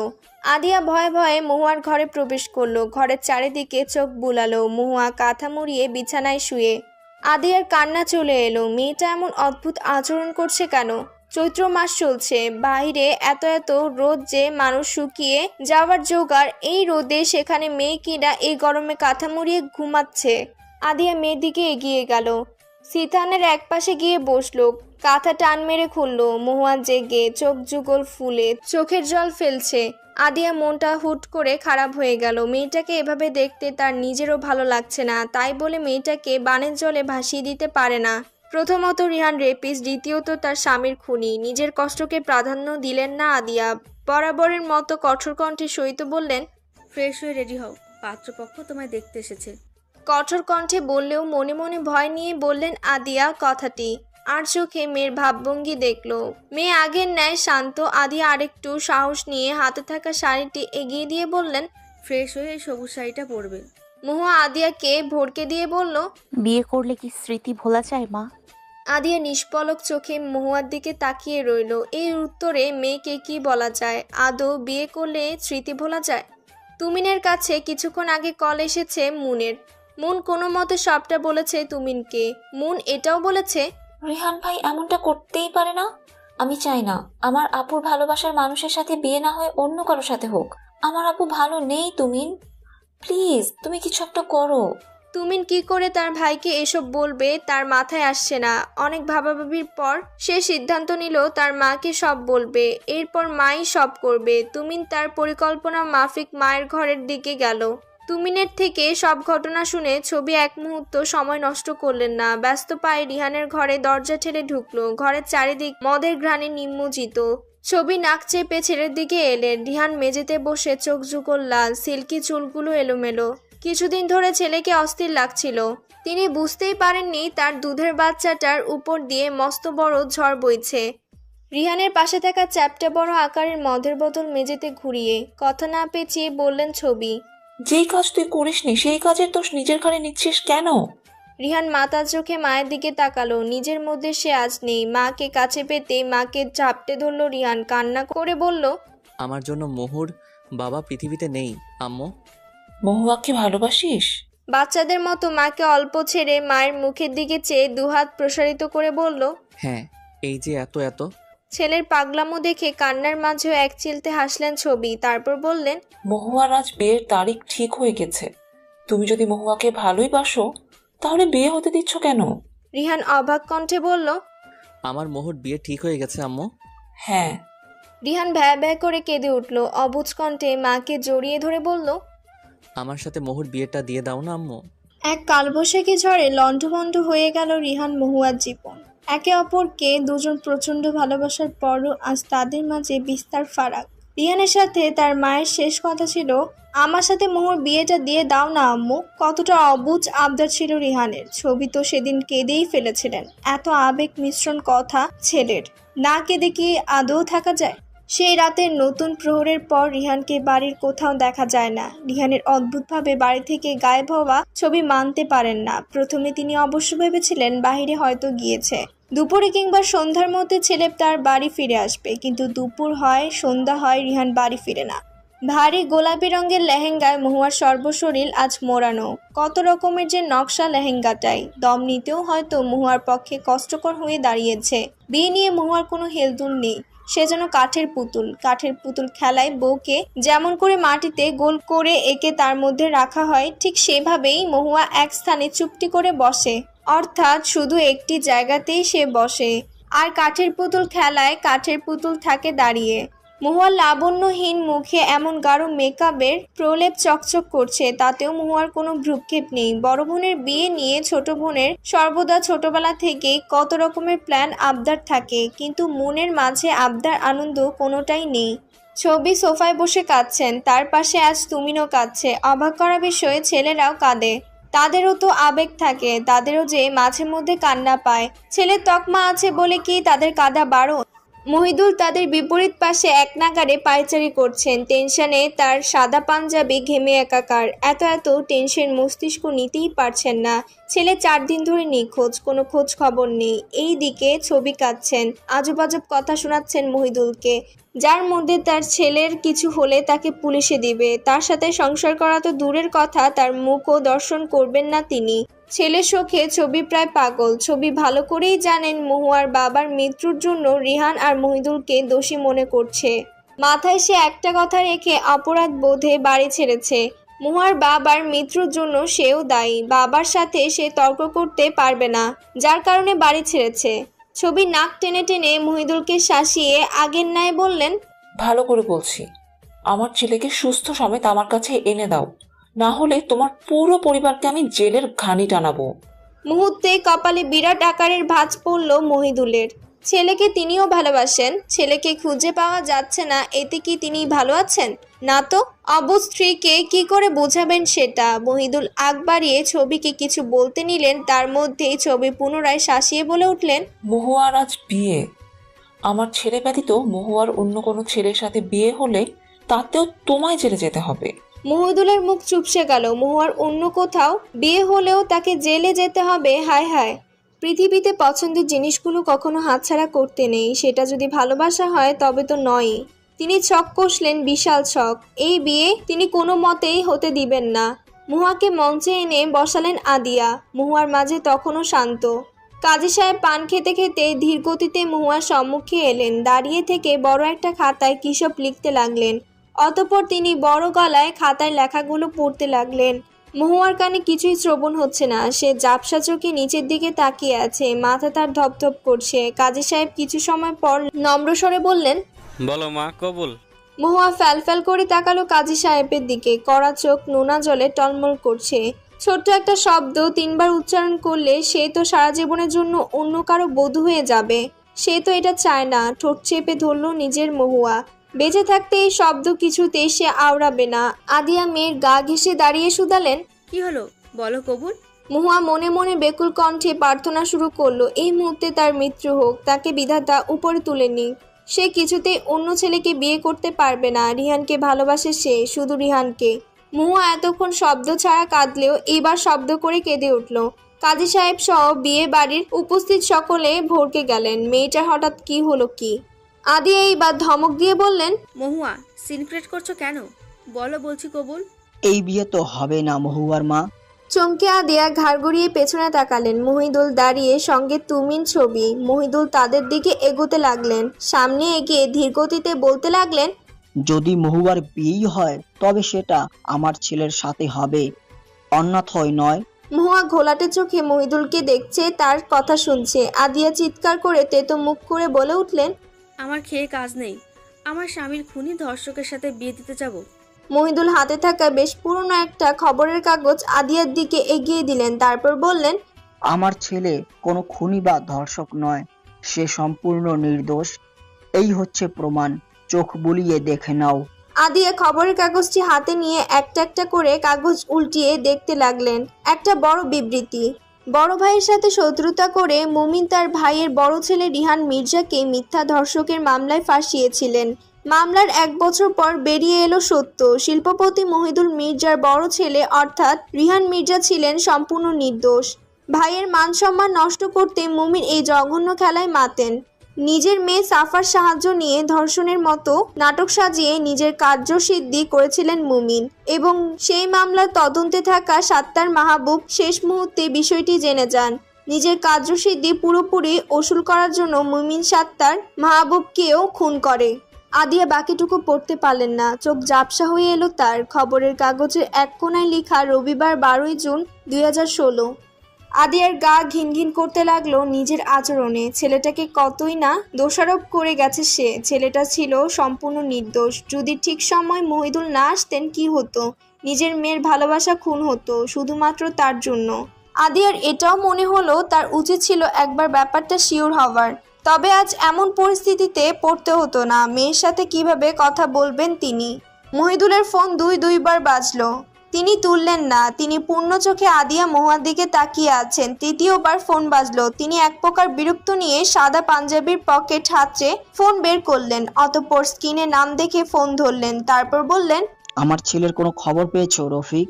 আদিয়া ভয়ে ভয়ে মহুয়ার ঘরে প্রবেশ করলো। ঘরের চারিদিকে চোখ বুলালো। মহুয়া কাঁথা মুড়িয়ে বিছানায় শুয়ে। আদিয়ার কান্না চলে এলো। মেয়েটা এমন অদ্ভুত আচরণ করছে কেন? চৈত্র মাস চলছে, বাইরে এত এত রোদ যে মানুষ শুকিয়ে যাওয়ার জোগাড়। এই রোদে সেখানে মেয়ে কিনা এই গরমে কাঁথা মুড়িয়ে ঘুমাচ্ছে। আদিয়া মেয়ের দিকে এগিয়ে গেল, সিথানের একপাশে গিয়ে বসলো। কাঁথা টান মেরে খুললো। মহুয়া জেগে, চোখ যুগল ফুলে, চোখের জল ফেলছে। আদিয়া মনটা হুট করে খারাপ হয়ে গেল। মেয়েটাকে এভাবে দেখতে তার নিজেরও ভালো লাগছে না, তাই বলে মেয়েটাকে বানের জলে ভাসিয়ে দিতে পারে না। প্রথমত রিহান রেপিস্ট, দ্বিতীয়ত তার স্বামীর খুনি। নিজের কষ্টকে প্রাধান্য দিলেন না আদিয়া। বরাবরের মতো কঠোর কণ্ঠে সহিত বললেন, ফ্রেশ হয়ে রেডি হও, পাত্রপক্ষ তোমায় দেখতে এসেছে। কঠোর কণ্ঠে বললেও মনে মনে ভয় নিয়ে বললেন আদিয়া কথাটি। আর চোখে মেয়ের ভাবভঙ্গি দেখলো। মেয়ে আগের ন্যায় শান্ত। আদিয়া আরেকটু সাহস নিয়ে হাতে থাকা শাড়িটি এগিয়ে দিয়ে বললেন, ফ্রেশ হয়ে এই সবুজ শাড়িটা পরবে। মহুয়া আদিয়াকে ভড়কে দিয়ে বলল, বিয়ে করলে কি স্মৃতি ভোলা যায় মা? আদিয়া নিষ্পলক চোখে মহুয়ার দিকে তাকিয়ে রইল। এই উত্তরে মেয়েকে কি বলা যায়? আদৌ বিয়ে করলে স্মৃতি ভোলা যায়? তুমিনের কাছে কিছুক্ষণ আগে কল এসেছে মুনের। মুন কোনো মতে সবটা বলেছে তুমিনকে। মুন এটাও বলেছে, রিহান ভাই এমনটা করতেই পারে না। আমি চাই না আমার আপুর ভালোবাসার মানুষের সাথে বিয়ে না হয় অন্য কারোর সাথে হোক। আমার আপু ভালো নেই তুমিন, প্লিজ তুমি কিছু একটা করো। তুমিন কি করে তার ভাইকে এসব বলবে তার মাথায় আসছে না। অনেক ভাবাভাবির পর সে সিদ্ধান্ত নিল তার মাকে সব বলবে, এরপর মাই সব করবে। তুমিন তার পরিকল্পনা মাফিক মায়ের ঘরের দিকে গেল। তুমিনের থেকে সব ঘটনা শুনে ছবি এক মুহূর্ত সময় নষ্ট করলেন না। ব্যস্ত পায়ে রিহানের ঘরে দরজা ঠেলে ঢুকলো। ঘরের চারিদিক মদের ঘ্রাণে নিমজ্জিত। ছবি নাক চেপে ছেলের দিকে এলেন। রিহান মেঝেতে বসে, চোখ যুগল লাল, সিল্কি চুলগুলো এলোমেলো। কিছুদিন ধরে ছেলেকে অস্থির লাগছিল। তিনি বুঝতেই পারেননি তার দুধের বাচ্চাটার উপর দিয়ে মস্ত বড় ঝড় বইছে। রিহানের পাশে থাকা চ্যাপটা বড় আকারের মদের বোতল মেঝেতে ঘুরিয়ে কথা না পেঁচিয়ে বললেন ছবি, যেই কাজ তুই করিসনি সেই কাজের দোষ নিজের ঘরে নিচ্ছিস কেন? রিহান মাতার চোখে মায়ের দিকে তাকালো। নিজের মধ্যে সে আজ নেই। মাকে কাছে পেতে মাকে ঝাপটে ধরল রিহান। কান্না করে বলল, আমার জন্য মহুর বাবা পৃথিবীতে নেই আম্মু। মহুয়াকে ভালোবাসিস? বাচ্চাদের মতো মাকে অল্প ছেড়ে মায়ের মুখের দিকে চেয়ে দুহাত প্রসারিত করে বলল, হ্যাঁ, এই যে এত এত। ছেলের পাগলামো দেখে কান্নার মাঝেও এক চিলতে হাসলেন ছবি। তারপর বললেন, মহুয়ার আজ বিয়ের তারিখ ঠিক হয়ে গেছে। তুমি যদি মহুয়াকে ভালোই বাসো তাহলে বিয়ে হতে দিচ্ছ কেন? রিহান অবাক কণ্ঠে বলল, আমার মহুর বিয়ে ঠিক হয়ে গেছে আম্মু। হ্যাঁ। রিহান ভ্যা ভ্যা করে কেঁদে উঠল। অবুঝ কণ্ঠে মাকে জড়িয়ে ধরে বলল, আমার সাথে মহুর বিয়েটা দিয়ে দাও না আম্মু। এক কালবৈশাখী ঝড়ে লণ্ডভণ্ড হয়ে গেল রিহান মহুয়ার জীবন। একে অপরকে দুজন প্রচণ্ড ভালোবাসার পরও আজ তাদের মাঝে বিস্তার ফারাক। রিহানের সাথে তার মায়ের শেষ কথা ছিল, আমার সাথে মহুর বিয়েটা দিয়ে দাও না আম্মু। কতটা অবুঝ আবদার ছিল রিহানের। ছবি তো সেদিন কেঁদেই ফেলেছিলেন। এত আবেগ মিশ্রণ কথা ছেলের, না কেঁদে কি আদৌ থাকা যায়? সেই রাতের নতুন প্রহরের পর রিহানকে বাড়ির কোথাও দেখা যায় না। রিহানের অদ্ভুতভাবে বাড়ি থেকে গায়েব হওয়া ছবি মানতে পারেন না। প্রথমে তিনি অবশ্য ভেবেছিলেন বাইরে হয়তো গিয়েছে, দুপুরে কিংবা সন্ধ্যার মধ্যে ছেলে তার বাড়ি ফিরে আসবে। কিন্তু দুপুর হয়, সন্ধ্যা হয়, রিহান বাড়ি ফিরে না। ভারী গোলাপি রঙের লেহেঙ্গায় মহুয়ার সর্বশরীর আজ মোড়ানো। কত রকমের যে নকশা লেহেঙ্গাটাই, দম নিতেও হয়তো মহুয়ার পক্ষে কষ্টকর হয়ে দাঁড়িয়েছে। বিয়ে নিয়ে মহুয়ার কোনো হেলদুল নেই, সে যেন কাঠের পুতুল খেলায় বউকে যেমন করে মাটিতে গোল করে এঁকে তার মধ্যে রাখা হয়, ঠিক সেভাবেই মহুয়া এক স্থানে চুপটি করে বসে, অর্থাৎ শুধু একটি জায়গাতেই সে বসে। আর কাঠের পুতুল খেলায় কাঠের পুতুল থাকে দাঁড়িয়ে। মহুয়ার লাবণ্যহীন মুখে এমন গাঢ় মেকআপের প্রলেপ চকচক করছে, তাতেও মহুয়ার কোনো ভ্রুক্ষেপ নেই। বড় বোনের বিয়ে নিয়ে ছোট বোনের সর্বদা ছোটবেলা থেকেই কত রকমের প্ল্যান আবদার থাকে, কিন্তু মনের মাঝে আবদার আনন্দ কোনোটাই নেই। ছবি সোফায় বসে কাঁদছেন, তার পাশে আজ তুমিনও কাঁদছে। অবাক করা বিষয়ে ছেলেরাও কাঁদে, তাদেরও তো আবেগ থাকে, তাদেরও যে মাঝে মধ্যে কান্না পায়। ছেলের তকমা আছে বলে কি তাদের কাঁদা বারণ? মহিদুল তাদের বিপরীত পাশে এক নাগাড়ে পায়চারি করছেন, টেনশনে তার সাদা পাঞ্জাবি ঘেমে একাকার। এত টেনশন মস্তিষ্ক নিতেই পারছেন না। ছেলে 4 দিন ধরে নিখোঁজ, কোনো খোঁজ খবর নেই। এই দিকে ছবি কাঁদছেন, আজব আজব কথা শোনাচ্ছেন মহিদুলকে, যার মধ্যে তার ছেলের কিছু হলে তাকে পুলিশে দিবে, তার সাথে সংসার করা তো দূরের কথা, তার মুখও দর্শন করবেন না তিনি। ছেলের শোকে ছবি প্রায় পাগল। ছবি ভালো করেই জানেন মহুয়ার বাবার মৃত্যুর জন্য রিহান আর মহিদুলকে দোষী মনে করছে। মাথায় সে একটা কথা রেখে অপরাধ বোধে বাড়ি ছেড়েছে। মহুয়ার বাবার মৃত্যুর জন্য সেও দায়ী, বাবার সাথে সে তর্ক করতে পারবে না, যার কারণে বাড়ি ছেড়েছে। ছবি নাক টেনে টেনে মহিদুলকে শাসিয়ে আগের ন্যায় বললেন, ভালো করে বলছি, আমার ছেলেকে সুস্থ সমেত আমার কাছে এনে দাও, না হলে তোমার পুরো পরিবারকে আমি জেলের ঘানি টানাবো। মুহূর্তে কপালে বিরাট আকারের ভাঁজ পড়ল মহিদুলের। ছেলেকে তিনিও ভালোবাসেন, ছেলেকে খুঁজে পাওয়া যাচ্ছে না, এতে কি তিনি ভালো আছেন? না তো। অবুঝ স্ত্রীকে কি করে বোঝাবেন সেটা? মহিদুল আগ বাড়িয়ে ছবিকে কিছু বলতে নিলেন, তার মধ্যেই ছবি পুনরায় শাসিয়ে বলে উঠলেন, মহুয়ার আজ বিয়ে, আমার ছেলে ব্যতীত মহুয়ার অন্য কোনো ছেলের সাথে বিয়ে হলে তাতেও তোমায় জেলে যেতে হবে। মহিদুলের মুখ চুপসে গেল। মহুয়ার অন্য কোথাও বিয়ে হলেও তাকে জেলে যেতে হবে? হায় হায়, পৃথিবীতে পছন্দের জিনিসগুলো কখনো হাতছাড়া করতে নেই, সেটা যদি ভালোবাসা হয় তবে তো নয়। তিনি ছক কষলেন, বিশাল ছক। এই বিয়ে তিনি কোনো মতেই হতে দিবেন না। মহুয়াকে মঞ্চে এনে বসালেন আদিয়া। মহুয়ার মাঝে তখনও শান্ত। কাজী সাহেব পান খেতে খেতে ধীর গতিতে মহুয়ার সম্মুখে এলেন, দাঁড়িয়ে থেকে বড় একটা খাতায় কিসব লিখতে লাগলেন। অতঃপর তিনি বড় গলায় খাতায় লেখাগুলো পড়তে লাগলেন। মহুয়ার কানে কিছুই শ্রবণ হচ্ছে না, সে ঝাপসা চোখে নিচের দিকে তাকিয়ে আছে, মাথা তার ধপধপ করছে। কাজী সাহেব কিছু সময় পর নম্র স্বরে বললেন, বলো মা, কবুল। মহুয়া ফ্যাল করে তাকালো কাজী সাহেবের দিকে, কড়া চোখ নোনা জলে টলমল করছে। ছোট্ট একটা শব্দ 3 বার উচ্চারণ করলে সে তো সারা জীবনের জন্য অন্য কারো বধূ হয়ে যাবে, সে তো এটা চায় না। ঠোঁট চেপে ধরল নিজের মহুয়া। বেঁচে থাকতে এই শব্দ কিছুতেই সে আওড়াবে না। আদিয়া মেয়ের গা ঘেঁষে দাঁড়িয়ে শুধালেন, কি হলো বলো কবুল। মহুয়া মনে মনে বেকুল কণ্ঠে প্রার্থনা শুরু করলো, এই মুহূর্তে তার মৃত্যু হোক, তাকে বিধাতা উপরে তুলে নিক। সে কিছুতেই অন্য ছেলেকে বিয়ে করতে পারবে না। রিহানকে ভালোবাসে সে, শুধু রিহানকে। মহুয়া এতক্ষণ শব্দ ছাড়া কাঁদলেও এবার শব্দ করে কেঁদে উঠল। কাজী সাহেব সহ বিয়ে বাড়ির উপস্থিত সকলে ভরকে গেলেন। মেয়েটার হঠাৎ কি হলো কি? আদি এইবার ধমক দিয়ে বললেন, মহুয়া সিনক্রেট করছো কেন? বলো বলছি কবুল। এই বিয়ে তো হবে না মহুয়ার মা। চমকে আদিয়া ঘাড় গড়িয়ে পেছনে তাকালেন। মহিদুল দাঁড়িয়ে, সঙ্গে তুমিন ছবি। মহিদুল তাদের দিকে এগোতে লাগলেন, সামনে এগিয়ে ধীরগতিতে বলতে লাগলেন, যদি মহুয়ার বিয়েই হয় তবে সেটা আমার ছেলের সাথে হবে, অন্যথায় নয়। মহুয়া ঘোলাটে চোখে মহিদুলকে দেখছে, তার কথা শুনছে। আদিয়া চিৎকার করে তেতো মুখ করে বলে উঠলেন, আমার খেয়ে কাজ নেই, আমার স্বামীর খুনি ধর্ষকের সাথে বিয়ে দিতে যাব। মহিদুল হাতে থাকা বেশ পুরনো একটা খবরের কাগজ আদিয়ার দিকে এগিয়ে দিলেন, তারপর বললেন, আমার ছেলে কোনো খুনি বা ধর্ষক নয়, সে সম্পূর্ণ নির্দোষ। এই হচ্ছে প্রমাণ, চোখ বুলিয়ে দেখে নাও। আদিয়া খবরের কাগজটি হাতে নিয়ে একটা একটা করে কাগজ উল্টিয়ে দেখতে লাগলেন। একটা বড় বিবৃতি। বড় ভাইয়ের সাথে শত্রুতা করে মুমিন তার ভাইয়ের বড় ছেলে রিহান মির্জাকে মিথ্যা ধর্ষকের মামলায় ফাঁসিয়েছিলেন। মামলার 1 বছর পর বেরিয়ে এলো সত্য। শিল্পপতি মহিদুল মির্জার বড় ছেলে অর্থাৎ রিহান মির্জা ছিলেন সম্পূর্ণ নির্দোষ। ভাইয়ের মান সম্মান নষ্ট করতে মুমিন এই জঘন্য খেলায় মাতেন। নিজের মেয়ে সাফার সাহায্য নিয়ে ধর্ষণের মতো নাটক সাজিয়ে নিজের কার্যসিদ্ধি করেছিলেন মুমিন এবং সেই মামলার তদন্তে থাকা সাত্তার মাহবুব শেষ মুহূর্তে বিষয়টি জেনে যান। নিজের কার্যসিদ্ধি পুরোপুরি ওসুল করার জন্য মুমিন সাত্তার মাহবুবকেও খুন করে। আদিয়া বাকিটুকু পড়তে পারলেন না, চোখ ঝাপসা হয়ে এলো তার। খবরের কাগজের এক কোনায় লেখা রবিবার 12 জুন 2016। আদিয়ার গা ঘিনঘিন করতে লাগলো নিজের আচরণে। ছেলেটাকে কতই না দোষারোপ করে গেছে সে। ছেলেটা ছিল সম্পূর্ণ নির্দোষ। যদি ঠিক সময় মহিদুল না আসতেন কি হতো? নিজের মেয়ের ভালোবাসা খুন হতো শুধুমাত্র তার জন্য। আদিয়ার এটাও মনে হলো তার উচিত ছিল একবার ব্যাপারটা শিওর হওয়ার। তবে আজ এমন পরিস্থিতিতে পড়তে হতো না। মেয়ের সাথে কিভাবে কথা বলবেন তিনি? মহিদুলের ফোন দুইবার বাজলো। তিনি তুললেন না। তিনি পূর্ণ চোখে আদিয়া মহুয়ার দিকে তাকিয়ে আছেন। তৃতীয়বার ফোন বাজলো। তিনি এক প্রকার বিরক্ত নিয়ে সাদা পাঞ্জাবির পকেট হাতড়ে ফোন বের করলেন। অতঃপর স্ক্রিনে নাম দেখে ফোন ধরলেন। তারপর বললেন, আমার ছেলের কোনো খবর পেয়েছো রফিক?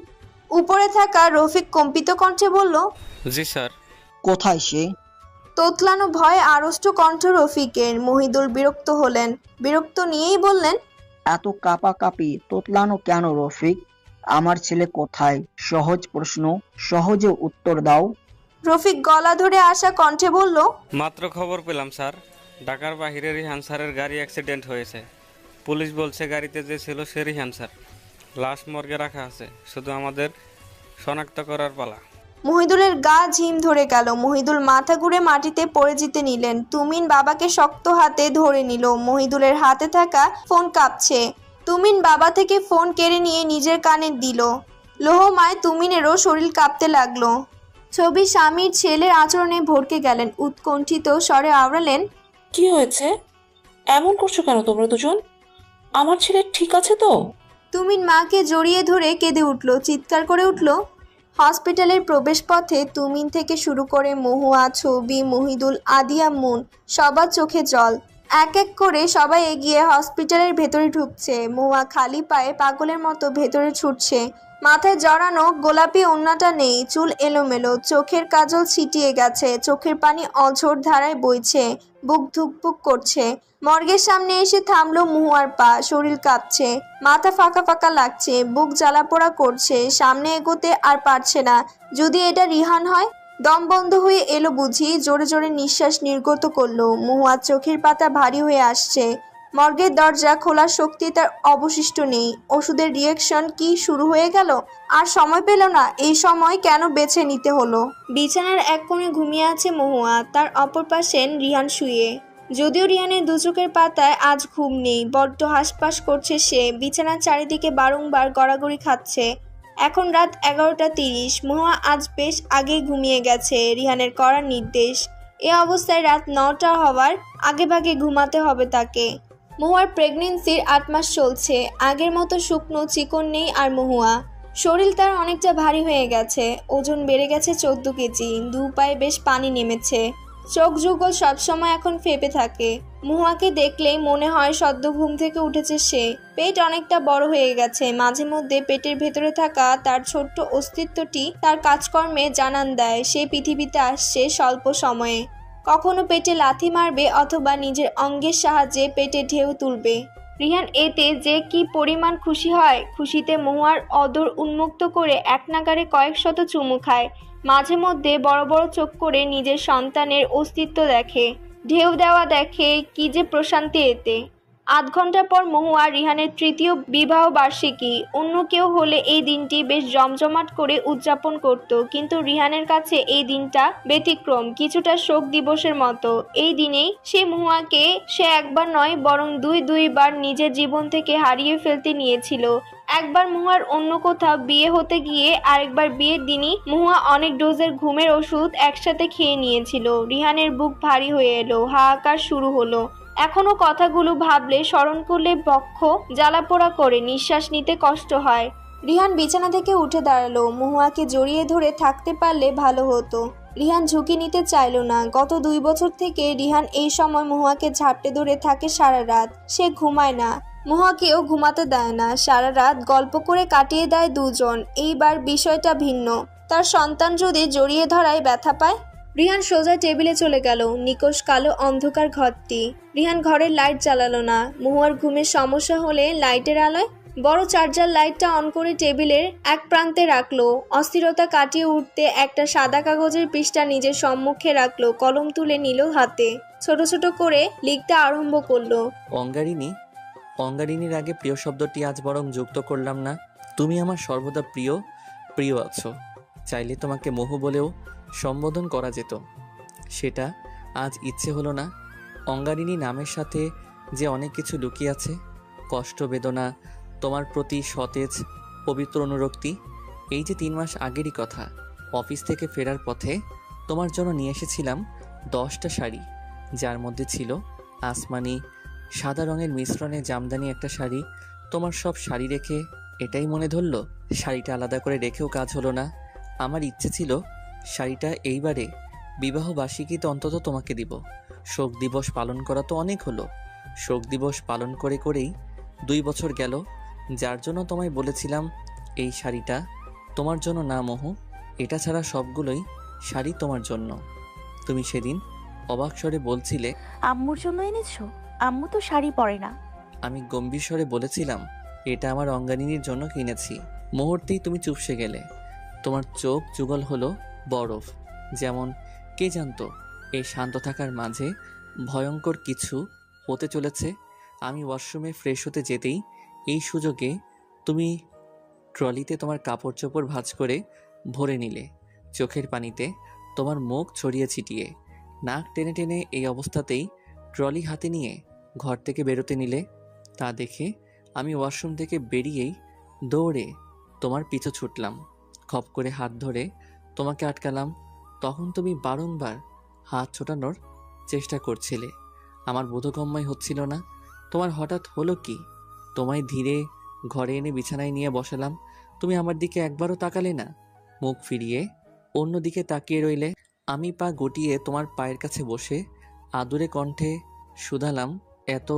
উপরে থাকা রফিক কম্পিত কণ্ঠে বলল, জি স্যার। কোথায় সে? তোতলানো ভয়ে আড়ষ্ট কণ্ঠ রফিকের। মহিদুল বিরক্ত হলেন। বিরক্ত নিয়েই বললেন, এত কাঁপাকাঁপি তোতলানো কেন রফিক? আমার ছেলে কোথায়? সহজ প্রশ্ন, সহজে উত্তর দাও। রফিক গলা ধরে আসা কণ্ঠে বলল, মাত্র খবর পেলাম স্যার, ঢাকার বাহিরে রিহান স্যারের গাড়ি অ্যাক্সিডেন্ট হয়েছে। পুলিশ বলছে গাড়িতে যে ছিল সে রিহান স্যার। লাশ মর্গে রাখা আছে, শুধু আমাদের শনাক্ত করার পালা। মহিদুলের গা ঝিম ধরে গেল। মহিদুল মাথা ঘুরে মাটিতে পড়ে যেতে নিলেন। তুমিন বাবাকে শক্ত হাতে ধরে নিল। মহিদুলের হাতে থাকা ফোন কাঁপছে। তুমিন বাবা থেকে ফোন কেড়ে নিয়ে নিজের কানে দিল। লোহমায় তুমিনেরও শরীর কাঁপতে লাগলো। ছবি স্বামীর ছেলের আচরণে ভড়কে গেলেন। উৎকণ্ঠিত স্বরে আওড়ালেন, কি হয়েছে? এমন করছো কেন তোমরা দুজন? আমার ছেলে ঠিক আছে তো? তুমিন মাকে জড়িয়ে ধরে কেঁদে উঠল, চিৎকার করে উঠল। হসপিটালের প্রবেশপথে তুমিন থেকে শুরু করে মহুয়া, ছবি, মহিদুল, আদিয়া, মুন সবার চোখে জল। এক এক করে সবাই এগিয়ে হসপিটালের ভেতরে ঢুকছে। মহুয়া খালি পায়ে পাগলের মতো ভেতরে ছুটছে। মাথায় জড়ানো গোলাপি ওড়নাটা নেই, চুল এলোমেলো, চোখের কাজল ছিটিয়ে গেছে, চোখের পানি অঝোর ধারায় বইছে, বুক ধুকপুক করছে। মর্গের সামনে এসে থামলো মহুয়ার পা। শরীর কাঁপছে, মাথা ফাঁকা ফাঁকা লাগছে, বুক জ্বালাপোড়া করছে। সামনে এগোতে আর পারছে না। যদি এটা রিহান হয়? দম বন্ধ হয়ে এলো বুঝি। জোরে জোরে নিঃশ্বাস নির্গত করলো। মহুয়ার চোখের পাতা ভারী হয়ে আসছে। মর্গের দরজা খোলার শক্তি তার অবশিষ্ট নেই। ওষুধের রিয়েকশন কি শুরু হয়ে গেল? আর সময় পেল না। এই সময় কেন বেছে নিতে হলো? বিছানার এক কোণে ঘুমিয়ে আছে মহুয়া, তার অপর পাশে রিহান শুয়ে। যদিও রিহানের দু চোখের পাতায় আজ ঘুম নেই, বড্ড হাসপাস করছে সে। বিছানার চারিদিকে বারংবার গড়াগড়ি খাচ্ছে। এখন রাত 11:30। মহুয়া আজ বেশ আগেই ঘুমিয়ে গেছে, রিহানের কড়া নির্দেশ। এ অবস্থায় রাত 9টা হওয়ার আগেভাগে ঘুমাতে হবে তাকে। মহুয়ার প্রেগনেন্সির 8 মাস চলছে। আগের মতো শুকনো চিকন নেই আর মহুয়া। শরীর তার অনেকটা ভারী হয়ে গেছে। ওজন বেড়ে গেছে 14 কেজি। দু পায়ে বেশ পানি নেমেছে। চোখ যুগল সবসময় এখন ফেপে থাকে। মহুয়াকে দেখলেই মনে হয় সদ্য ঘুম থেকে উঠেছে সে। পেট অনেকটা বড় হয়ে গেছে। মাঝে মধ্যে পেটের ভেতরে থাকা তার ছোট্ট অস্তিত্বটি তার কাজকর্মে জানান দেয় সে পৃথিবীতে আসছে স্বল্প সময়ে। কখনো পেটে লাথি মারবে অথবা নিজের অঙ্গের সাহায্যে পেটে ঢেউ তুলবে। রিহান এতে যে কি পরিমাণ খুশি হয়। খুশিতে মহুয়ার অদর উন্মুক্ত করে এক নাগারে কয়েক শত চুমু খায়। মাঝে মধ্যে বড় বড় চোখ করে নিজের সন্তানের অস্তিত্ব দেখে, ঢেউ দেওয়া দেখে। কি যে প্রশান্তি এতে। 8 ঘন্টা পর মহুয়া রিহানের 3য় বিবাহ বার্ষিকী। অন্য কেউ হলে এই দিনটি বেশ জমজমাট করে উদযাপন করত, কিন্তু রিহানের কাছে এই দিনটা ব্যতিক্রম, কিছুটা শোক দিবসের মতো। এই দিনেই সে মহুয়াকে সে একবার নয় বরং দুইবার নিজের জীবন থেকে হারিয়ে ফেলতে নিয়েছিল। একবার মহুয়ার অন্য কোথাও বিয়ে হতে গিয়ে, আরেকবার বিয়ের দিনই মহুয়া অনেক ডোজের ঘুমের ওষুধ একসাথে খেয়ে নিয়েছিল। রিহানের বুক ভারী হয়ে এলো, হাহাকার শুরু হলো। এখনো কথাগুলো ভাবলে, স্মরণ করলে বক্ষ জ্বালাপোড়া করে, নিঃশ্বাস নিতে কষ্ট হয়। রিহান বিছানা থেকে উঠে দাঁড়ালো। মহুয়াকে জড়িয়ে ধরে থাকতে পারলে ভালো হতো। রিহান ঝুঁকি নিতে চাইল না। গত 2 বছর থেকে রিহান এই সময় মহুয়াকে ঝাপটে ধরে থাকে সারা রাত। সে ঘুমায় না, মহুয়াকেও ঘুমাতে দেয় না। সারা রাত গল্প করে কাটিয়ে দেয় দুজন। এইবার বিষয়টা ভিন্ন। তার সন্তান যদি জড়িয়ে ধরায় ব্যথা পায়। রিহান সোজা টেবিলে চলে গেল। নিকোষ কালো অন্ধকার ঘরটি। রিহান ঘরের লাইট জ্বালালো না। মহুয়ার ঘুমের সমস্যা হলে লাইটের আলোয় বড় চার্জার লাইটটা অন করে টেবিলের এক প্রান্তে রাখলো। অস্থিরতা কাটিয়ে উঠতে একটা সাদা কাগজের পৃষ্ঠা নিজের সম্মুখে রাখলো। কলম তুলে নিল হাতে। ছোট ছোট করে লিখতে আরম্ভ করলো। অঙ্গারিনী, অঙ্গারিনীর আগে প্রিয় শব্দটি আজ বরং যুক্ত করলাম না। তুমি আমার সর্বদা প্রিয় প্রিয় আছো। চাইলে তোমাকে মোহ বলেও সম্বোধন করা যেত, সেটা আজ ইচ্ছে হলো না। অঙ্গারিনী নামের সাথে যে অনেক কিছু লুকিয়ে আছে, কষ্ট, বেদনা, তোমার প্রতি সতেজ পবিত্র অনুরক্তি। এই যে 3 মাস আগেরই কথা, অফিস থেকে ফেরার পথে তোমার জন্য নিয়ে এসেছিলাম 10টা শাড়ি, যার মধ্যে ছিল আসমানি সাদা রঙের মিশ্রণে জামদানি একটা শাড়ি। তোমার সব শাড়ি রেখে এটাই মনে ধরলো শাড়িটা আলাদা করে রেখেও কাজ হলো না। আমার ইচ্ছে ছিল শাড়িটা এইবারে বিবাহবার্ষিকীতে অন্তত তোমাকে দিব। শোক দিবস পালন করা তো অনেক হলো, শোক দিবস পালন করে করেই 2 বছর গেল। যার জন্য তোমায় বলেছিলাম এই শাড়িটা তোমার জন্য না মোহু, এটা ছাড়া সবগুলোই শাড়ি তোমার জন্য। তুমি সেদিন অবাক স্বরে বলছিলে আম্মুর জন্য এনেছো? আম্মু তো শাড়ি পরে না। আমি গম্ভীর স্বরে বলেছিলাম এটা আমার অঙ্গানিনীর জন্য কিনেছি। মুহূর্তেই তুমি চুপসে গেলে। তোমার চোখ যুগল হলো বরফ। যেমন কে জানতো এই শান্ত থাকার মাঝে ভয়ঙ্কর কিছু হতে চলেছে। আমি ওয়াশরুমে ফ্রেশ হতে যেতেই এই সুযোগে তুমি ট্রলিতে তোমার কাপড় চোপড় ভাঁজ করে ভরে নিলে, চোখের পানিতে তোমার মুখ ছড়িয়ে ছিটিয়ে। নাক টেনে টেনে এই অবস্থাতেই ট্রলি হাতে নিয়ে ঘর থেকে বেরোতে নিলে। তা দেখে আমি ওয়াশরুম থেকে বেরিয়েই দৌড়ে তোমার পিছু ছুটলাম। খপ করে হাত ধরে তোমাকে আটকালাম। তখন তুমি বারংবার হাত ছোটানোর চেষ্টা করছিলে। আমার বোধগম্যই হচ্ছিল না তোমার হঠাৎ হলো কি। তোমায় ধীরে ঘরে এনে বিছানায় নিয়ে বসালাম। তুমি আমার দিকে একবারও তাকালে না, মুখ ফিরিয়ে অন্যদিকে তাকিয়ে রইলে। আমি পা গুটিয়ে তোমার পায়ের কাছে বসে আদুরে কণ্ঠে শুধালাম, এত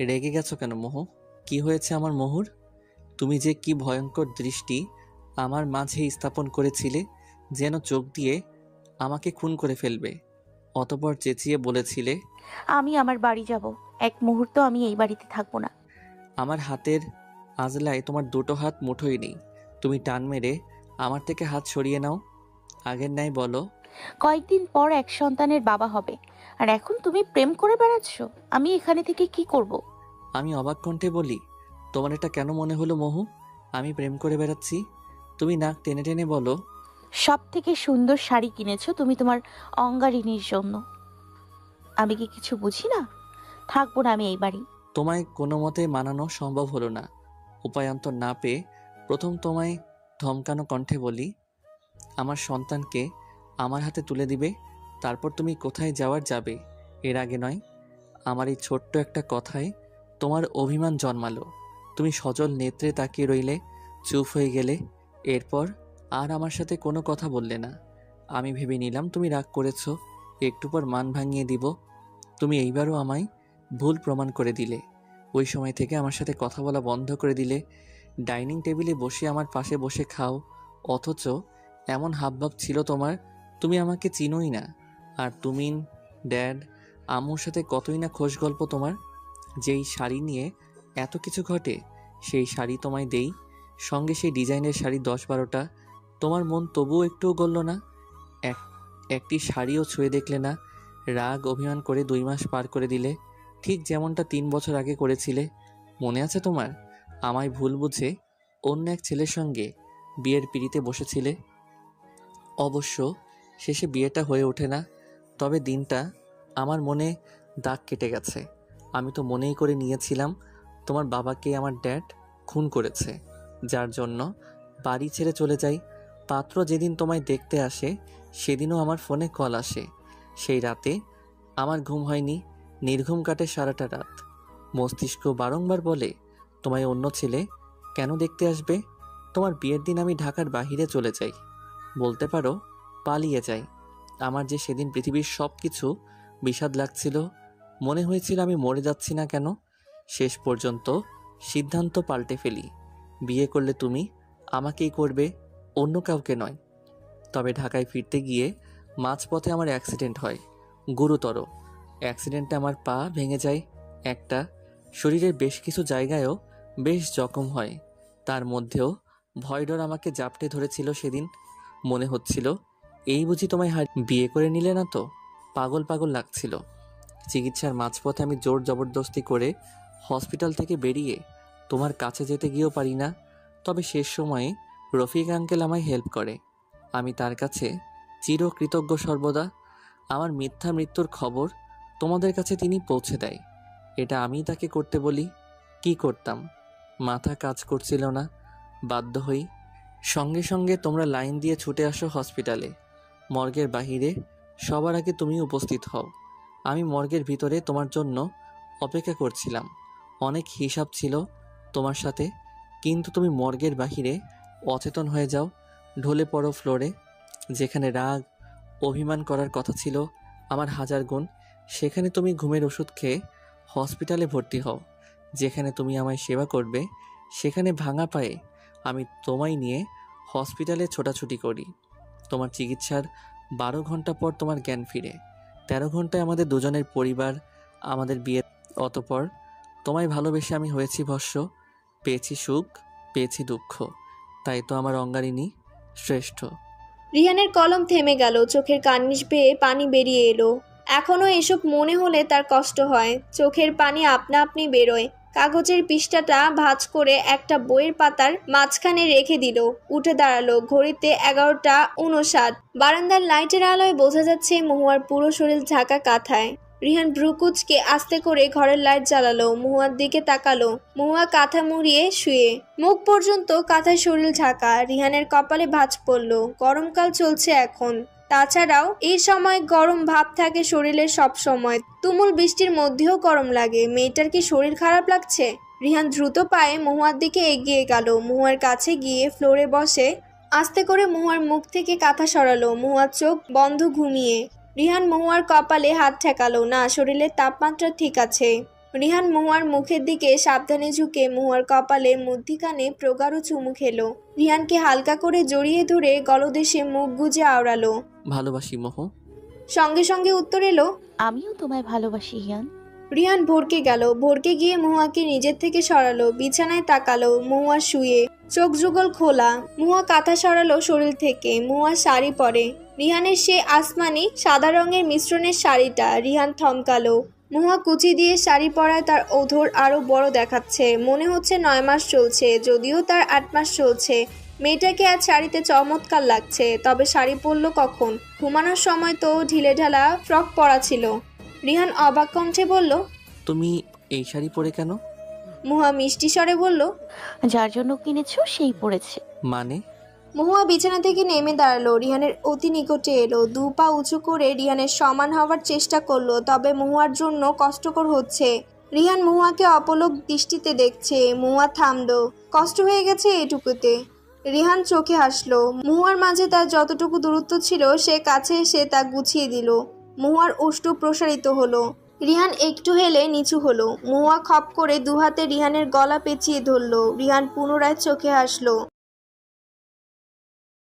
রেগে গেছো কেন মোহ? কি হয়েছে আমার মোহুর? তুমি যে কি ভয়ঙ্কর দৃষ্টি আমার মাঝে স্থাপন করেছিলে, যেন চোখ দিয়ে আমাকে খুন করে ফেলবে। অতঃপর চেঁচিয়ে বলেছিলে আমি আমার বাড়ি যাব। এক মুহূর্ত আমি এই বাড়িতে থাকবো না। আমার হাতের আজলায় তোমার 2টো হাত মুঠোই নেই। তুমি টান মেরে আমার থেকে হাত সরিয়ে নাও। আগের ন্যায় বলো, কয়েকদিন পর এক সন্তানের বাবা হবে, আর এখন তুমি প্রেম করে বেড়াচ্ছ। আমি এখানে থেকে কি করব? আমি অবাক কণ্ঠে বলি, তোমার এটা কেন মনে হলো মোহু আমি প্রেম করে বেড়াচ্ছি? তুমি নাক টেনে টেনে বলো, সব থেকে সুন্দর শাড়ি কিনেছো তুমি তোমার অঙ্গারিনীর জন্য। আমি কি কিছু বুঝি না? থাকবো না আমি এই বাড়ি। তোমায় কোনো মতে মানানো সম্ভব হলো না। উপায়ান্তর না পেয়ে প্রথম তোমায় ধমকানো কণ্ঠে বলি, আমার সন্তানকে আমার হাতে তুলে দিবে, তারপর তুমি কোথায় যাওয়ার যাবে, এর আগে নয়। আমার এই ছোট্ট একটা কথায় তোমার অভিমান জন্মালো। তুমি সজল নেত্রে তাকিয়ে রইলে, চুপ হয়ে গেলে। এরপর আর আমার সাথে কোনো কথা বললে না। আমি ভেবে নিলাম তুমি রাগ করেছো, একটু পর মান ভাঙিয়ে দিব। তুমি এইবারও আমায় ভুল প্রমাণ করে দিলে। ওই সময় থেকে আমার সাথে কথা বলা বন্ধ করে দিলে। ডাইনিং টেবিলে বসে আমার পাশে বসে খাও, অথচ এমন হাবভাব ছিল তোমার, তুমি আমাকে চিনোই না। আর তুমি ড্যাড আম্মুর সাথে কতই না খোশ গল্প তোমার। যেই শাড়ি নিয়ে এত কিছু ঘটে, সেই শাড়ি তোমায় দেই, সঙ্গে সেই ডিজাইনের শাড়ি 10-12টা। তোমার মন তবুও একটুও গলল না। একটি শাড়িও ছুঁয়ে দেখলে না। রাগ অভিমান করে 2 মাস পার করে দিলে, ঠিক যেমনটা 3 বছর আগে করেছিলে। মনে আছে তোমার? আমায় ভুল বুঝে অন্য এক ছেলের সঙ্গে বিয়ের পিঁড়িতে বসেছিলে। অবশ্য শেষে বিয়েটা হয়ে ওঠে না, তবে দিনটা আমার মনে দাগ কেটে গেছে। আমি তো মনেই করে নিয়েছিলাম তোমার বাবাকে আমার ড্যাড খুন করেছে, যার জন্য বাড়ি ছেড়ে চলে যাই। পাত্র যেদিন তোমায় দেখতে আসে সেদিনও আমার ফোনে কল আসে। সেই রাতে আমার ঘুম হয়নি, নির্ঘুম কাটে সারাটা রাত। মস্তিষ্ক বারংবার বলে তোমায় অন্য ছেলে কেন দেখতে আসবে। তোমার বিয়ের দিন আমি ঢাকার বাহিরে চলে যাই, বলতে পারো পালিয়ে যাই। আমার যে সেদিন পৃথিবীর সব কিছু বিষাদ লাগছিল, মনে হয়েছিল আমি মরে যাচ্ছি না কেন। শেষ পর্যন্ত সিদ্ধান্ত পাল্টে ফেলি, বিয়ে করলে তুমি আমাকেই করবে, অন্য কাউকে নয়। তবে ঢাকায় ফিরতে গিয়ে মাঝপথে আমার অ্যাক্সিডেন্ট হয়, গুরুতর। অ্যাক্সিডেন্টে আমার পা ভেঙে যায় একটা, শরীরের বেশ কিছু জায়গায়ও বেশ জখম হয়। তার মধ্যেও ভয়ডর আমাকে জাপটে ধরেছিল সেদিন। মনে হচ্ছিল এই বুঝি তোমায় বিয়ে করে নিলে না তো? পাগল পাগল লাগছিল। চিকিৎসার মাঝপথে আমি জোর জবরদস্তি করে হসপিটাল থেকে বেরিয়ে তোমার কাছে যেতে গিয়েও পারি না। তবে শেষ সময়ে রফিক আঙ্কেল আমায় হেল্প করে। আমি তার কাছে চিরকৃতজ্ঞ সর্বদা। আমার মিথ্যা মৃত্যুর খবর তোমাদের কাছে তিনি পৌঁছে দেয়। এটা আমি তাকে করতে বলি। কি করতাম, মাথা কাজ করছিল না, বাধ্য হই। সঙ্গে সঙ্গে তোমরা লাইন দিয়ে ছুটে আসো হসপিটালে। মর্গের বাহিরে সবার আগে তুমি উপস্থিত হও। আমি মর্গের ভিতরে তোমার জন্য অপেক্ষা করছিলাম। অনেক হিসাব ছিল তোমার সাথে, কিন্তু তুমি মর্গের বাহিরে অচেতন হয়ে যাও, ঢলে পড়ো ফ্লোরে। যেখানে রাগ অভিমান করার কথা ছিল আমার 1000 গুণ, সেখানে তুমি ঘুমের ওষুধ খেয়ে হসপিটালে ভর্তি হও। যেখানে তুমি আমায় সেবা করবে, সেখানে ভাঙা পায়ে আমি তোমায় নিয়ে হসপিটালে ছোটাছুটি করি। তোমার চিকিৎসার 12 ঘন্টা পর তোমার জ্ঞান ফিরে। 13 ঘন্টায় আমাদের দুজনের পরিবার, আমাদের বিয়ে। অতপর তোমায় ভালোবেসে আমি হয়েছি ভস্য, পেয়েছি সুখ, পেয়েছি দুঃখ। তাই তো আমার অঙ্গারিনী শ্রেষ্ঠ। রিহানের কলম থেমে গেল, চোখের কার্নিশ বেয়ে পানি বেরিয়ে এলো। এখনও এসব মনে হলে তার কষ্ট হয়। চোখের পানি আপনা আপনি বেরোয়। কাগজের পৃষ্ঠাটা ভাঁজ করে একটা বইয়ের পাতার মাঝখানে রেখে দিল। উঠে দাঁড়ালো। ঘড়িতে 11:59। বারান্দার লাইটের আলোয় বোঝা যাচ্ছে মহুয়ার পুরো শরীর ঢাকা কাঁথায়। রিহান ভ্রুকুচকে আস্তে করে ঘরের লাইট জ্বালালো, মহুয়ার দিকে তাকালো। মহুয়া কাঁথা মুড়িয়ে শুয়ে, মুখ পর্যন্ত কাঁথায় শরীর ঢাকা। রিহানের কপালে ভাঁজ পড়ল। গরমকাল চলছে এখন, তাছাড়াও এই সময় গরম ভাব থাকে শরীরে সব সময়। তুমুল বৃষ্টির মধ্যেও গরম লাগে। মেয়েটার কি শরীর খারাপ লাগছে? রিহান দ্রুত পায়ে মহুয়ার দিকে এগিয়ে গেল। মহুয়ার কাছে গিয়ে ফ্লোরে বসে আস্তে করে মহুয়ার মুখ থেকে কাঁথা সরালো। মহুয়ার চোখ বন্ধ, ঘুমিয়ে। রিহান মহুয়ার কপালে হাত ঠেকালো। না, শরীরের তাপমাত্রা ঠিক আছে। রিহান মহুয়ার মুখের দিকে সাবধানে ঝুঁকে মহুয়ার কপালে মধ্যিখানে প্রগাঢ় চুমু খেলো। রিহানকে হালকা করে জড়িয়ে ধরে গলদেশে মুখ গুজে আওড়ালো। ভালোবাসি মোহ। সঙ্গে সঙ্গে উত্তর এলো, আমিও তোমায় ভালোবাসি হিয়ান। রিহান ভরকে গেল। ভরকে গিয়ে মহুয়াকে নিজের থেকে সরালো। বিছানায় তাকালো। মহুয়া শুয়ে, চোখ যুগল খোলা। মহুয়া কাঁথা সরালো শরীর থেকে। মহুয়া শাড়ি পরে। রিহানের সে আসমানি সাদা রঙের মিশ্রণের শাড়িটা। রিহান থমকালো। মহুয়া কুচি দিয়ে শাড়ি পরায় তার ওধর আরো বড় দেখাচ্ছে। মনে হচ্ছে 9 মাস চলছে, যদিও তার 8 মাস চলছে। মেয়েটাকে আজ শাড়িতে চমৎকার লাগছে। তবে শাড়ি পরলো কখন? ঘুমানোর সময় তো ঢিলেঢালা ফ্রক পরা ছিল। রিহান অবাক কণ্ঠে বলল, তুমি এই শাড়ি পরে কেন? মহুয়া মিষ্টি স্বরে বলল, যার জন্য কিনেছো সেই পড়েছে। মানে? মহুয়া বিছানা থেকে নেমে দাঁড়ালো। রিহানের অতি নিকটে এলো। 2 পা উঁচু করে রিহানের সমান হওয়ার চেষ্টা করলো। তবে মহুয়ার জন্য কষ্টকর হচ্ছে। রিহান মহুয়াকে অপলক দৃষ্টিতে দেখছে। মহুয়া থামলো। কষ্ট হয়ে গেছে এটুকুতে। রিহান চোখে হাসলো। মহুয়ার মাঝে তার যতটুকু দূরত্ব ছিল সে কাছে এসে তা গুছিয়ে দিল। মহুয়ার ওষ্ঠ প্রসারিত হলো। রিহান একটু হেলে নিচু হলো। মহুয়া খপ করে 2 হাতে রিহানের গলা পেঁচিয়ে ধরল। রিহান পুনরায় চোখে হাসলো।